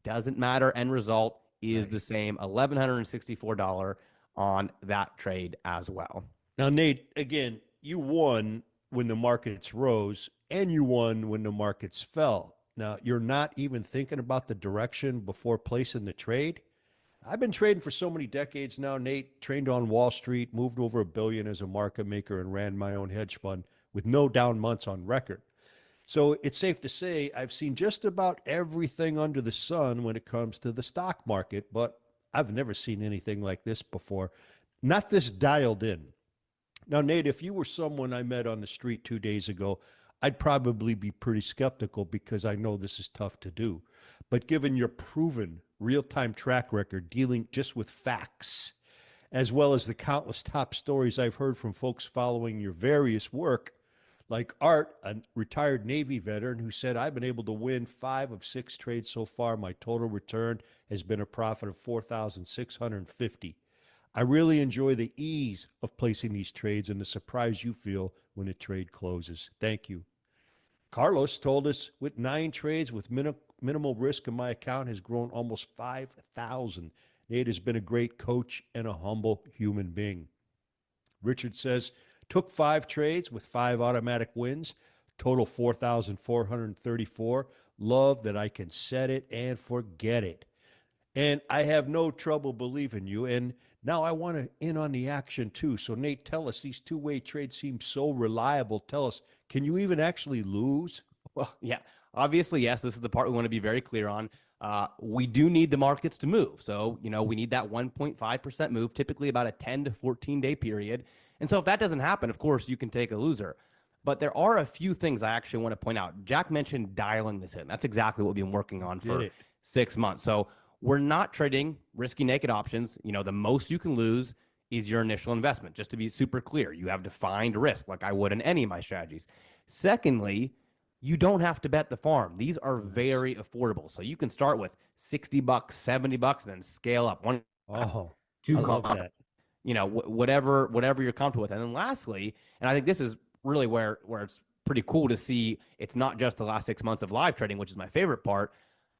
doesn't matter. End result is the same, $1,164 on that trade as well. Now, Nate, again, you won when the markets rose and you won when the markets fell. Now, you're not even thinking about the direction before placing the trade. I've been trading for so many decades now, Nate, trained on Wall Street, moved over $1 billion as a market maker, and ran my own hedge fund with no down months on record. So it's safe to say I've seen just about everything under the sun when it comes to the stock market, but I've never seen anything like this before. Not this dialed in. Now, Nate, if you were someone I met on the street 2 days ago, I'd probably be pretty skeptical because I know this is tough to do. But given your proven real time track record dealing just with facts, as well as the countless top stories I've heard from folks following your various work, like Art, a retired Navy veteran who said, I've been able to win 5 of 6 trades so far. My total return has been a profit of 4,650. I really enjoy the ease of placing these trades and the surprise you feel when a trade closes. Thank you. Carlos told us with 9 trades with minimal risk in my account has grown almost 5,000. Nate has been a great coach and a humble human being. Richard says, took 5 trades with 5 automatic wins, total 4,434. Love that I can set it and forget it. And I have no trouble believing you. And now I want to in on the action too. So, Nate, tell us, these two-way trades seem so reliable. Tell us, can you even actually lose? Well, yeah, obviously, yes. This is the part we want to be very clear on. We do need the markets to move. So, we need that 1.5% move, typically about a 10 to 14 day period. And so if that doesn't happen, of course, you can take a loser. But there are a few things I actually want to point out. Jack mentioned dialing this in. That's exactly what we've been working on for 6 months. So we're not trading risky naked options. The most you can lose is your initial investment. Just to be super clear, you have defined risk like I would in any of my strategies. Secondly, you don't have to bet the farm. These are very affordable. So you can start with $60, $70, and then scale up. Oh, Two I love that. Whatever you're comfortable with. And then lastly, and I think this is really where it's pretty cool to see, it's not just the last 6 months of live trading, which is my favorite part,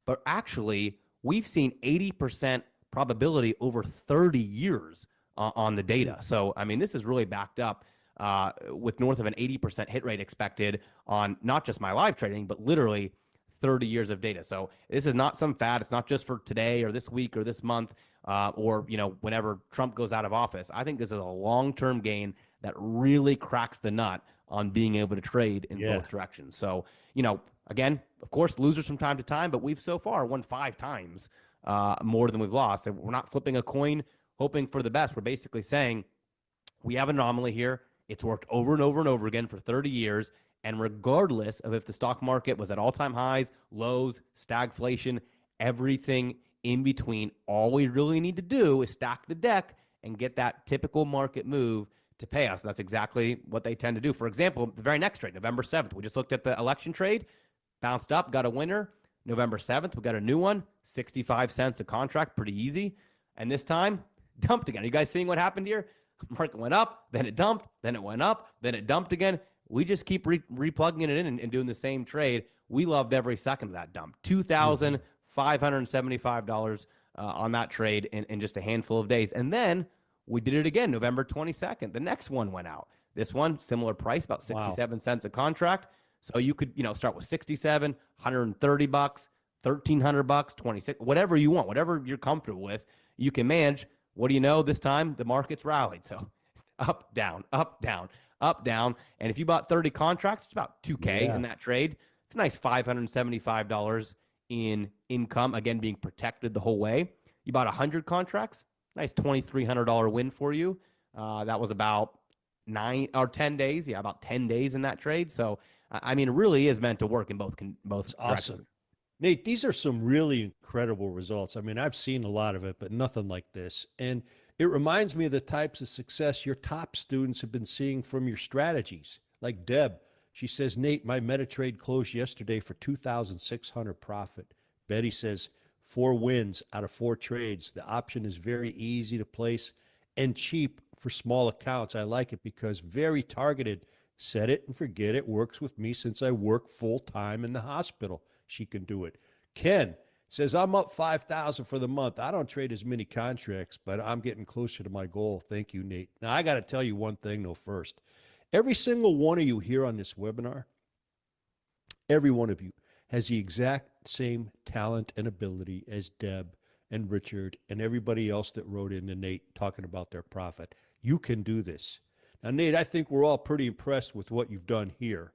but actually we've seen 80% probability over 30 years on the data. So, I mean, this is really backed up with north of an 80% hit rate expected on not just my live trading, but literally 30 years of data. So this is not some fad. It's not just for today or this week or this month or, whenever Trump goes out of office. I think this is a long-term gain that really cracks the nut on being able to trade in both directions. So, again, of course, losers from time to time, but we've so far won 5 times more than we've lost. And we're not flipping a coin hoping for the best. We're basically saying we have an anomaly here. It's worked over and over and over again for 30 years. And regardless of if the stock market was at all-time highs, lows, stagflation, everything in between, all we really need to do is stack the deck and get that typical market move to pay us. That's exactly what they tend to do. For example, the very next trade, November 7th, we just looked at the election trade, bounced up, got a winner. November 7th, we got a new one, 65 cents a contract, pretty easy. And this time, dumped again. Are you guys seeing what happened here? Market went up, then it dumped, then it went up, then it dumped again. We just keep replugging it in and doing the same trade. We loved every second of that dump. $2,575 on that trade in just a handful of days. And then we did it again, November 22nd. The next one went out. This one, similar price, about 67 cents a contract. So you could, start with 67, $130, $1,300, 26, whatever you want, whatever you're comfortable with, you can manage. What do you know? This time the market's rallied. So up, down, up, down, up, down. And if you bought 30 contracts, it's about 2K in that trade. It's a nice $575 in income, again, being protected the whole way. You bought 100 contracts, nice $2,300 win for you. That was about 9 or 10 days. Yeah, about 10 days in that trade. So, I mean, it really is meant to work in both directions. Awesome. Nate, these are some really incredible results. I mean, I've seen a lot of it, but nothing like this. And it reminds me of the types of success your top students have been seeing from your strategies. Like Deb, she says, Nate, my MetaTrade closed yesterday for 2,600 profit. Betty says, 4 wins out of 4 trades. The option is very easy to place and cheap for small accounts. I like it because very targeted. Set it and forget it. Works with me since I work full time in the hospital. She can do it. Ken, Says, I'm up 5,000 for the month. I don't trade as many contracts, but I'm getting closer to my goal. Thank you, Nate. Now, I got to tell you one thing, though, first. Every single one of you here on this webinar, every one of you has the exact same talent and ability as Deb and Richard and everybody else that wrote in to Nate talking about their profit. You can do this. Now, Nate, I think we're all pretty impressed with what you've done here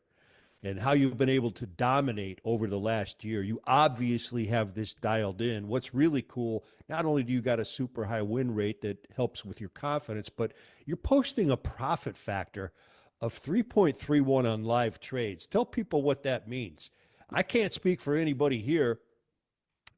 and how you've been able to dominate over the last year. You obviously have this dialed in. What's really cool, not only do you got a super high win rate that helps with your confidence, but you're posting a profit factor of 3.31 on live trades. Tell people what that means. I can't speak for anybody here,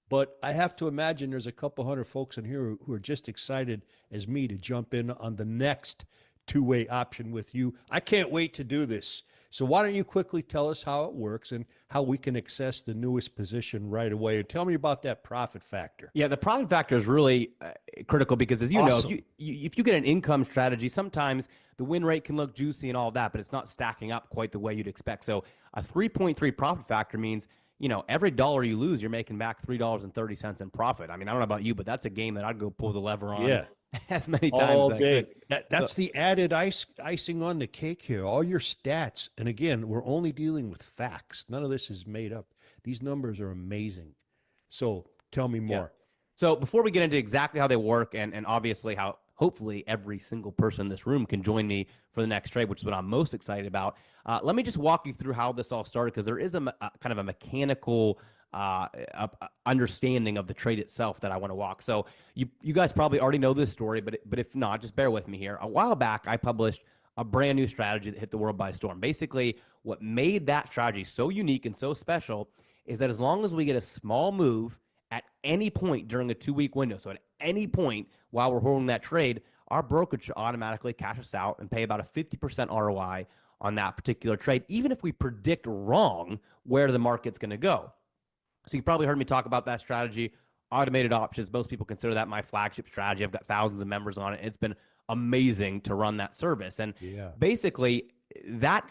but I have to imagine there's a couple hundred folks in here who are just excited as me to jump in on the next two-way option with you. I can't wait to do this. So why don't you quickly tell us how it works and how we can access the newest position right away? And tell me about that profit factor. Yeah, the profit factor is really critical because, as you Awesome. know, if you get an income strategy, sometimes the win rate can look juicy and all of that, but it's not stacking up quite the way you'd expect. So a 3.3 profit factor means, you know, every dollar you lose, you're making back $3.30 in profit. I mean, I don't know about you, but that's a game that I'd go pull the lever on Yeah. as many times All as I day. could. That's So- the added icing on the cake here. All your stats. And again, we're only dealing with facts. None of this is made up. These numbers are amazing. So tell me more. So before we get into exactly how they work and obviously how hopefully every single person in this room can join me for the next trade, which is what I'm most excited about, let me just walk you through how this all started because there is a kind of a mechanical understanding of the trade itself that I want to walk. So you guys probably already know this story, but if not, just bear with me here. A while back, I published a brand new strategy that hit the world by storm. Basically, what made that strategy so unique and so special is that as long as we get a small move at any point during a 2-week window, so at any point while we're holding that trade, our brokerage should automatically cash us out and pay about a 50% ROI on that particular trade, even if we predict wrong where the market's going to go. So you've probably heard me talk about that strategy, automated options. Most people consider that my flagship strategy. I've got thousands of members on it. It's been amazing to run that service. And basically, that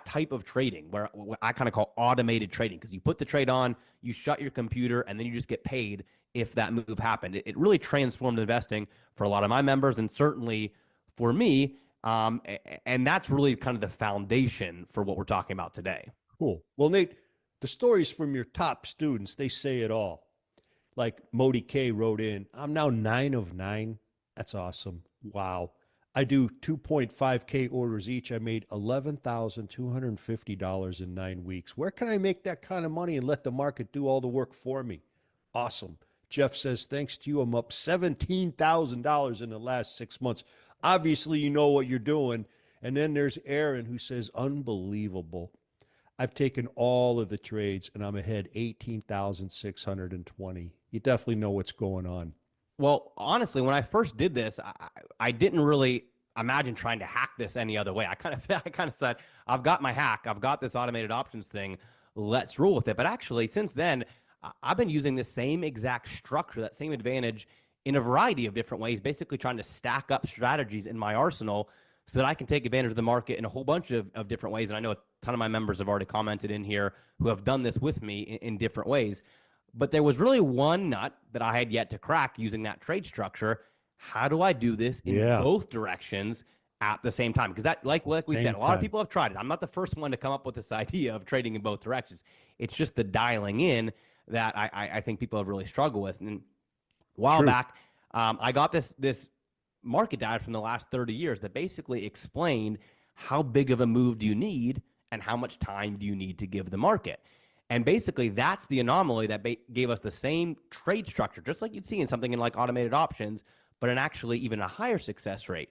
type of trading, where I kind of call automated trading, because you put the trade on, you shut your computer, and then you just get paid if that move happened. It really transformed investing for a lot of my members, and certainly for me. And that's really kind of the foundation for what we're talking about today. Cool. Well, Nate, the stories from your top students, they say it all. Like Modi K wrote in, I'm now 9 of 9. That's awesome. Wow. I do 2.5K orders each. I made $11,250 in 9 weeks. Where can I make that kind of money and let the market do all the work for me? Awesome. Jeff says, thanks to you, I'm up $17,000 in the last 6 months. Obviously, you know what you're doing. And then there's Aaron who says, unbelievable. I've taken all of the trades and I'm ahead 18,620. You definitely know what's going on. Well, honestly, when I first did this, I didn't really imagine trying to hack this any other way. I kind of said, I've got my hack. I've got this automated options thing. Let's roll with it. But actually, since then, I've been using the same exact structure, that same advantage in a variety of different ways, basically trying to stack up strategies in my arsenal so that I can take advantage of the market in a whole bunch of different ways. And I know a ton of my members have already commented in here who have done this with me in different ways. But there was really one nut that I had yet to crack using that trade structure. How do I do this in both directions at the same time? Because that, like we said, a lot of people have tried it. I'm not the first one to come up with this idea of trading in both directions. It's just the dialing in that I think people have really struggled with. And a while back, I got this market data from the last 30 years that basically explained how big of a move do you need and how much time do you need to give the market. And basically, that's the anomaly that gave us the same trade structure, just like you'd see in something in like automated options, but in actually even a higher success rate.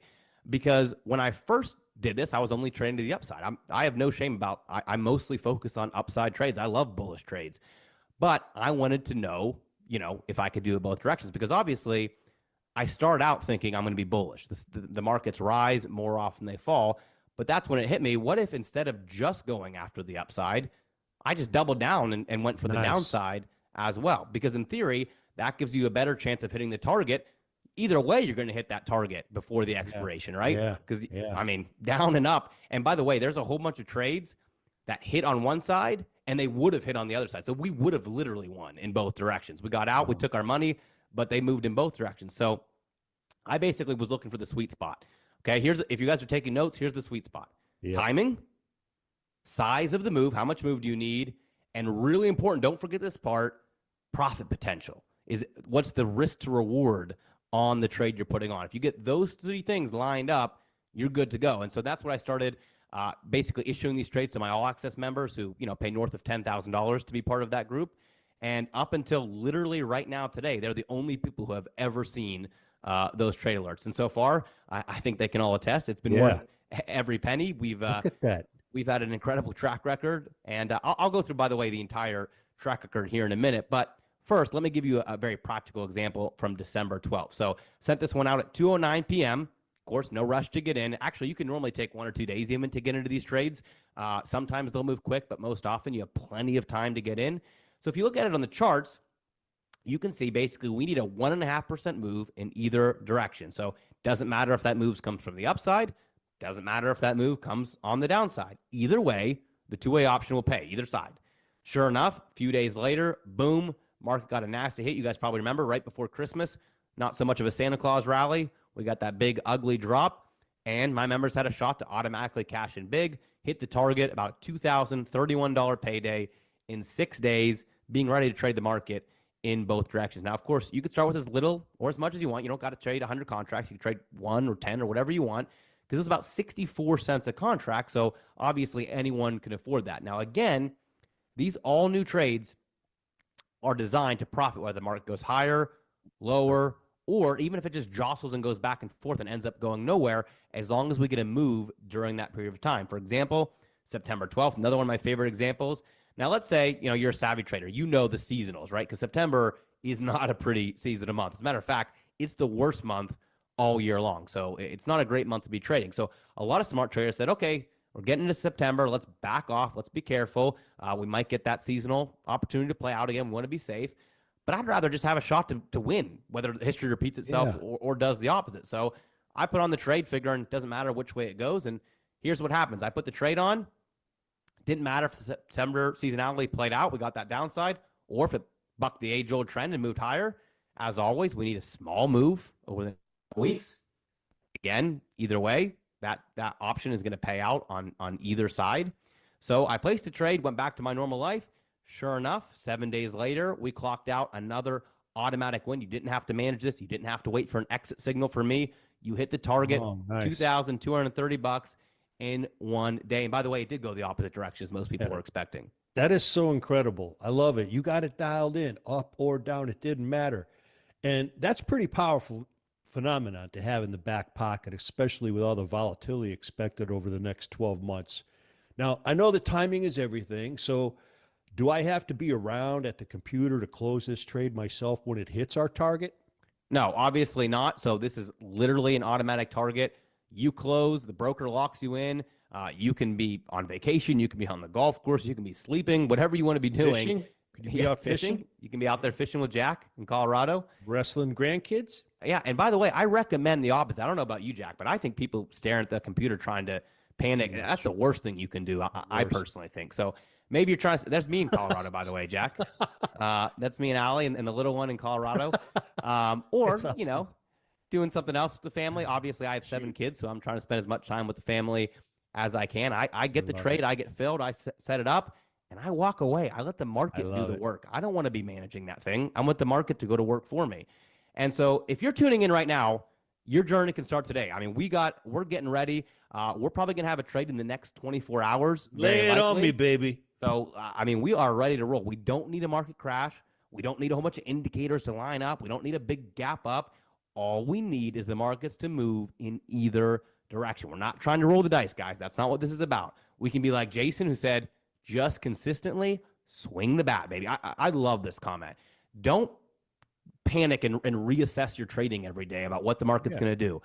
Because when I first did this, I was only trading to the upside. I have no shame about I mostly focus on upside trades. I love bullish trades. But I wanted to know, if I could do it both directions, because obviously I started out thinking I'm going to be bullish. The markets rise more often than they fall. But that's when it hit me. What if instead of just going after the upside, I just doubled down and went for the downside as well? Because in theory, that gives you a better chance of hitting the target. Either way, you're going to hit that target before the expiration, right? Because, I mean, down and up. And by the way, there's a whole bunch of trades that hit on one side and they would have hit on the other side. So we would have literally won in both directions. We got out, we took our money, but they moved in both directions. So I basically was looking for the sweet spot. Okay, if you guys are taking notes, here's the sweet spot. Yep. Timing, size of the move, how much move do you need? And really important, don't forget this part, profit potential. What's the risk to reward on the trade you're putting on? If you get those three things lined up, you're good to go. And so that's what I started basically issuing these trades to my all access members who, pay north of $10,000 to be part of that group. And up until literally right now today, they're the only people who have ever seen those trade alerts. And so far, I think they can all attest. It's been worth every penny. Look at that. We've had an incredible track record. And I'll go through, by the way, the entire track record here in a minute. But first, let me give you a very practical example from December 12th. So sent this one out at 2:09 p.m. Of course, no rush to get in. Actually, you can normally take 1 or 2 days even to get into these trades. Sometimes they'll move quick, but most often you have plenty of time to get in. So if you look at it on the charts, you can see basically we need a 1.5% move in either direction. So it doesn't matter if that move comes from the upside. Doesn't matter if that move comes on the downside. Either way, the two-way option will pay either side. Sure enough, a few days later, boom, market got a nasty hit. You guys probably remember right before Christmas, not so much of a Santa Claus rally. We got that big, ugly drop, and my members had a shot to automatically cash in big, hit the target, about $2,031 payday in 6 days, being ready to trade the market in both directions. Now, of course, you could start with as little or as much as you want. You don't got to trade 100 contracts. You can trade 1 or 10 or whatever you want, because it was about 64 cents a contract, so obviously anyone can afford that. Now, again, these all new trades are designed to profit whether the market goes higher, lower, or even if it just jostles and goes back and forth and ends up going nowhere, as long as we get a move during that period of time. For example, September 12th, another one of my favorite examples. Now, let's say, you're a savvy trader. You know the seasonals, right? Because September is not a pretty seasonal month. As a matter of fact, it's the worst month all year long. So it's not a great month to be trading. So a lot of smart traders said, okay, we're getting into September. Let's back off. Let's be careful. We might get that seasonal opportunity to play out again. We want to be safe. But I'd rather just have a shot to win, whether history repeats itself or does the opposite. So I put on the trade, figuring it doesn't matter which way it goes. And here's what happens. I put the trade on. Didn't matter if the September seasonality played out. We got that downside. Or if it bucked the age-old trend and moved higher. As always, we need a small move over the weeks. Again, either way, that option is going to pay out on either side. So I placed a trade, went back to my normal life. Sure enough, 7 days later, we clocked out another automatic win. You didn't have to manage this. You didn't have to wait for an exit signal for me. You hit the target, nice. $2,230 in 1 day. And by the way, it did go the opposite direction as most people were expecting. That is so incredible. I love it. You got it dialed in, up or down. It didn't matter. And that's pretty powerful phenomenon to have in the back pocket, especially with all the volatility expected over the next 12 months. Now, I know the timing is everything. So do I have to be around at the computer to close this trade myself when it hits our target? No, obviously not. So this is literally an automatic target. You close, the broker locks you in. You can be on vacation. You can be on the golf course. You can be sleeping, whatever you want to be doing. Fishing? Could you be out fishing? You can be out there fishing with Jack in Colorado. Wrestling grandkids? Yeah, and by the way, I recommend the opposite. I don't know about you, Jack, but I think people staring at the computer trying to panic, that's the worst thing you can do, I personally think. So maybe you're trying to, that's me in Colorado, by the way, Jack. That's me and Allie and the little one in Colorado. Or, doing something else with the family. Obviously, I have 7 kids, so I'm trying to spend as much time with the family as I can. I get the trade, I get filled, I set it up, and I walk away. I let the market do the work. I don't want to be managing that thing. I want the market to go to work for me. And so if you're tuning in right now, your journey can start today. I mean, we're getting ready. We're probably going to have a trade in the next 24 hours. Lay it on me, baby. So, we are ready to roll. We don't need a market crash. We don't need a whole bunch of indicators to line up. We don't need a big gap up. All we need is the markets to move in either direction. We're not trying to roll the dice, guys. That's not what this is about. We can be like Jason, who said, just consistently swing the bat, baby. I love this comment. Don't panic and reassess your trading every day about what the market's going to do.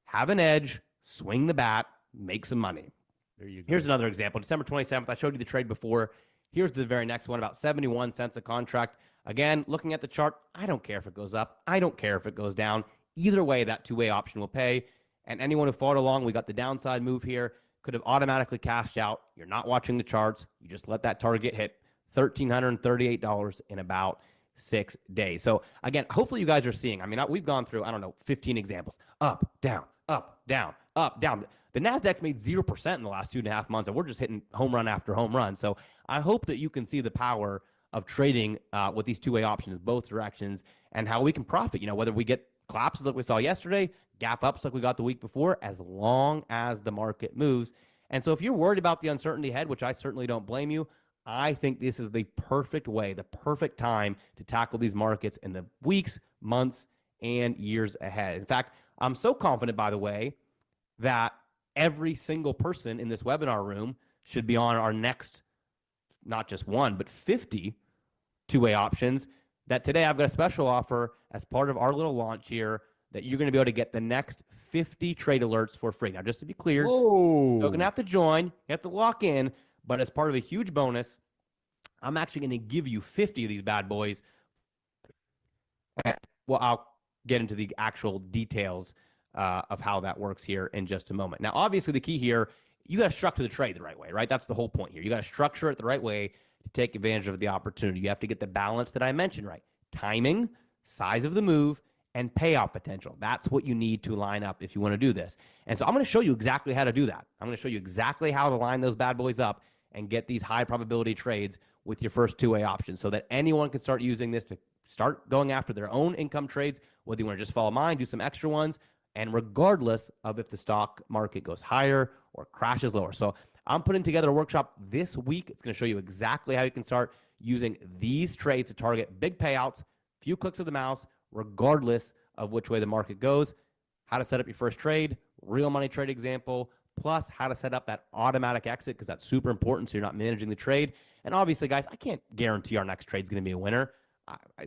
Have an edge, swing the bat, make some money. There you go. Here's another example. December 27th, I showed you the trade before. Here's the very next one, about 71 cents a contract. Again, looking at the chart, I don't care if it goes up. I don't care if it goes down. Either way, that two-way option will pay. And anyone who followed along, we got the downside move here, could have automatically cashed out. You're not watching the charts. You just let that target hit. $1,338 in about 6 days. So again, hopefully you guys are seeing. I mean, we've gone through, I don't know, 15 examples. Up, down, up, down, up, down. The Nasdaq's made 0% in the last 2.5 months, and we're just hitting home run after home run. So I hope that you can see the power of trading with these two-way options, both directions, and how we can profit. You know, whether we get collapses like we saw yesterday, gap ups like we got the week before, as long as the market moves. And so if you're worried about the uncertainty ahead, which I certainly don't blame you, I think this is the perfect way, the perfect time to tackle these markets in the weeks, months, and years ahead. In fact, I'm so confident, by the way, that every single person in this webinar room should be on our next, not just one, but 50 two-way options. That today I've got a special offer as part of our little launch here that you're going to be able to get the next 50 trade alerts for free. Now, just to be clear, you're going to have to join, you have to lock in, but as part of a huge bonus, I'm actually going to give you 50 of these bad boys. Well, I'll get into the actual details of how that works here in just a moment. Now, obviously, the key here, you got to structure the trade the right way, right? That's the whole point here. You got to structure it the right way to take advantage of the opportunity. You have to get the balance that I mentioned right. Timing, size of the move, and payout potential. That's what you need to line up if you want to do this. And so I'm going to show you exactly how to do that. I'm going to show you exactly how to line those bad boys up and get these high probability trades with your first two-way option so that anyone can start using this to start going after their own income trades, whether you want to just follow mine, do some extra ones, and regardless of if the stock market goes higher or crashes lower. So I'm putting together a workshop this week. It's going to show you exactly how you can start using these trades to target big payouts, few clicks of the mouse, regardless of which way the market goes, how to set up your first trade, real money trade example, plus how to set up that automatic exit because that's super important so you're not managing the trade. And obviously, guys, I can't guarantee our next trade is going to be a winner.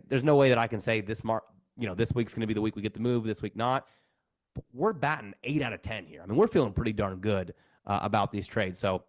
There's no way that I can say this week's going to be the week we get the move, this week not. But we're batting 8 out of 10 here. I mean, we're feeling pretty darn good about these trades. So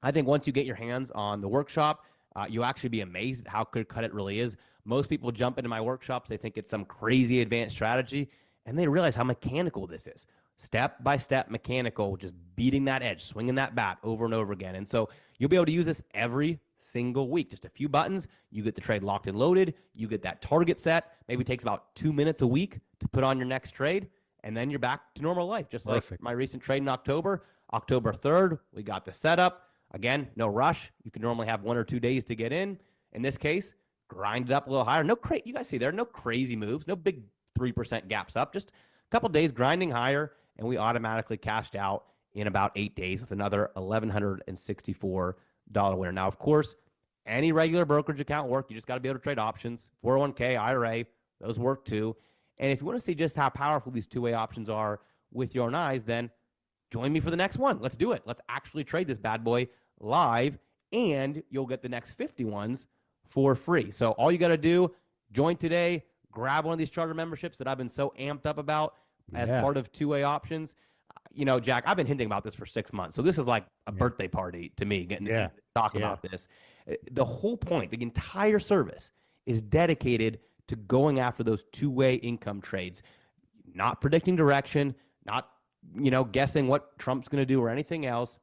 I think once you get your hands on the workshop, you'll actually be amazed at how clear-cut it really is. Most people jump into my workshops, they think it's some crazy advanced strategy, and they realize how mechanical this is. Step-by-step mechanical, just beating that edge, swinging that bat over and over again. And so you'll be able to use this every single week. Just a few buttons, you get the trade locked and loaded, you get that target set. Maybe it takes about 2 minutes a week to put on your next trade, and then you're back to normal life. Just like my recent trade in October 3rd, we got the setup. Again, no rush. You can normally have 1 or 2 days to get in. In this case, grind it up a little higher. You guys see there, no crazy moves, no big 3% gaps up, just a couple days grinding higher, and we automatically cashed out in about 8 days with another $1,164 winner. Now, of course, any regular brokerage account work. You just got to be able to trade options, 401k, IRA, those work too. And if you want to see just how powerful these two-way options are with your own eyes, then join me for the next one. Let's do it. Let's actually trade this bad boy live, and you'll get the next 50 ones for free. So all you got to do, join today, grab one of these charter memberships that I've been so amped up about as part of two-way options. You know, Jack, I've been hinting about this for 6 months. So this is like a birthday party to me, getting to talk about this. The whole point, the entire service is dedicated to going after those two-way income trades, not predicting direction, not, guessing what Trump's going to do or anything else,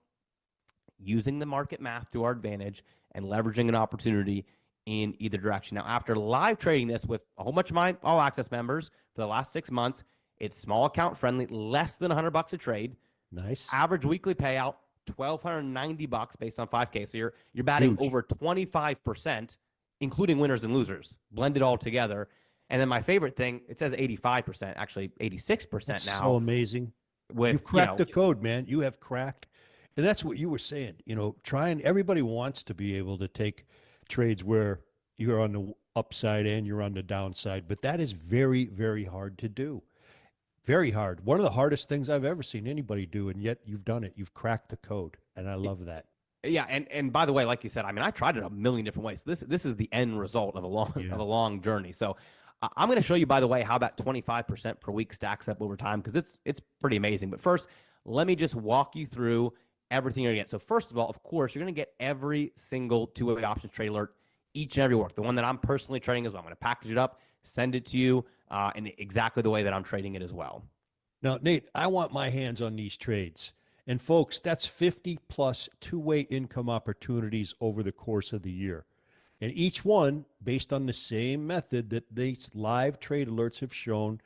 using the market math to our advantage and leveraging an opportunity in either direction. Now, after live trading this with a whole bunch of my all access members for the last 6 months, it's small account friendly, less than $100 a trade. Nice. Average weekly payout, $1,290 based on 5K. So you're batting over 25%, including winners and losers, blended all together. And then my favorite thing, it says 85%, actually 86% now. So amazing. You've cracked the code, man. You have cracked. And that's what you were saying. Everybody wants to be able to take trades where you're on the upside and you're on the downside, but that is very, very hard to do. Very hard. One of the hardest things I've ever seen anybody do, and yet you've done it. You've cracked the code, and I love that. Yeah, and by the way, like you said, I mean, I tried it a million different ways. So this is the end result of a long journey. So I'm going to show you, by the way, how that 25% per week stacks up over time, because it's pretty amazing. But first, let me just walk you through everything you're going to get. So first of all, of course, you're going to get every single two-way options trade alert each and every work. The one that I'm personally trading as well. I'm going to package it up, send it to you in exactly the way that I'm trading it as well. Now, Nate, I want my hands on these trades. And folks, that's 50 plus two-way income opportunities over the course of the year. And each one based on the same method that these live trade alerts have shown,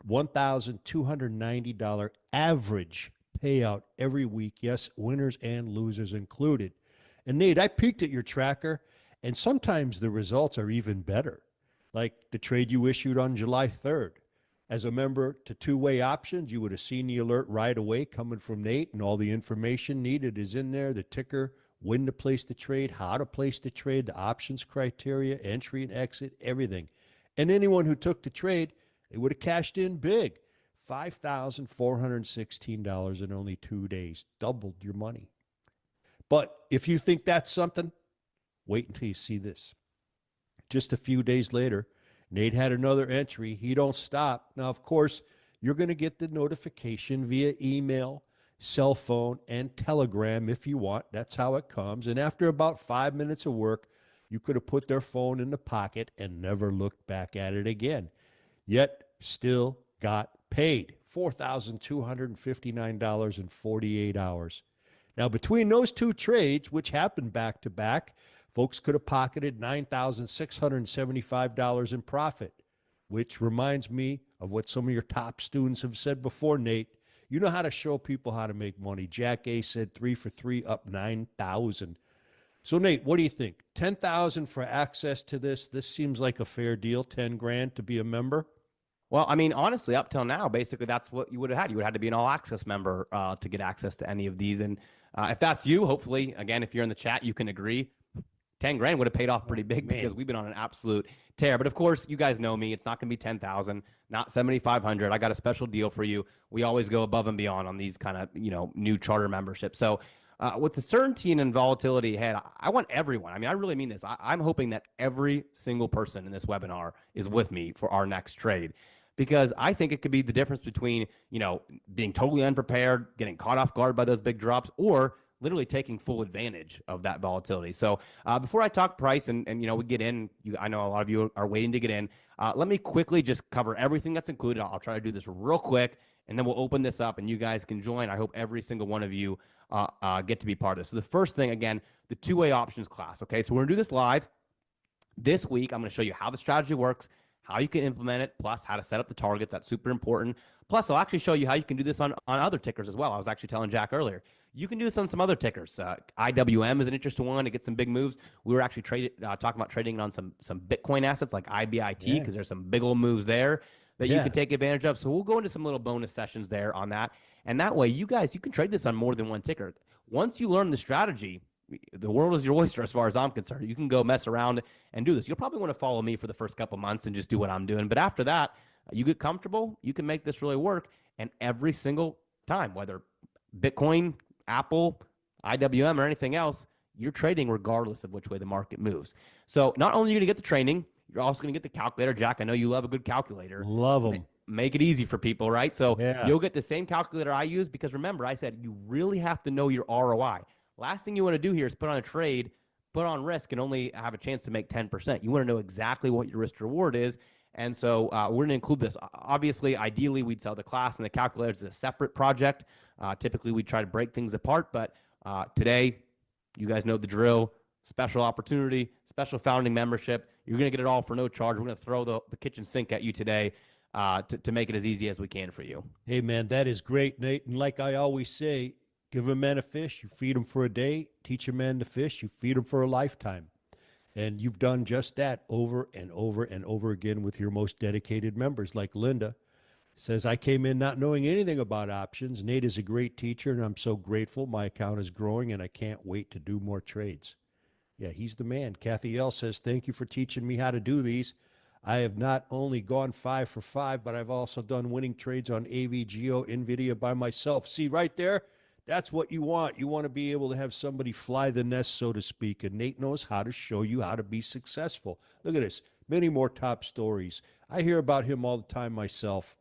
$1,290 average payout every week. Yes, winners and losers included. And Nate, I peeked at your tracker, and sometimes the results are even better. Like the trade you issued on July 3rd. As a member to two-way options, you would have seen the alert right away coming from Nate, and all the information needed is in there, the ticker, when to place the trade, how to place the trade, the options criteria, entry and exit, everything. And anyone who took the trade, they would have cashed in big. $5,416 in only 2 days. Doubled your money. But if you think that's something, wait until you see this. Just a few days later, Nate had another entry. He don't stop. Now, of course, you're going to get the notification via email, cell phone, and telegram if you want. That's how it comes. And after about 5 minutes of work, you could have put their phone in the pocket and never looked back at it again. Yet, still got paid $4,259 in 48 hours. Now, between those two trades, which happened back to back, folks could have pocketed $9,675 in profit, which reminds me of what some of your top students have said before, Nate. You know how to show people how to make money. Jack A said 3 for 3 up 9,000. So Nate, what do you think? 10,000 for access to this? This seems like a fair deal, 10 grand to be a member? Well, I mean, honestly, up till now, basically, that's what you would have had. You would have had to be an all access member to get access to any of these. And if that's you, hopefully, again, if you're in the chat, you can agree. 10 grand would have paid off pretty big because we've been on an absolute tear. But of course, you guys know me. It's not going to be 10,000, not 7,500. I got a special deal for you. We always go above and beyond on these kind of, new charter memberships. So with the certainty and volatility ahead, I want everyone. I mean, I really mean this. I'm hoping that every single person in this webinar is with me for our next trade, because I think it could be the difference between, being totally unprepared, getting caught off guard by those big drops, or literally taking full advantage of that volatility. So before I talk price and we get in, I know a lot of you are waiting to get in. Let me quickly just cover everything that's included. I'll try to do this real quick, and then we'll open this up and you guys can join. I hope every single one of you get to be part of this. So the first thing, again, the two-way options class. Okay, so we're gonna do this live. This week, I'm gonna show you how the strategy works, how you can implement it, plus how to set up the targets. That's super important. Plus, I'll actually show you how you can do this on other tickers as well. I was actually telling Jack earlier, you can do this on some other tickers. IWM is an interesting one to get some big moves. We were actually talking about trading on some Bitcoin assets like IBIT, because there's some big old moves there that you can take advantage of. So we'll go into some little bonus sessions there on that. And that way, you can trade this on more than one ticker. Once you learn the strategy, the world is your oyster as far as I'm concerned. You can go mess around and do this. You'll probably want to follow me for the first couple months and just do what I'm doing. But after that, you get comfortable, you can make this really work. And every single time, whether Bitcoin, Apple, IWM, or anything else, you're trading regardless of which way the market moves. So not only are you going to get the training, you're also going to get the calculator. Jack, I know you love a good calculator. Love them. Make it easy for people, right? So you'll get the same calculator I use, because remember, I said you really have to know your ROI. Last thing you want to do here is put on a trade, put on risk, and only have a chance to make 10%. You want to know exactly what your risk reward is. And so we're going to include this. Obviously, ideally, we'd sell the class and the calculator as a separate project. Typically, we try to break things apart. But today, you guys know the drill. Special opportunity, special founding membership. You're going to get it all for no charge. We're going to throw the kitchen sink at you today to make it as easy as we can for you. Hey, man, that is great, Nate. And like I always say, give a man a fish, you feed him for a day. Teach a man to fish, you feed him for a lifetime. And you've done just that over and over and over again with your most dedicated members, like Linda. Says, I came in not knowing anything about options. Nate is a great teacher, and I'm so grateful. My account is growing, and I can't wait to do more trades. Yeah, he's the man. Kathy L. says, thank you for teaching me how to do these. I have not only gone 5 for 5, but I've also done winning trades on AVGO, NVIDIA by myself. See, right there? That's what you want. You want to be able to have somebody fly the nest, so to speak. And Nate knows how to show you how to be successful. Look at this. Many more top stories. I hear about him all the time myself.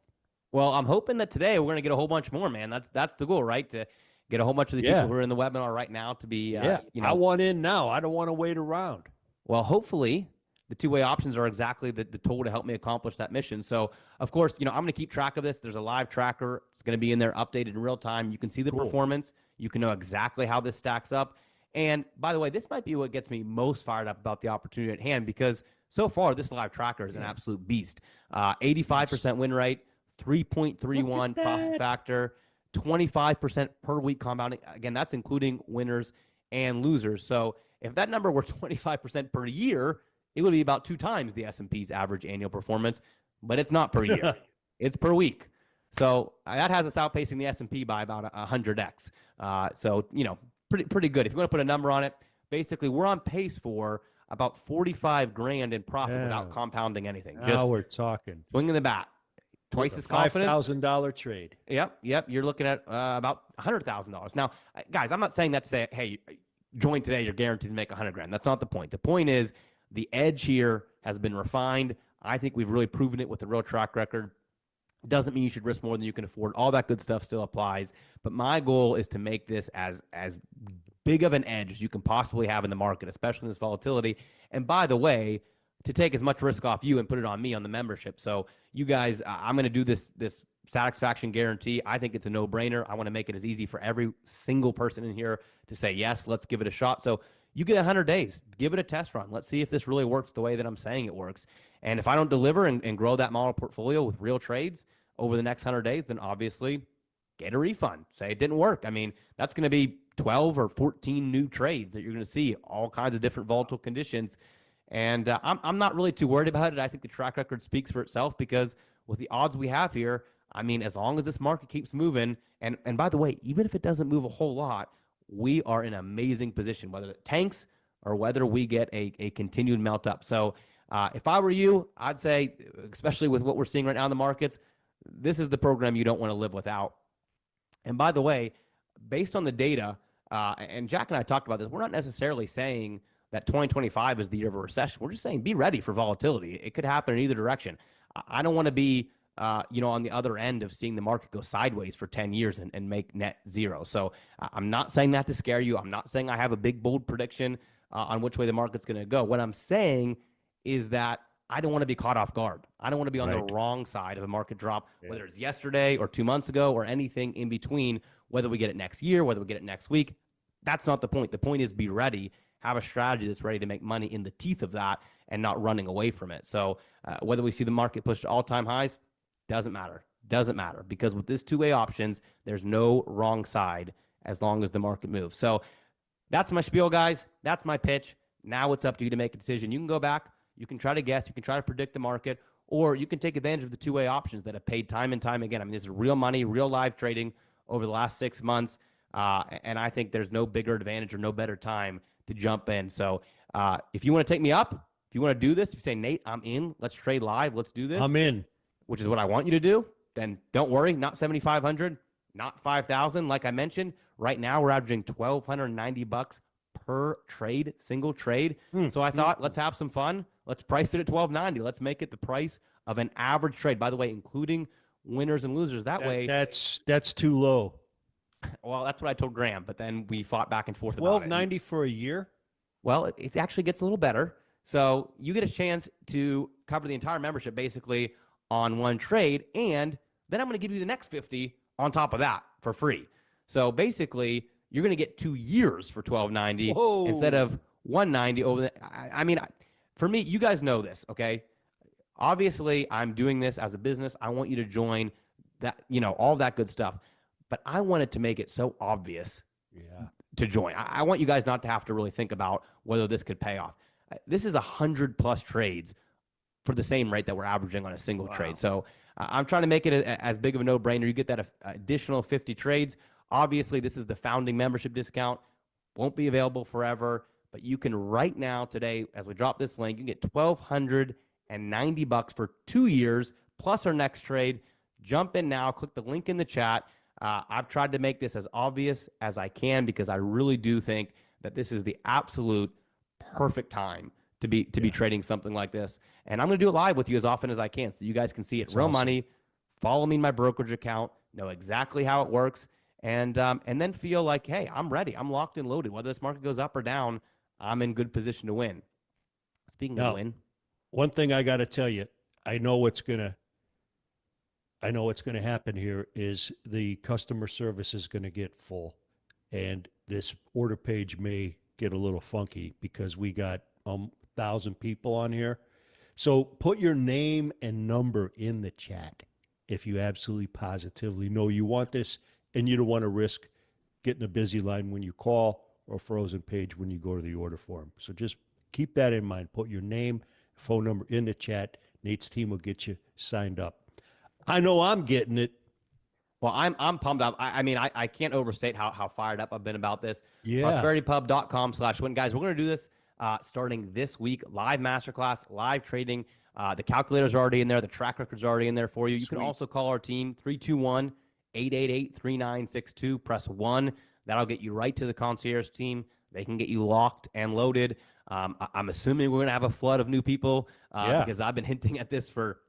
Well, I'm hoping that today we're going to get a whole bunch more, man. That's the goal, right? To get a whole bunch of the people who are in the webinar right now to be, I want in now. I don't want to wait around. Well, hopefully the two-way options are exactly the tool to help me accomplish that mission. So, of course, I'm going to keep track of this. There's a live tracker. It's going to be in there updated in real time. You can see the performance. You can know exactly how this stacks up. And by the way, this might be what gets me most fired up about the opportunity at hand, because so far this live tracker is an absolute beast. 85% win rate, Look 3.31 at profit that. factor, 25% per week compounding. Again, that's including winners and losers. So if that number were 25% per year, it would be about 2 times the S&P's average annual performance, but it's not per year. It's per week. So that has us outpacing the S&P by about 100x. So, pretty good. If you want to put a number on it, basically we're on pace for about 45 grand in profit without Yeah. compounding anything. Now Just we're talking. swinging the bat. With Twice a as confident. $5,000 trade. Yep. You're looking at about $100,000. Now, guys, I'm not saying that to say, hey, join today, you're guaranteed to make 100 grand. That's not the point. The point is the edge here has been refined. I think we've really proven it with the real track record. Doesn't mean you should risk more than you can afford. All that good stuff still applies. But my goal is to make this as big of an edge as you can possibly have in the market, especially in this volatility. And by the way, to take as much risk off you and put it on me on the membership. So you guys, I'm going to do this satisfaction guarantee. I think it's a no-brainer. I want to make it as easy for every single person in here to say, yes, let's give it a shot. So you get 100 days. Give it a test run. Let's see if this really works the way that I'm saying it works. And if I don't deliver and grow that model portfolio with real trades over the next 100 days, then obviously get a refund. Say it didn't work. I mean, that's going to be 12 or 14 new trades that you're going to see, all kinds of different volatile conditions. And I'm not really too worried about it. I think the track record speaks for itself, because with the odds we have here, I mean, as long as this market keeps moving, and by the way, even if it doesn't move a whole lot, we are in an amazing position, whether it tanks or whether we get a continued melt up. So if I were you, I'd say, especially with what we're seeing right now in the markets, this is the program you don't want to live without. And by the way, based on the data, and Jack and I talked about this, we're not necessarily saying that 2025 is the year of a recession. We're just saying be ready for volatility. It could happen in either direction. I don't want to be on the other end of seeing the market go sideways for 10 years and make net zero. So I'm not saying that to scare you. I'm not saying I have a big, bold prediction on which way the market's going to go. What I'm saying is that I don't want to be caught off guard. I don't want to be on the wrong side of a market drop, whether it's yesterday or 2 months ago or anything in between, whether we get it next year, whether we get it next week. That's not the point. The point is be ready, have a strategy that's ready to make money in the teeth of that and not running away from it. So whether we see the market push to all-time highs, doesn't matter. Doesn't matter, because with this two-way options, there's no wrong side as long as the market moves. So that's my spiel, guys. That's my pitch. Now it's up to you to make a decision. You can go back. You can try to guess. You can try to predict the market, or you can take advantage of the two-way options that have paid time and time again. I mean, this is real money, real live trading over the last 6 months. And I think there's no bigger advantage or no better time to jump in. So if you want to take me up, if you want to do this, if you say, Nate, I'm in, let's trade live, let's do this. I'm in. Which is what I want you to do, then don't worry, not 7,500, not 5,000. Like I mentioned, right now we're averaging $1,290 per trade, single trade. So I thought, let's have some fun. Let's price it at $1,290. Let's make it the price of an average trade. By the way, including winners and losers. That way, that's too low. Well, that's what I told Graham, but then we fought back and forth about it. $1,290 for a year? Well, it actually gets a little better. So you get a chance to cover the entire membership basically on one trade, and then I'm going to give you the next 50 on top of that for free. So basically, you're going to get 2 years for $1,290 instead of $190 over the. I mean, for me, you guys know this, okay? Obviously, I'm doing this as a business. I want you to join that, all that good stuff. But I wanted to make it so obvious to join. I want you guys not to have to really think about whether this could pay off. This is 100+ trades for the same rate that we're averaging on a single trade. So I'm trying to make it as big of a no-brainer. You get that additional 50 trades. Obviously, this is the founding membership discount. Won't be available forever, but you can right now, today, as we drop this link, you can get $1,290 for 2 years plus our next trade. Jump in now. Click the link in the chat. I've tried to make this as obvious as I can because I really do think that this is the absolute perfect time to be trading something like this. And I'm going to do it live with you as often as I can so you guys can see it. Real money. Follow me in my brokerage account. Know exactly how it works. And then feel like, hey, I'm ready. I'm locked and loaded. Whether this market goes up or down, I'm in good position to win. Speaking of win. One thing I got to tell you, I know what's going to happen here is the customer service is going to get full, and this order page may get a little funky because we got 1,000 people on here. So put your name and number in the chat if you absolutely positively know you want this and you don't want to risk getting a busy line when you call or a frozen page when you go to the order form. So just keep that in mind. Put your name, phone number in the chat. Nate's team will get you signed up. I know I'm getting it. Well, I'm pumped up. I mean, I can't overstate how fired up I've been about this. Yeah. prosperitypub.com/win. Guys, we're going to do this starting this week. Live masterclass, live trading. The calculator's already in there. The track record's already in there for you. You can also call our team, 321-888-3962. Press 1. That'll get you right to the concierge team. They can get you locked and loaded. I'm assuming we're going to have a flood of new people because I've been hinting at this for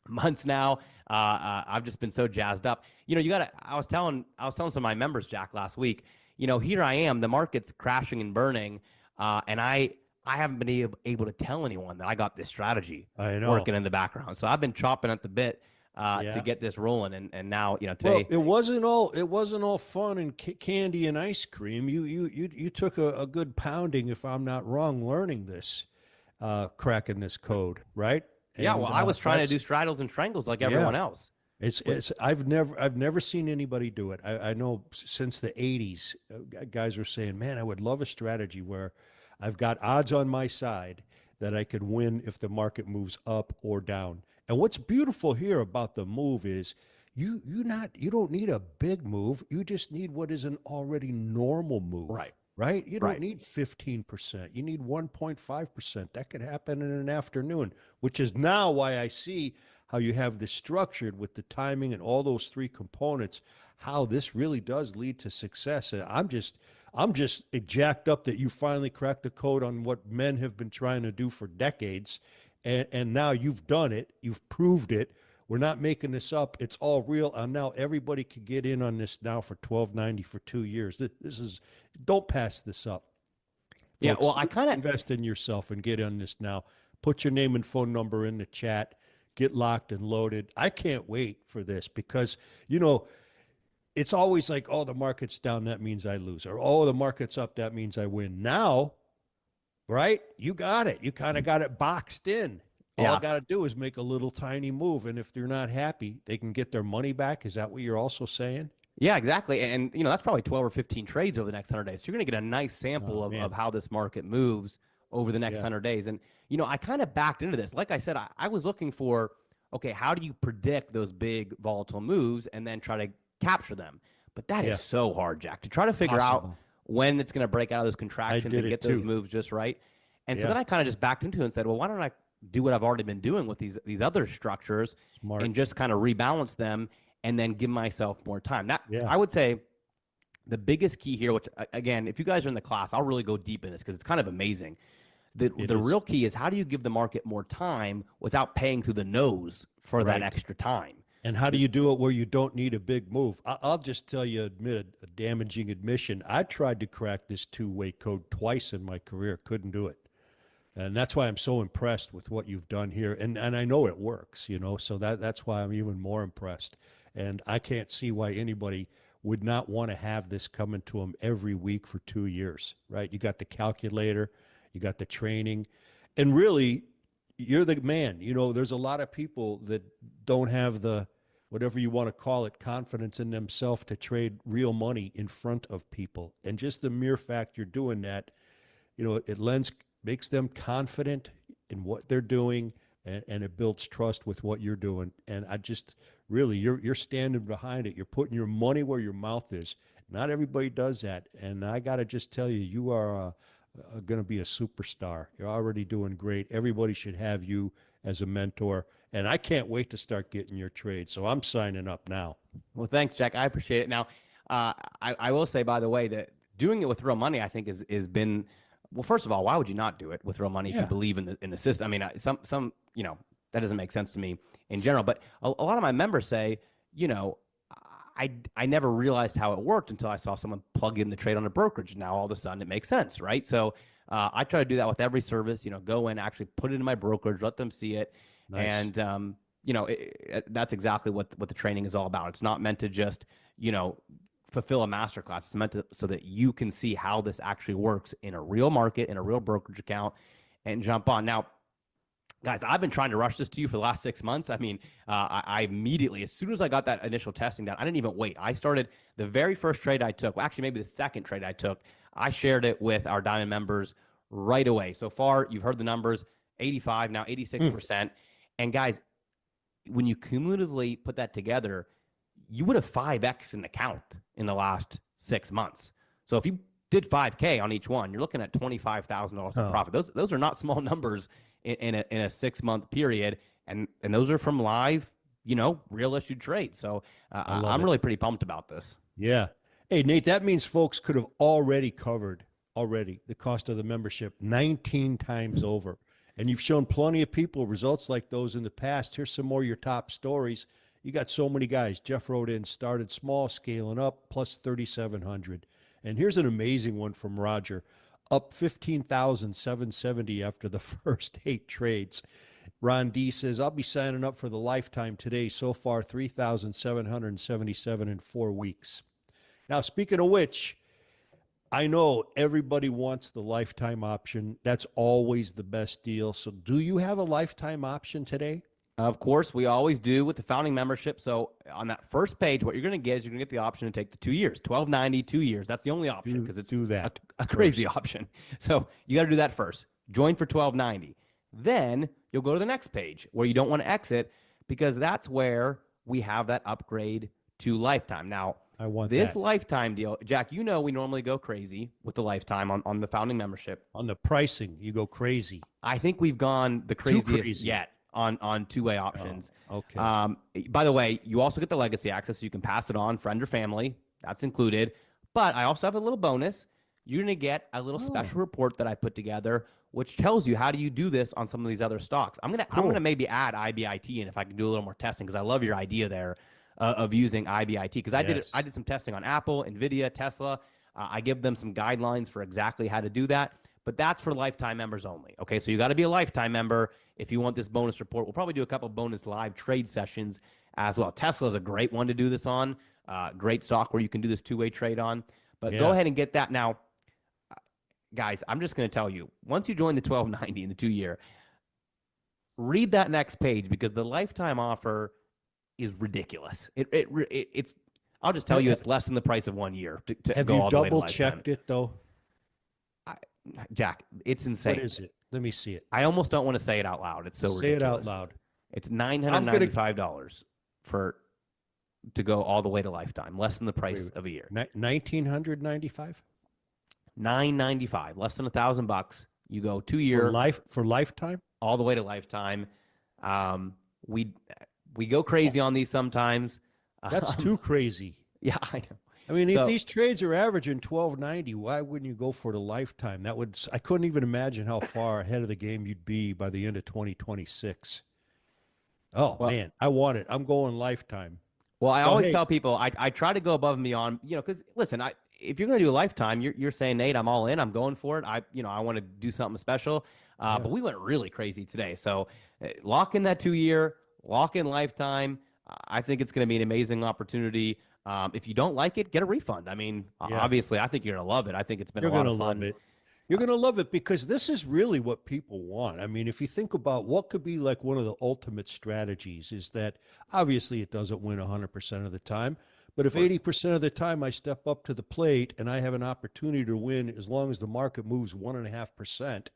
months now. I've just been so jazzed up. You know, you gotta. I was telling some of my members, Jack, last week. You know, here I am. The market's crashing and burning, and I haven't been able to tell anyone that I got this strategy working in the background. So I've been chopping at the bit to get this rolling, and now today. Well, it wasn't all fun and candy and ice cream. You took a good pounding, if I'm not wrong, learning this, cracking this code, right? Yeah, well, I was trying to do straddles and strangles like everyone else. I've never seen anybody do it. I know since the 80s, guys were saying, man, I would love a strategy where I've got odds on my side that I could win if the market moves up or down. And what's beautiful here about the move is you don't need a big move. You just need what is an already normal move. Right? You don't need 15%. You need 1.5%. That could happen in an afternoon, which is now why I see how you have this structured with the timing and all those three components, how this really does lead to success. And I'm just jacked up that you finally cracked the code on what men have been trying to do for decades. And now you've done it. You've proved it. We're not making this up. It's all real. And now everybody can get in on this now for $12.90 for 2 years. This is, don't pass this up. Yeah, Folks, well, I kind of invest in yourself and get on this now. Put your name and phone number in the chat. Get locked and loaded. I can't wait for this because, it's always like, oh, the market's down, that means I lose. Or, oh, the market's up, that means I win. Now, right, you got it. You kind of got it boxed in. All I got to do is make a little tiny move. And if they're not happy, they can get their money back. Is that what you're also saying? Yeah, exactly. And, that's probably 12 or 15 trades over the next 100 days. So you're going to get a nice sample of how this market moves over the next 100 days. And, I kind of backed into this. Like I said, I was looking for, okay, how do you predict those big volatile moves and then try to capture them? But that is so hard, Jack, to try to figure out when it's going to break out of those contractions and get those moves just right. And so then I kind of just backed into it and said, well, why don't I do what I've already been doing with these other structures and just kind of rebalance them and then give myself more time. I would say the biggest key here, which again, if you guys are in the class, I'll really go deep in this because it's kind of amazing. The real key is how do you give the market more time without paying through the nose for that extra time? And how do you do it where you don't need a big move? I'll just tell you, a damaging admission. I tried to crack this two-way code twice in my career. Couldn't do it. And that's why I'm so impressed with what you've done here. And I know it works, so that's why I'm even more impressed. And I can't see why anybody would not want to have this coming to them every week for 2 years, right? You got the calculator, you got the training, and really, you're the man. There's a lot of people that don't have the, whatever you want to call it, confidence in themselves to trade real money in front of people. And just the mere fact you're doing that, it makes them confident in what they're doing, and it builds trust with what you're doing. And I just really, you're standing behind it. You're putting your money where your mouth is. Not everybody does that. And I got to just tell you, you are going to be a superstar. You're already doing great. Everybody should have you as a mentor. And I can't wait to start getting your trade. So I'm signing up now. Well, thanks, Jack. I appreciate it. Now, I will say, by the way, that doing it with real money, I think, is been. Well, first of all, why would you not do it with real money if you believe in the system? I mean, some that doesn't make sense to me in general. But a lot of my members say, I never realized how it worked until I saw someone plug in the trade on a brokerage. Now all of a sudden it makes sense, right? So I try to do that with every service. Go in, actually put it in my brokerage, let them see it, and that's exactly what the training is all about. It's not meant to just fulfill a masterclass. It's meant to, so that you can see how this actually works in a real market, in a real brokerage account, and jump on. Now, guys, I've been trying to rush this to you for the last 6 months. I mean, I immediately, as soon as I got that initial testing done, I didn't even wait. I started the very first trade I took, well, actually, maybe the second trade I took, I shared it with our Diamond members right away. So far, you've heard the numbers, 85, now 86%. And guys, when you cumulatively put that together, you would have 5x an account in the last 6 months. So if you did 5K on each one, you're looking at $25,000 in profit. Those are not small numbers in a 6 month period, and those are from live, real issued trades. So I'm really pretty pumped about this. Yeah. Hey, Nate, that means folks could have already covered the cost of the membership 19 times over. And you've shown plenty of people results like those in the past. Here's some more of your top stories. You got so many guys. Jeff wrote in, started small, scaling up, plus 3,700. And here's an amazing one from Roger, up 15,770 after the first 8 trades. Ron D says, I'll be signing up for the lifetime today. So far, 3,777 in 4 weeks. Now, speaking of which, I know everybody wants the lifetime option. That's always the best deal. So do you have a lifetime option today? Of course, we always do with the founding membership. So on that first page, what you're going to get is you're going to get the option to take the 2 years, $12.90, 2 years. That's the only option because it's a crazy option. So you got to do that first. Join for $12.90. Then you'll go to the next page where you don't want to exit, because that's where we have that upgrade to lifetime. Now, I want this that. Lifetime deal, Jack, we normally go crazy with the lifetime on the founding membership. On the pricing, you go crazy. I think we've gone the craziest yet on two-way options. Oh, okay. By the way, you also get the legacy access, so you can pass it on, friend or family. That's included. But I also have a little bonus. You're going to get a little special report that I put together, which tells you how do you do this on some of these other stocks. I'm gonna maybe add IBIT in if I can do a little more testing, because I love your idea there of using IBIT, because I did some testing on Apple, Nvidia, Tesla. I give them some guidelines for exactly how to do that. But that's for lifetime members only. Okay, so you got to be a lifetime member if you want this bonus report. We'll probably do a couple bonus live trade sessions as well. Tesla is a great one to do this on. Great stock where you can do this two-way trade on. But go ahead and get that now. Guys, I'm just going to tell you, once you join the 1290 in the 2 year, read that next page, because the lifetime offer is ridiculous. It's I'll just tell you, it's less than the price of 1 year to have go you all the way to double checked lifetime. it though? Jack, it's insane. What is it? Let me see it. I almost don't want to say it out loud. It's so Say ridiculous. it out loud. It's $995 to go all the way to lifetime, less than the price of a year. 1,995 $995, less than $1,000. You go 2 year for lifetime, all the way to lifetime. We go crazy on these sometimes. That's too crazy. Yeah, I know. I mean, if these trades are averaging 1290, why wouldn't you go for the lifetime? I couldn't even imagine how far ahead of the game you'd be by the end of 2026. Oh, man, I want it. I'm going lifetime. Well, I always tell people I try to go above and beyond, because listen, if you're going to do a lifetime, you're saying, Nate, I'm all in, I'm going for it. I want to do something special. But we went really crazy today. So lock in that 2 year, lock in lifetime. I think it's going to be an amazing opportunity. If you don't like it, get a refund. I mean, obviously, I think you're going to love it. I think it's been a lot of fun. Love it. You're going to love it, because this is really what people want. I mean, if you think about what could be like one of the ultimate strategies, is that obviously it doesn't win 100% of the time. But if 80% of the time I step up to the plate and I have an opportunity to win, as long as the market moves 1.5%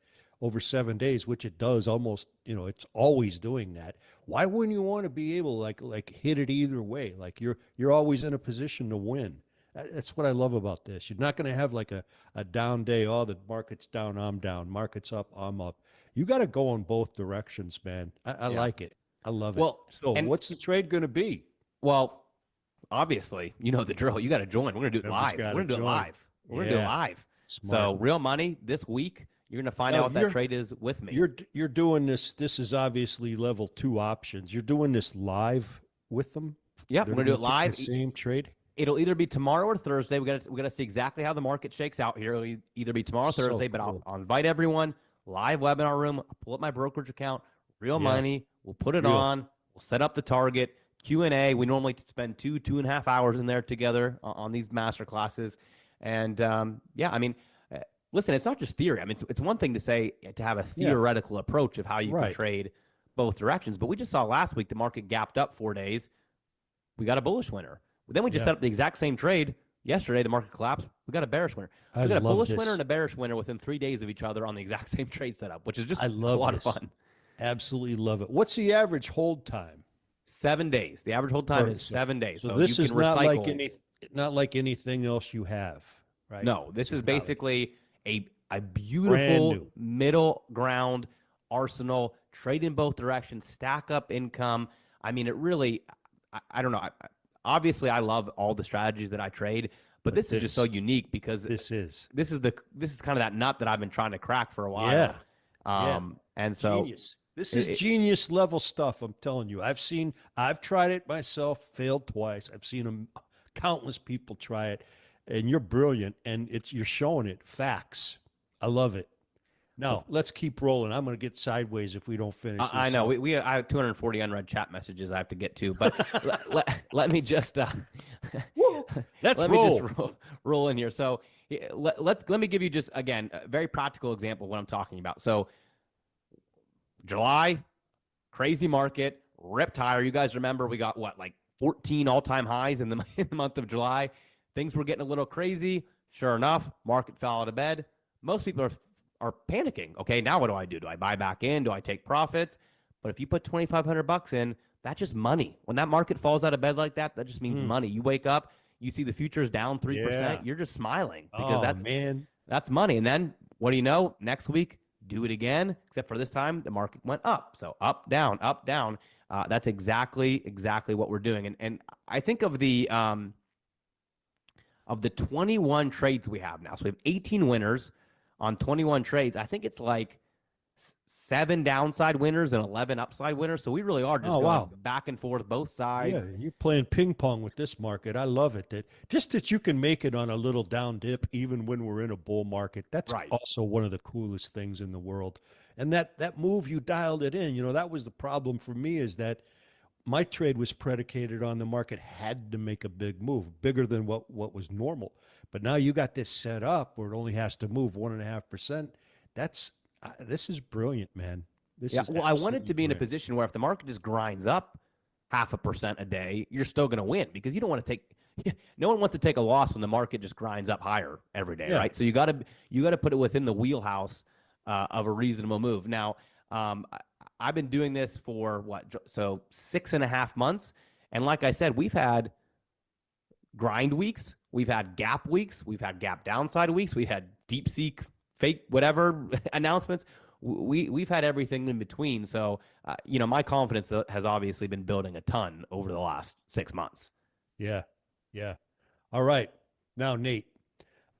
over 7 days, which it does almost, it's always doing that. Why wouldn't you want to be able to like hit it either way? Like you're always in a position to win. That's what I love about this. You're not going to have like a down day. Oh, the market's down, I'm down. Market's up, I'm up. You got to go in both directions, man. I like it. I love it. So what's the trade going to be? Well, obviously, you know the drill. You got to join. We're going to do it live. We're going to do it live. We're going to do it live. Smart. So real money this week. You're going to find out what that trade is with me. You're doing this. This is obviously level 2 options. You're doing this live with them. Yeah, we're going to do it live. The same trade. It'll either be tomorrow or Thursday. We got to see exactly how the market shakes out here. It'll either be tomorrow or Thursday. But I'll invite everyone. Live webinar room. I'll pull up my brokerage account. Real money. We'll put it on. We'll set up the target. Q&A. We normally spend 2.5 hours in there together on these master classes. And yeah, I mean, listen, it's not just theory. I mean, it's one thing to say to have a Yeah. theoretical approach of how you can Right. trade both directions, but we just saw last week the market gapped up 4 days. We got a bullish winner. Then we just Yeah. set up the exact same trade yesterday. The market collapsed. We got a bearish winner. I We got a love bullish this. winner and a bearish winner within 3 days of each other on the exact same trade setup, which is just I a love lot this. of fun. Absolutely love it. What's the average hold time? 7 days. The average hold time is So- 7 days. So So this you is can not like recycle. not like anything else you have, right? No, this is valid. basically a Brand beautiful new. middle ground arsenal, trade in both directions, stack up income. I mean, it really, I don't know. Obviously, I love all the strategies that I trade, but this is just so unique because This is. this is kind of that nut that I've been trying to crack for a while. Yeah. Yeah. And so Genius. This is genius level stuff. I'm telling you. I've tried it myself, failed twice. I've seen countless people try it, and you're brilliant. And you're showing it facts. I love it. Now let's keep rolling. I'm going to get sideways if we don't finish this. I know I have 240 unread chat messages I have to get to, but let me just let's roll in here. So let me give you just again a very practical example of what I'm talking about. So July, crazy market, ripped higher. You guys remember we got what, like 14 all-time highs in the month of July. Things were getting a little crazy. Sure enough, market fell out of bed. Most people are panicking. Okay, now what do? Do I buy back in? Do I take profits? But if you put $2,500 in, that's just money. When that market falls out of bed like that, that just means money. You wake up, you see the futures down 3%, Yeah. you're just smiling because man. that's money. And then what do you know? Next week, do it again, except for this time the market went up. So up, down, up, down. That's exactly what we're doing. And I think of the 21 trades we have now. So we have 18 winners on 21 trades. I think it's like 7 downside winners and 11 upside winners. So we really are just going back and forth both sides. Yeah, you're playing ping pong with this market. I love it. That you can make it on a little down dip even when we're in a bull market. That's Right. also one of the coolest things in the world. And that move, you dialed it in. That was the problem for me, is that my trade was predicated on the market had to make a big move, bigger than what was normal. But now you got this set up where it only has to move 1.5%. This is brilliant, man. I wanted to be in a position where if the market just grinds up 0.5% a day, you're still going to win, because you don't want to take. No one wants to take a loss when the market just grinds up higher every day, right? So you got to put it within the wheelhouse of a reasonable move. Now, I've been doing this for 6.5 months, and like I said, we've had grind weeks, we've had gap weeks, we've had gap downside weeks, we've had deep seek fake whatever announcements. We've had everything in between. So my confidence has obviously been building a ton over the last 6 months. Yeah. All right. Now, Nate,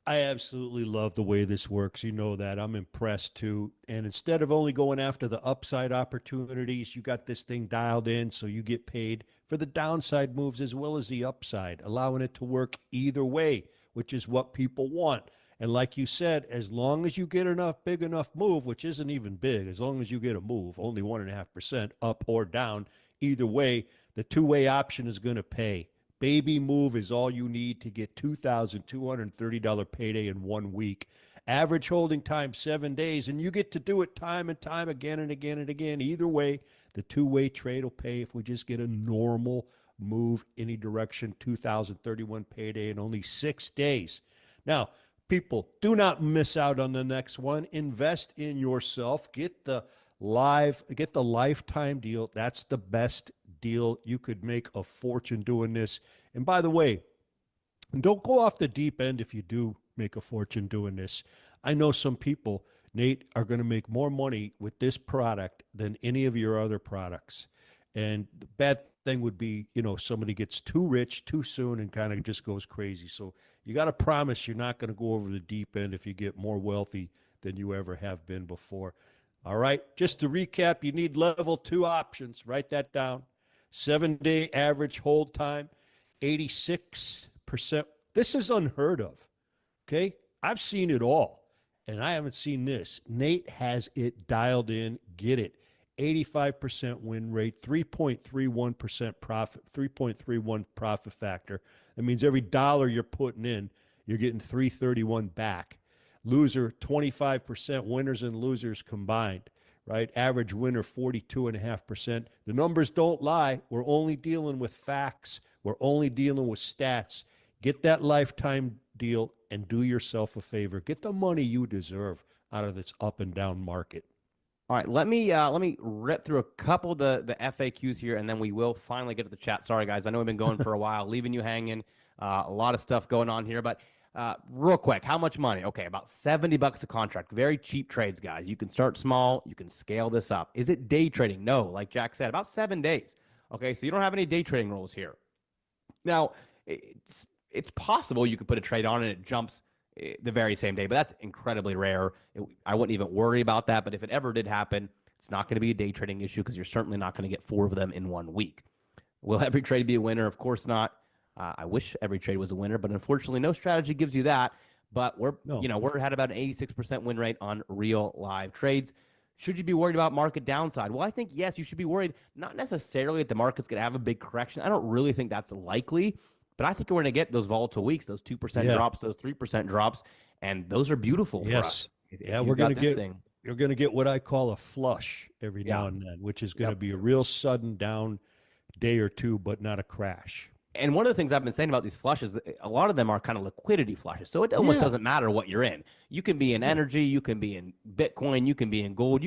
I absolutely love the way this works. You know that. I'm impressed too. And instead of only going after the upside opportunities, you got this thing dialed in so you get paid for the downside moves as well as the upside, allowing it to work either way, which is what people want. And like you said, as long as you get big enough move, which isn't even big, as long as you get a move, only 1.5% up or down, either way, the two-way option is going to pay. Baby move is all you need to get $2,230 payday in 1 week. Average holding time 7 days, and you get to do it time and time again and again and again. Either way, the two-way trade will pay if we just get a normal move any direction. 2,031 payday in only 6 days. Now, people, do not miss out on the next one. Invest in yourself. Get the lifetime deal. That's the best deal. You could make a fortune doing this. And by the way, don't go off the deep end if you do make a fortune doing this. I know some people, Nate, are going to make more money with this product than any of your other products. And the bad thing would be, somebody gets too rich too soon and kind of just goes crazy. So you got to promise you're not going to go over the deep end if you get more wealthy than you ever have been before. All right. Just to recap, you need level 2 options. Write that down. 7-day average hold time, 86%. This is unheard of. Okay. I've seen it all, and I haven't seen this. Nate has it dialed in. Get it. 85% win rate, 3.31% profit, 3.31 profit factor. That means every dollar you're putting in, you're getting 331 back. Loser, 25% winners and losers combined, right? Average winner, 42.5%. The numbers don't lie. We're only dealing with facts. We're only dealing with stats. Get that lifetime deal and do yourself a favor. Get the money you deserve out of this up and down market. All right, let me rip through a couple of the FAQs here, and then we will finally get to the chat. Sorry, guys, I know we've been going for a while, leaving you hanging. A lot of stuff going on here, but real quick, how much money? Okay, about $70 a contract. Very cheap trades, guys. You can start small, you can scale this up. Is it day trading? No, like Jack said, about 7 days. Okay, so you don't have any day trading rules here. Now, it's possible you could put a trade on and it jumps the very same day, but that's incredibly rare. I wouldn't even worry about that. But if it ever did happen, it's not going to be a day trading issue because you're certainly not going to get 4 of them in 1 week. Will every trade be a winner? Of course not. I wish every trade was a winner, but unfortunately, no strategy gives you that. But we're at about an 86% win rate on real live trades. Should you be worried about market downside? Well, I think yes, you should be worried. Not necessarily that the market's going to have a big correction. I don't really think that's likely. But I think we're going to get those volatile weeks, those 2% drops, those 3% drops, and those are beautiful for us. We're going to get you're going to get what I call a flush every now and then, which is going to be a real sudden down day or two, but not a crash. And one of the things I've been saying about these flushes, a lot of them are kind of liquidity flushes. So it almost doesn't matter what you're in. You can be in energy, you can be in Bitcoin, you can be in gold.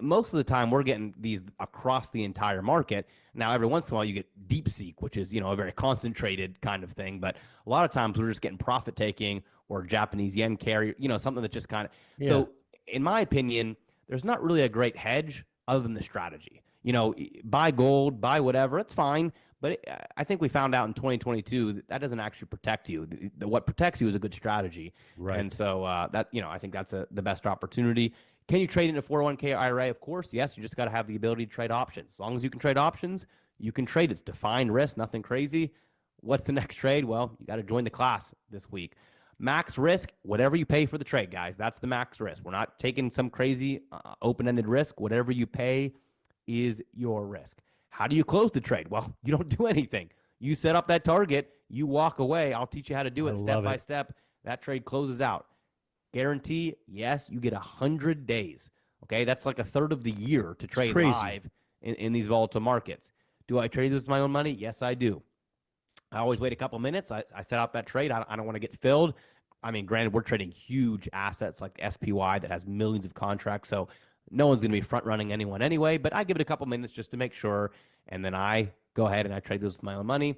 Most of the time, we're getting these across the entire market. Now, every once in a while, you get DeepSeek, which is a very concentrated kind of thing. But a lot of times, we're just getting profit taking or Japanese yen carry, something that just kind of. So, in my opinion, there's not really a great hedge other than the strategy. Buy gold, buy whatever, it's fine. But I think we found out in 2022 that doesn't actually protect you. What protects you is a good strategy. Right. And so I think that's the best opportunity. Can you trade in a 401k IRA? Of course, yes. You just got to have the ability to trade options. As long as you can trade options, you can trade. It's defined risk, nothing crazy. What's the next trade? Well, you got to join the class this week. Max risk, whatever you pay for the trade, guys. That's the max risk. We're not taking some crazy open-ended risk. Whatever you pay is your risk. How do you close the trade? Well, you don't do anything. You set up that target, you walk away. I'll teach you how to do it step by step. That trade closes out. Guarantee, yes, you get 100 days. Okay, that's like a third of the year to trade live in these volatile markets. Do I trade this with my own money? Yes, I do. I always wait a couple minutes. I set out that trade. I don't want to get filled. I mean, granted, we're trading huge assets like SPY that has millions of contracts, so no one's going to be front running anyone anyway, but I give it a couple minutes just to make sure. And then I go ahead and I trade those with my own money.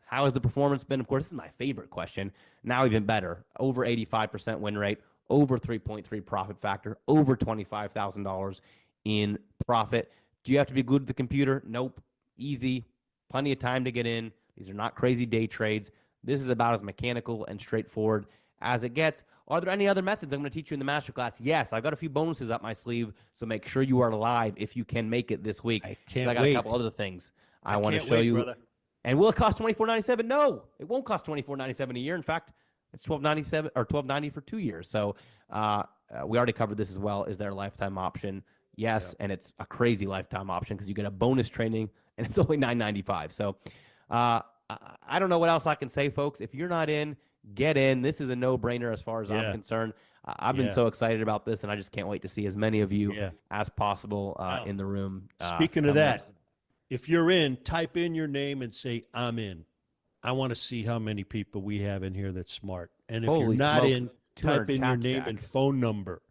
How has the performance been? Of course, this is my favorite question. Now even better, over 85% win rate, over 3.3 profit factor, over $25,000 in profit. Do you have to be glued to the computer? Nope. Easy. Plenty of time to get in. These are not crazy day trades. This is about as mechanical and straightforward as it gets. Are there any other methods I'm going to teach you in the masterclass? Yes, I've got a few bonuses up my sleeve, so make sure you are live if you can make it this week. I got a couple other things I want to show you. Brother. And will it cost $24.97? No, it won't cost $24.97 a year. In fact, it's $12.97 or $12.90 for 2 years. So we already covered this as well. Is there a lifetime option? Yes, and it's a crazy lifetime option because you get a bonus training and it's only $9.95. So I don't know what else I can say, folks. If you're not in, get in. This is a no-brainer as far as I'm concerned. I've been so excited about this, and I just can't wait to see as many of you as possible in the room. Speaking of that, if you're in, type in your name and say, I'm in. I want to see how many people we have in here that's smart. And if you're not in, type in your name and phone number.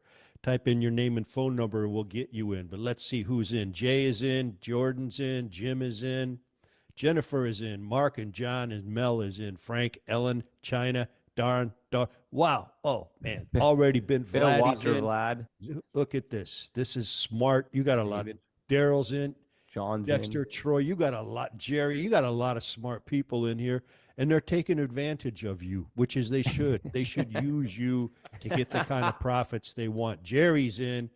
Type in your name and phone number, and we'll get you in. But let's see who's in. Jay is in. Jordan's in. Jim is in. Jennifer is in. Mark and John and Mel is in. Frank, Ellen, China, Darn. Wow. Oh, man. Already been Vlad's in. Vlad. Look at this. This is smart. You got a lot. Daryl's in. John's Dexter, in. Troy, you got a lot. Jerry, you got a lot of smart people in here, and they're taking advantage of you, which is they should. They should use you to get the kind of profits they want. Jerry's in.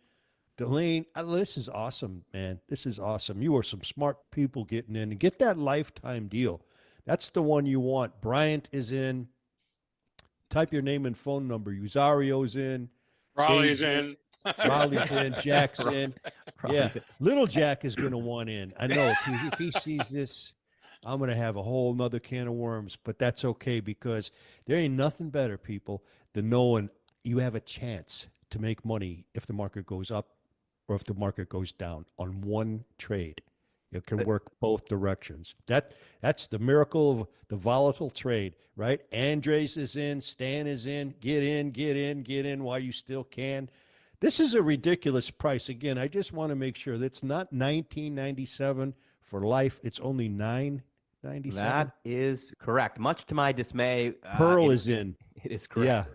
Delane, this is awesome, man. This is awesome. You are some smart people getting in. And get that lifetime deal. That's the one you want. Bryant is in. Type your name and phone number. Uzario's in. Raleigh's in. Raleigh's in. Jack's in. Yeah, Robinson. little Jack is going to want in. I know if he sees this, I'm going to have a whole nother can of worms, but that's okay because there ain't nothing better, people, than knowing you have a chance to make money if the market goes up or if the market goes down on one trade. It can work both directions. That's the miracle of the volatile trade, right? Andres is in, Stan is in. Get in, get in, get in while you still can. This is a ridiculous price. Again, I just want to make sure that's not 1997 for life. It's only 997. That is correct. Much to my dismay, Pearl is in. it is Yeah.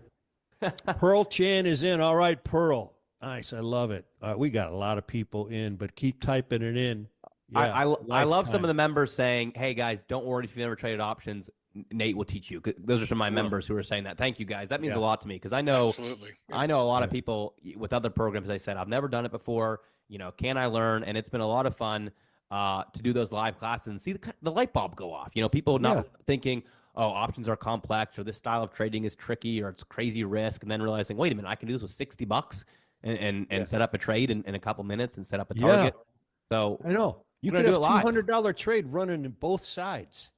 correct. Pearl Chan is in. All right, Pearl. Nice. I love it. We got a lot of people in, but keep typing it in. Yeah. I love some of lifetime. the members saying, "Hey guys, don't worry if you've never traded options. Nate will teach you." 'Cause those are some of my members who are saying that. Thank you guys. That means Yeah. a lot to me because I know Absolutely. Yeah. I know a lot of Yeah. people with other programs. They said I've never done it before. Can I learn? And it's been a lot of fun to do those live classes and see the light bulb go off. People not Yeah. thinking, oh, options are complex or this style of trading is tricky or it's crazy risk, and then realizing, wait a minute, I can do this with $60 and Yeah. set up a trade in a couple minutes and set up a Yeah. target. So I know. You We're could gonna have do it live. $200 trade running in both sides.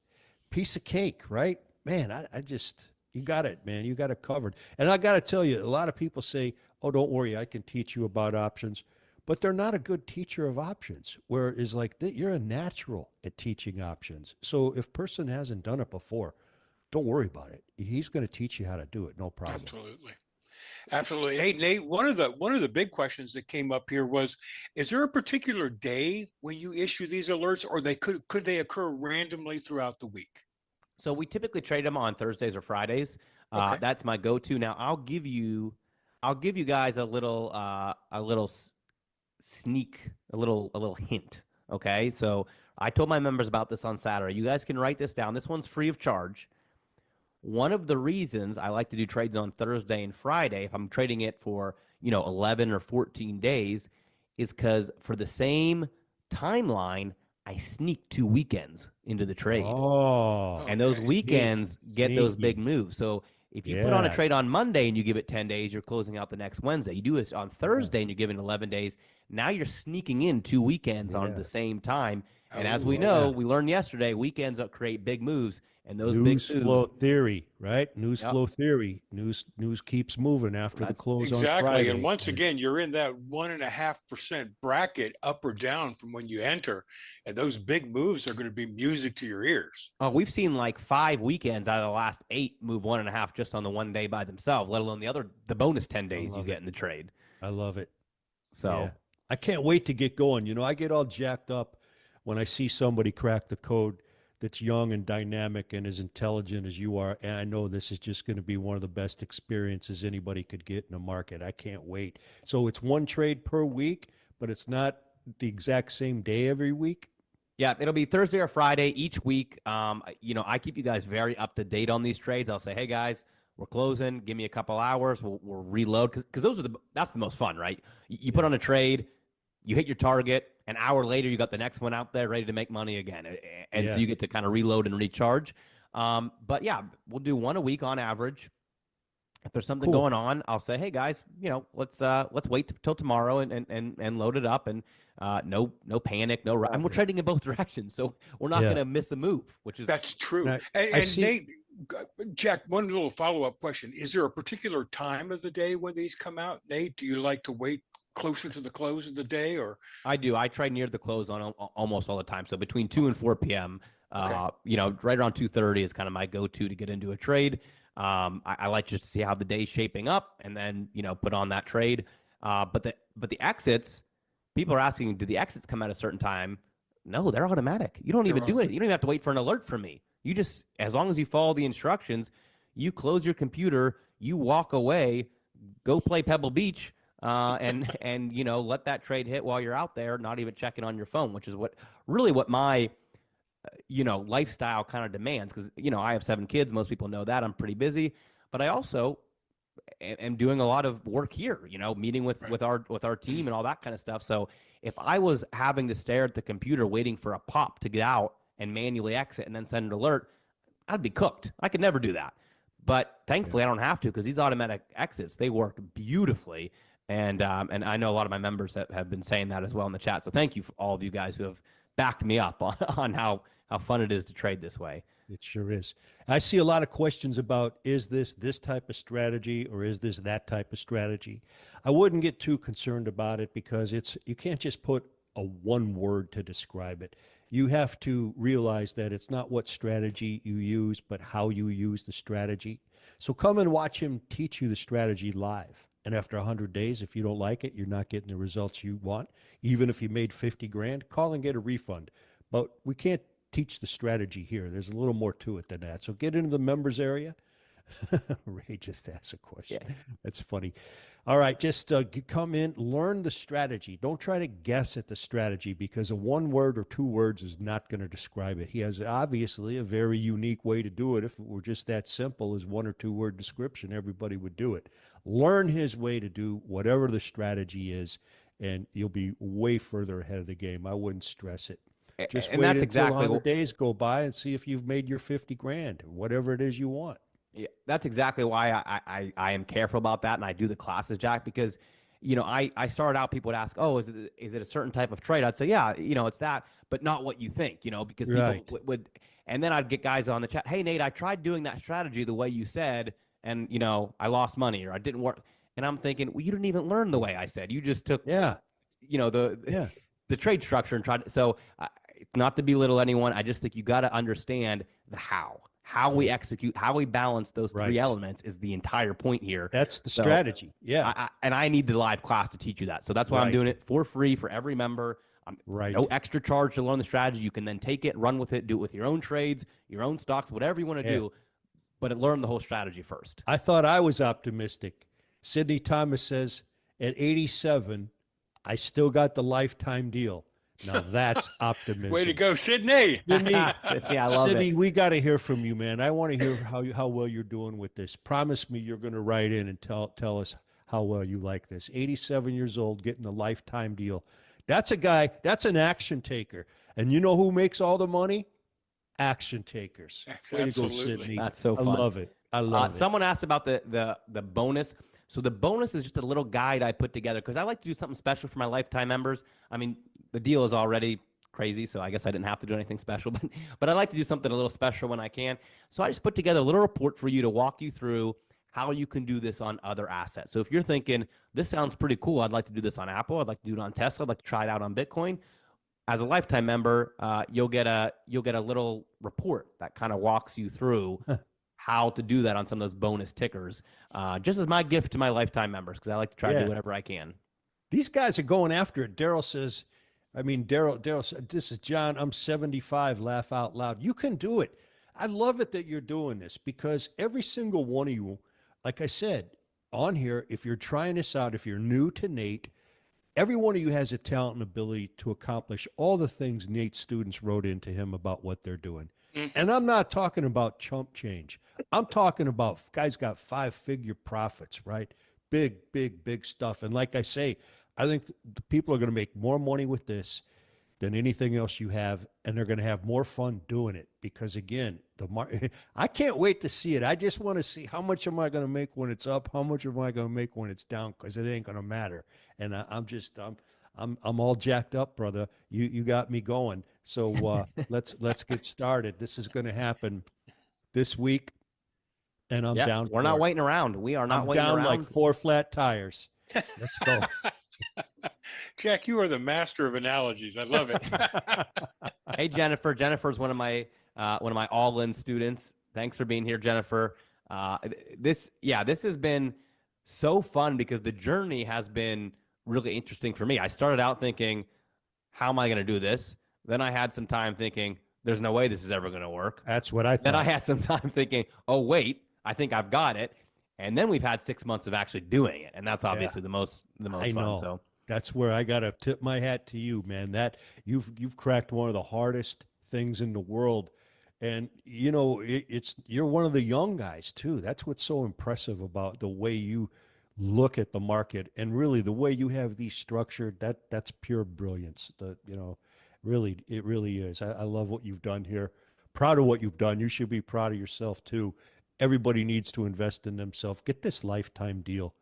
Piece of cake, right? Man, I just, you got it, man. You got it covered. And I got to tell you, a lot of people say, oh, don't worry, I can teach you about options. But they're not a good teacher of options, where it's like you're a natural at teaching options. So if person hasn't done it before, don't worry about it. He's going to teach you how to do it. No problem. Absolutely. Absolutely. Hey, Nate, one of the big questions that came up here was, is there a particular day when you issue these alerts, or could they occur randomly throughout the week? So we typically trade them on Thursdays or Fridays. Okay. That's my go-to. Now I'll give you guys a little sneak, a little hint. Okay, so I told my members about this on Saturday. You guys can write this down. This one's free of charge. One of the reasons I like to do trades on Thursday and Friday, if I'm trading it for 11 or 14 days, is because for the same timeline, I sneak 2 weekends into the trade. Oh, And those Okay. weekends get those big Sneaky. moves. So if you put on a Yeah. trade on Monday and you give it 10 days, you're closing out the next Wednesday. You do this on Thursday and you're giving 11 days. Now you're sneaking in 2 weekends on Yeah. the same time. And as Oh, we yeah. know, we learned yesterday, weekends create big moves. And those big News moves. flow theory, right? News Yep. flow theory. News keeps moving after the That's close on Exactly. Friday. And once again, you're in that 1.5% bracket up or down from when you enter. And those big moves are going to be music to your ears. We've seen like 5 weekends out of the last 8 move 1.5 just on the one day by themselves, let alone the bonus 10 days you love get it. in the trade. I love it. So Yeah. I can't wait to get going. I get all jacked up when I see somebody crack the code that's young and dynamic and as intelligent as you are. And I know this is just going to be one of the best experiences anybody could get in the market. I can't wait. So it's one trade per week, but it's not the exact same day every week. yeah, it'll be Thursday or Friday each week. I keep you guys very up to date on these trades. I'll say, hey guys, we're closing. Give me a couple hours. We'll reload because that's the most fun, right? You put on a trade, you hit your target. An hour later, you got the next one out there ready to make money again, and so Yeah. you get to kind of reload and recharge. But yeah, we'll do one a week on average. If there's something Cool. going on, I'll say, hey guys, let's wait till tomorrow and load it up and no panic, and we're trading in both directions, so we're not Yeah. going to miss a move, which is That's true. Right. And, I and see- Nate, Jack, one little follow-up question. Is there a particular time of the day when these come out? Nate, do you like to wait closer to the close of the day, or? I do. I trade near the close on almost all the time. So between 2 and 4 p.m., right around 2:30 is kind of my go-to to get into a trade. I like just to see how the day's shaping up and then, put on that trade. But the exits, people are asking, do the exits come at a certain time? No, they're automatic. You don't even do it. You don't even have to wait for an alert from me. You just, as long as you follow the instructions, you close your computer, you walk away, go play Pebble Beach, and let that trade hit while you're out there, not even checking on your phone, which is what my lifestyle kind of demands. Because I have 7 kids. Most people know that I'm pretty busy, but I also am doing a lot of work here. Meeting with our team and all that kind of stuff. So if I was having to stare at the computer waiting for a pop to get out and manually exit and then send an alert, I'd be cooked. I could never do that. But thankfully, I don't have to because these automatic exits, they work beautifully. And I know a lot of my members have been saying that as well in the chat. So thank you for all of you guys who have backed me up on how fun it is to trade this way. It sure is. I see a lot of questions about, is this type of strategy or is this that type of strategy? I wouldn't get too concerned about it because you can't just put a one word to describe it. You have to realize that it's not what strategy you use, but how you use the strategy. So come and watch him teach you the strategy live. And after 100 days, if you don't like it, you're not getting the results you want. Even if you made 50 grand, call and get a refund. But we can't teach the strategy here. There's a little more to it than that. So get into the members area. Ray just asked a question. Yeah. That's funny. All right, just come in, learn the strategy. Don't try to guess at the strategy because a one word or two words is not going to describe it. He has obviously a very unique way to do it. If it were just that simple as one or two word description, everybody would do it. Learn his way to do whatever the strategy is, and you'll be way further ahead of the game. I wouldn't stress it. Just And wait that's until exactly 100 days go by and see if you've made your 50 grand or whatever it is you want. Yeah, that's exactly why I am careful about that, and I do the classes, Jack, because I started out, people would ask, oh, is it a certain type of trade? I'd say, yeah, it's that, but not what you think, because people Right. would, and then I'd get guys on the chat, hey Nate, I tried doing that strategy the way you said, and I lost money or I didn't work, and I'm thinking, well, you didn't even learn the way I said. You just took, Yeah. the Yeah. the trade structure and tried. So not to belittle anyone, I just think you got to understand the how we execute, how we balance those three Right. elements is the entire point here. That's the So strategy. Yeah. and I need the live class to teach you that. So that's why I'm Right. doing it for free for every member. Right. No extra charge to learn the strategy. You can then take it, run with it, do it with your own trades, your own stocks, whatever you want to Yeah. do, but learn the whole strategy first. I thought I was optimistic. Sidney Thomas says, at 87, I still got the lifetime deal. Now that's optimism. Way to go, Sydney. Sydney, Sydney, I love Sydney, it. we got to hear from you, man. I want to hear how well you're doing with this. Promise me you're going to write in and tell us how well you like this. 87 years old, getting the lifetime deal. That's a guy, that's an action taker. And you know who makes all the money? Action takers. Way to go, Absolutely. Sydney. That's so I fun. love it. I love it. Someone asked about the bonus. So the bonus is just a little guide I put together because I like to do something special for my lifetime members. I mean, the deal is already crazy, so I guess I didn't have to do anything special, but I like to do something a little special when I can. So I just put together a little report for you to walk you through how you can do this on other assets. So if you're thinking, this sounds pretty cool, I'd like to do this on Apple, I'd like to do it on Tesla, I'd like to try it out on Bitcoin. As a lifetime member, you'll get a little report that kind of walks you through how to do that on some of those bonus tickers. Just as my gift to my lifetime members, because I like to try to do whatever I can. These guys are going after it. Daryl says, Daryl said, this is John, I'm 75, laugh out loud. You can do it. I love it that you're doing this because every single one of you, like I said, on here, if you're trying this out, if you're new to Nate, every one of you has a talent and ability to accomplish all the things Nate's students wrote into him about what they're doing. And I'm not talking about chump change. I'm talking about guys got 5-figure profits, right? Big, big, big stuff. And like I say, I think the people are going to make more money with this than anything else you have, and they're going to have more fun doing it because again, I can't wait to see it. I just want to see how much am I going to make when it's up, how much am I going to make when it's down, because it ain't going to matter. And I'm all jacked up, brother. You got me going. So let's get started. This is going to happen this week, and I'm down. We're not waiting around. We are not I'm waiting down around. like 4 flat tires. Let's go. Jack, you are the master of analogies. I love it. Hey, Jennifer. Jennifer's one of my all-in students. Thanks for being here, Jennifer. This has been so fun because the journey has been really interesting for me. I started out thinking, how am I going to do this? Then I had some time thinking, there's no way this is ever going to work. That's what I thought. Then I had some time thinking, oh, wait, I think I've got it. And then we've had 6 months of actually doing it. And that's obviously the most I fun. know. So that's where I got to tip my hat to you, man. That you've cracked one of the hardest things in the world. And you know, you're one of the young guys too. That's what's so impressive about the way you look at the market and really the way you have these structured. That's pure brilliance. Really, it really is. I love what you've done here. Proud of what you've done. You should be proud of yourself too. Everybody needs to invest in themselves. Get this lifetime deal.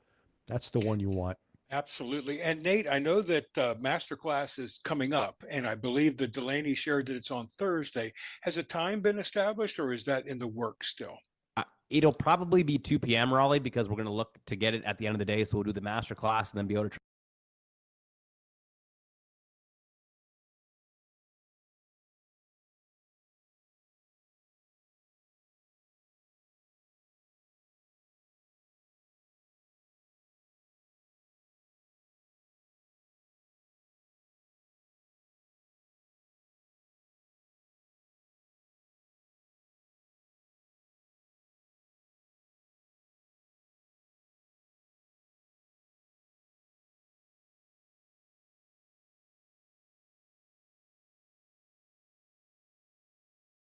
That's the one you want. Absolutely. And Nate, I know that Masterclass is coming up, and I believe that Delaney shared that it's on Thursday. Has a time been established, or is that in the works still? It'll probably be 2 p.m. Raleigh, because we're going to look to get it at the end of the day. So we'll do the master class and then be able to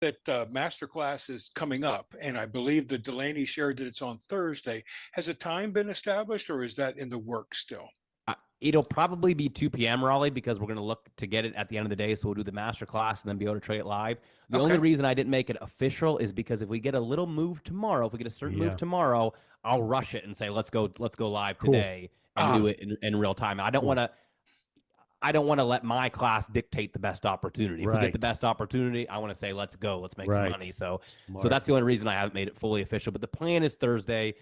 That Masterclass is coming up, and I believe that Delaney shared that it's on Thursday. Has a time been established, or is that in the works still? It'll probably be 2 p.m. Raleigh, because we're going to look to get it at the end of the day. So we'll do the master class and then be able to trade it live. The only reason I didn't make it official is because if we get a little move tomorrow, if we get a certain move tomorrow, I'll rush it and say, let's go live today and do it in real time. I don't want to let my class dictate the best opportunity. If we get the best opportunity, I want to say, let's go, let's make some money. So that's the only reason I haven't made it fully official. But the plan is Thursday.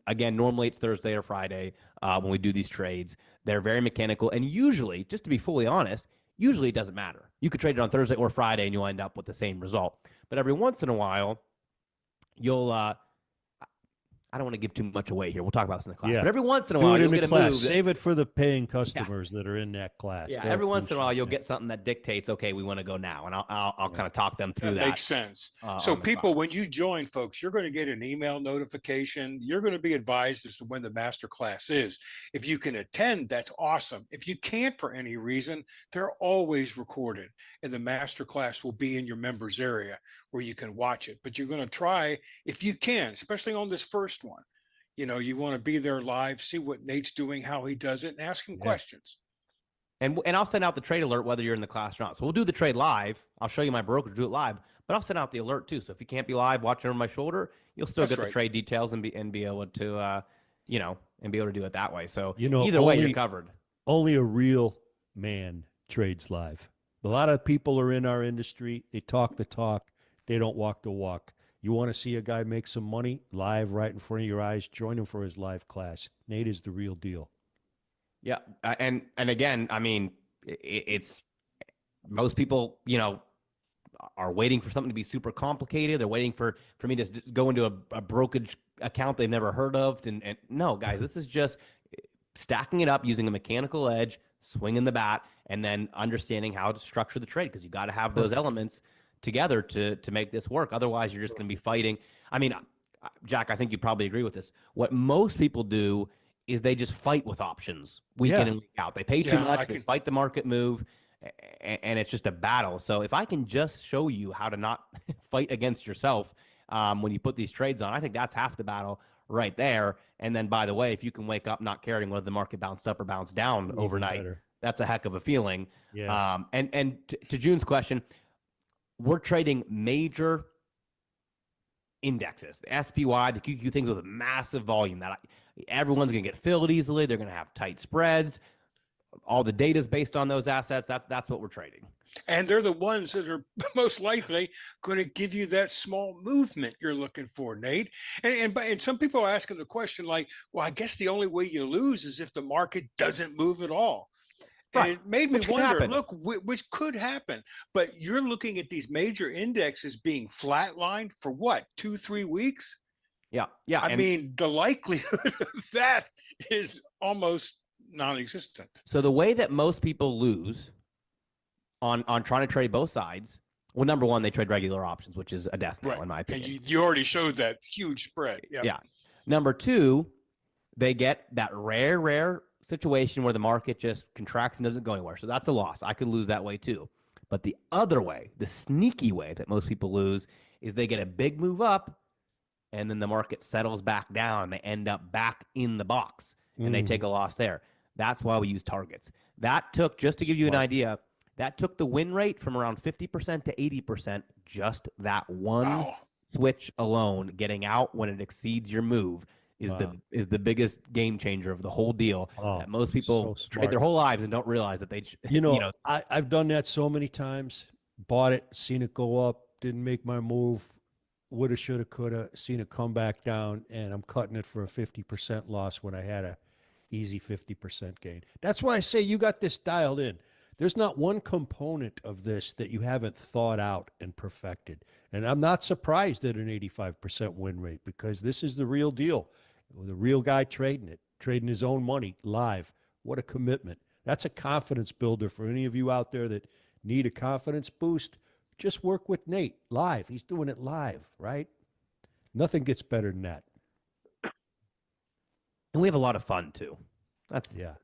Again, normally it's Thursday or Friday when we do these trades. They're very mechanical. And usually, just to be fully honest, usually it doesn't matter. You could trade it on Thursday or Friday and you'll end up with the same result. But every once in a while, you'll I don't want to give too much away here. We'll talk about this in the class. But every once in a while, you'll get a move. Save it for the paying customers that are in that class. Yeah, every once in a while, you'll get something that dictates, okay, we want to go now. And I'll kind of talk them through that. Makes sense. So people, when you join, folks, you're going to get an email notification. You're going to be advised as to when the master class is. If you can attend, that's awesome. If you can't for any reason, they're always recorded. And the master class will be in your members area where you can watch it. But you're going to try, if you can, especially on this first one, you want to be there live, see what Nate's doing, how he does it, and ask him questions. And I'll send out the trade alert whether you're in the class or not. So we'll do the trade live. I'll show you my broker to do it live, but I'll send out the alert too. So if you can't be live watching over my shoulder, you'll still get the trade details and be able to and be able to do it that way. So either way, you're covered. Only a real man trades live. A lot of people are in our industry. They talk the talk. They don't walk the walk. You want to see a guy make some money live right in front of your eyes, join him for his live class. Nate is the real deal. Yeah. And again, I mean, it's most people, are waiting for something to be super complicated. They're waiting for me to go into a brokerage account they've never heard of. And no, guys, this is just stacking it up using a mechanical edge, swinging the bat, and then understanding how to structure the trade, because you got to have those elements together to make this work. Otherwise, you're just going to be fighting. I mean, Jack, I think you probably agree with this. What most people do is they just fight with options week in and week out. They pay too much. They fight the market move, and it's just a battle. So if I can just show you how to not fight against yourself when you put these trades on, I think that's half the battle right there. And then, by the way, if you can wake up not caring whether the market bounced up or bounced down overnight, that's a heck of a feeling. Yeah. And to June's question, we're trading major indexes, the SPY, the QQ, things with a massive volume that everyone's going to get filled easily. They're going to have tight spreads. All the data is based on those assets. That's what we're trading. And they're the ones that are most likely going to give you that small movement you're looking for, Nate. And some people are asking the question like, well, I guess the only way you lose is if the market doesn't move at all. Right. And it made me wonder, look, which could happen. But you're looking at these major indexes being flatlined for what, 2-3 weeks? Yeah. Yeah. I mean, the likelihood of that is almost non-existent. So the way that most people lose on trying to trade both sides, well, number one, they trade regular options, which is a death knell, in my opinion. And you already showed that huge spread. Yeah. Number two, they get that rare situation where the market just contracts and doesn't go anywhere. So that's a loss. I could lose that way too. But the other way, the sneaky way that most people lose, is they get a big move up and then the market settles back down and they end up back in the box and they take a loss there. That's why we use targets. That took, just to give you an idea, that took the win rate from around 50% to 80%, just that one switch alone, getting out when it exceeds your move. Wow. is the biggest game changer of the whole deal Oh, that most so people trade their smart. whole lives and don't realize that You you know, know, I've done that so many times. Bought it, seen it go up, didn't make my move. Woulda, shoulda, coulda, seen it come back down, and I'm cutting it for a 50% loss when I had a easy 50% gain. That's why I say you got this dialed in. There's not one component of this that you haven't thought out and perfected. And I'm not surprised at an 85% win rate because this is the real deal. The real guy trading it, trading his own money live. What a commitment. That's a confidence builder for any of you out there that need a confidence boost. Just work with Nate live. He's doing it live, right? Nothing gets better than that. and we have a lot of fun too. That's Yeah.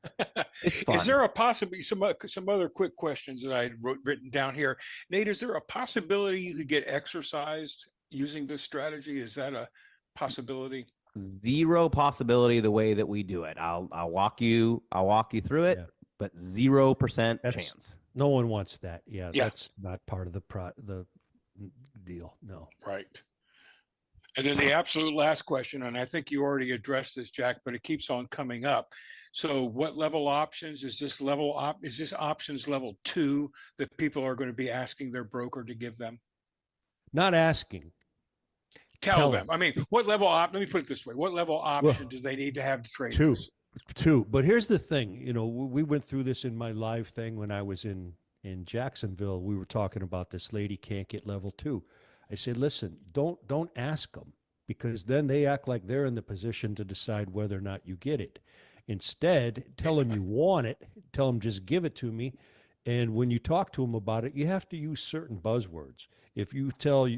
it's Is fun. there a possibility, some other quick questions that I written down here? Nate, is there a possibility you could get exercised using this strategy? Is that a possibility? Zero possibility the way that we do it. I'll walk you through it, Yeah. but 0% That's chance. no one wants that. Yeah, Yeah, that's not part of the deal. No. right. And then the absolute last question, and I think you already addressed this, Jack, but it keeps on coming up. So what level options is this is this options level 2 that people are going to be asking their broker to give them? Not asking. Tell Tell them. them. I mean, let me put it this way. What level option Well, do they need to have to trade two. this? Two. But here's the thing, we went through this in my live thing when I was in Jacksonville. We were talking about this lady can't get level 2. I said, "Listen, don't ask them because then they act like they're in the position to decide whether or not you get it. Instead, tell them you want it. Tell them just give it to me. And when you talk to them about it, you have to use certain buzzwords. If you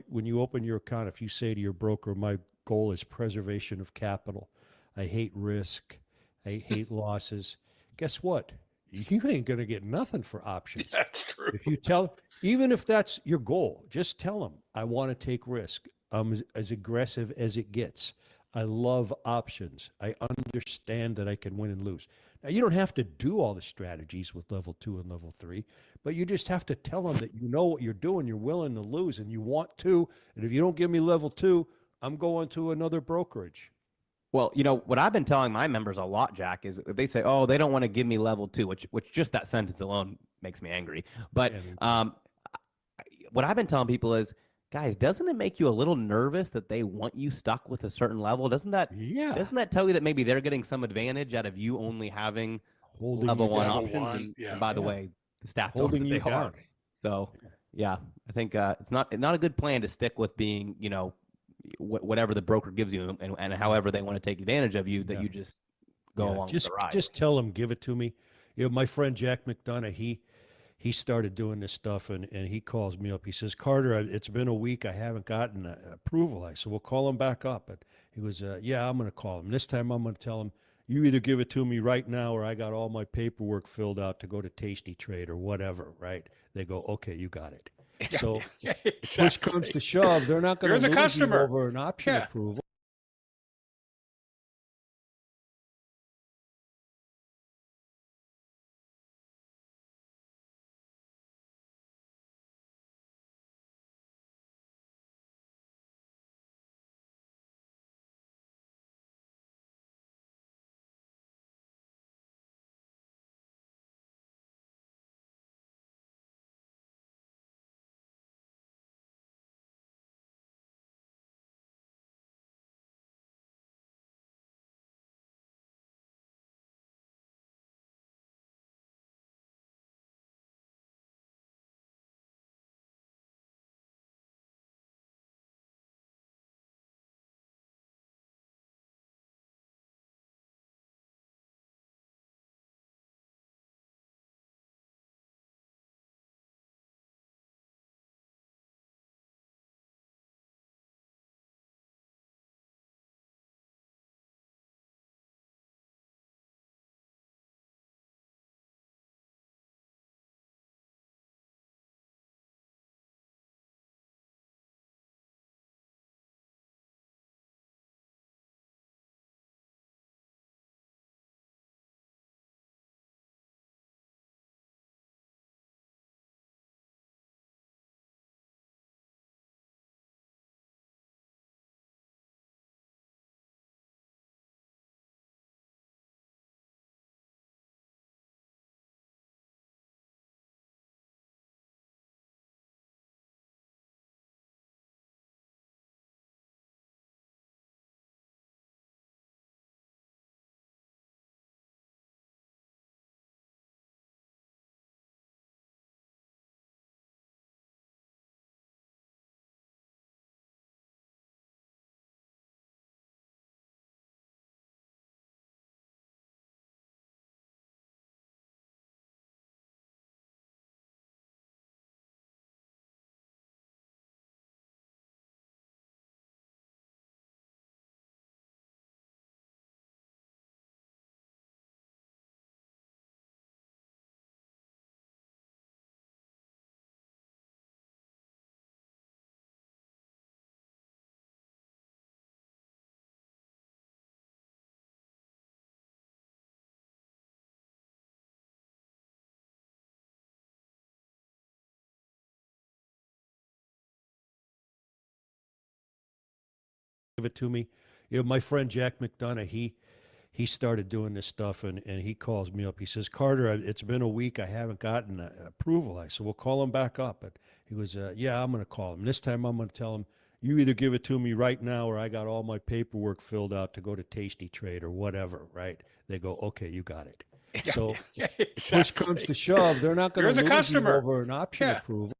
when you open your account, if you say to your broker, my goal is preservation of capital, I hate risk, I hate losses, guess what? You ain't going to get nothing for options. That's true. If you tell, even if that's your goal, just tell them, I want to take risk. I'm as aggressive as it gets. I love options. I understand that I can win and lose. Now, you don't have to do all the strategies with level 2 and level 3, but you just have to tell them that you know what you're doing, you're willing to lose, and you want to. And if you don't give me level 2, I'm going to another brokerage. Well, what I've been telling my members a lot, Jack, is if they say, "Oh, they don't want to give me level 2," which just that sentence alone makes me angry. But Yeah, me too. what I've been telling people is, guys, doesn't it make you a little nervous that they want you stuck with a certain level? Yeah, Doesn't that tell you that maybe they're getting some advantage out of you only having holding you level one down. Level options? 1, And yeah. by the Yeah, way, the stats are holding what you they are. down. So yeah, I think it's not a good plan to stick with being, whatever the broker gives you and however they want to take advantage of you, that Yeah. you just go Yeah, along with the ride. just tell them, give it to me. My friend Jack McDonough, he started doing this stuff, and he calls me up. He says, Carter, it's been a week. I haven't gotten approval. I said, well, call him back up. And he goes, yeah, I'm going to call him. This time I'm going to tell him, you either give it to me right now or I got all my paperwork filled out to go to Tasty Trade or whatever, right? They go, okay, you got it. So Yeah, if push comes exactly. to shove, they're not going You're to the lose you customer. over an option Yeah. approval. give it to me. My friend Jack McDonough, he started doing this stuff, and he calls me up. He says, Carter, it's been a week. I haven't gotten approval. I said, well, call him back up. And he goes, yeah, I'm going to call him. This time I'm going to tell him, you either give it to me right now or I got all my paperwork filled out to go to Tasty Trade or whatever, right? They go, okay, you got it. So Yeah, push comes to shove, they're not going You're to the lose you customer. over an option Yeah. approval.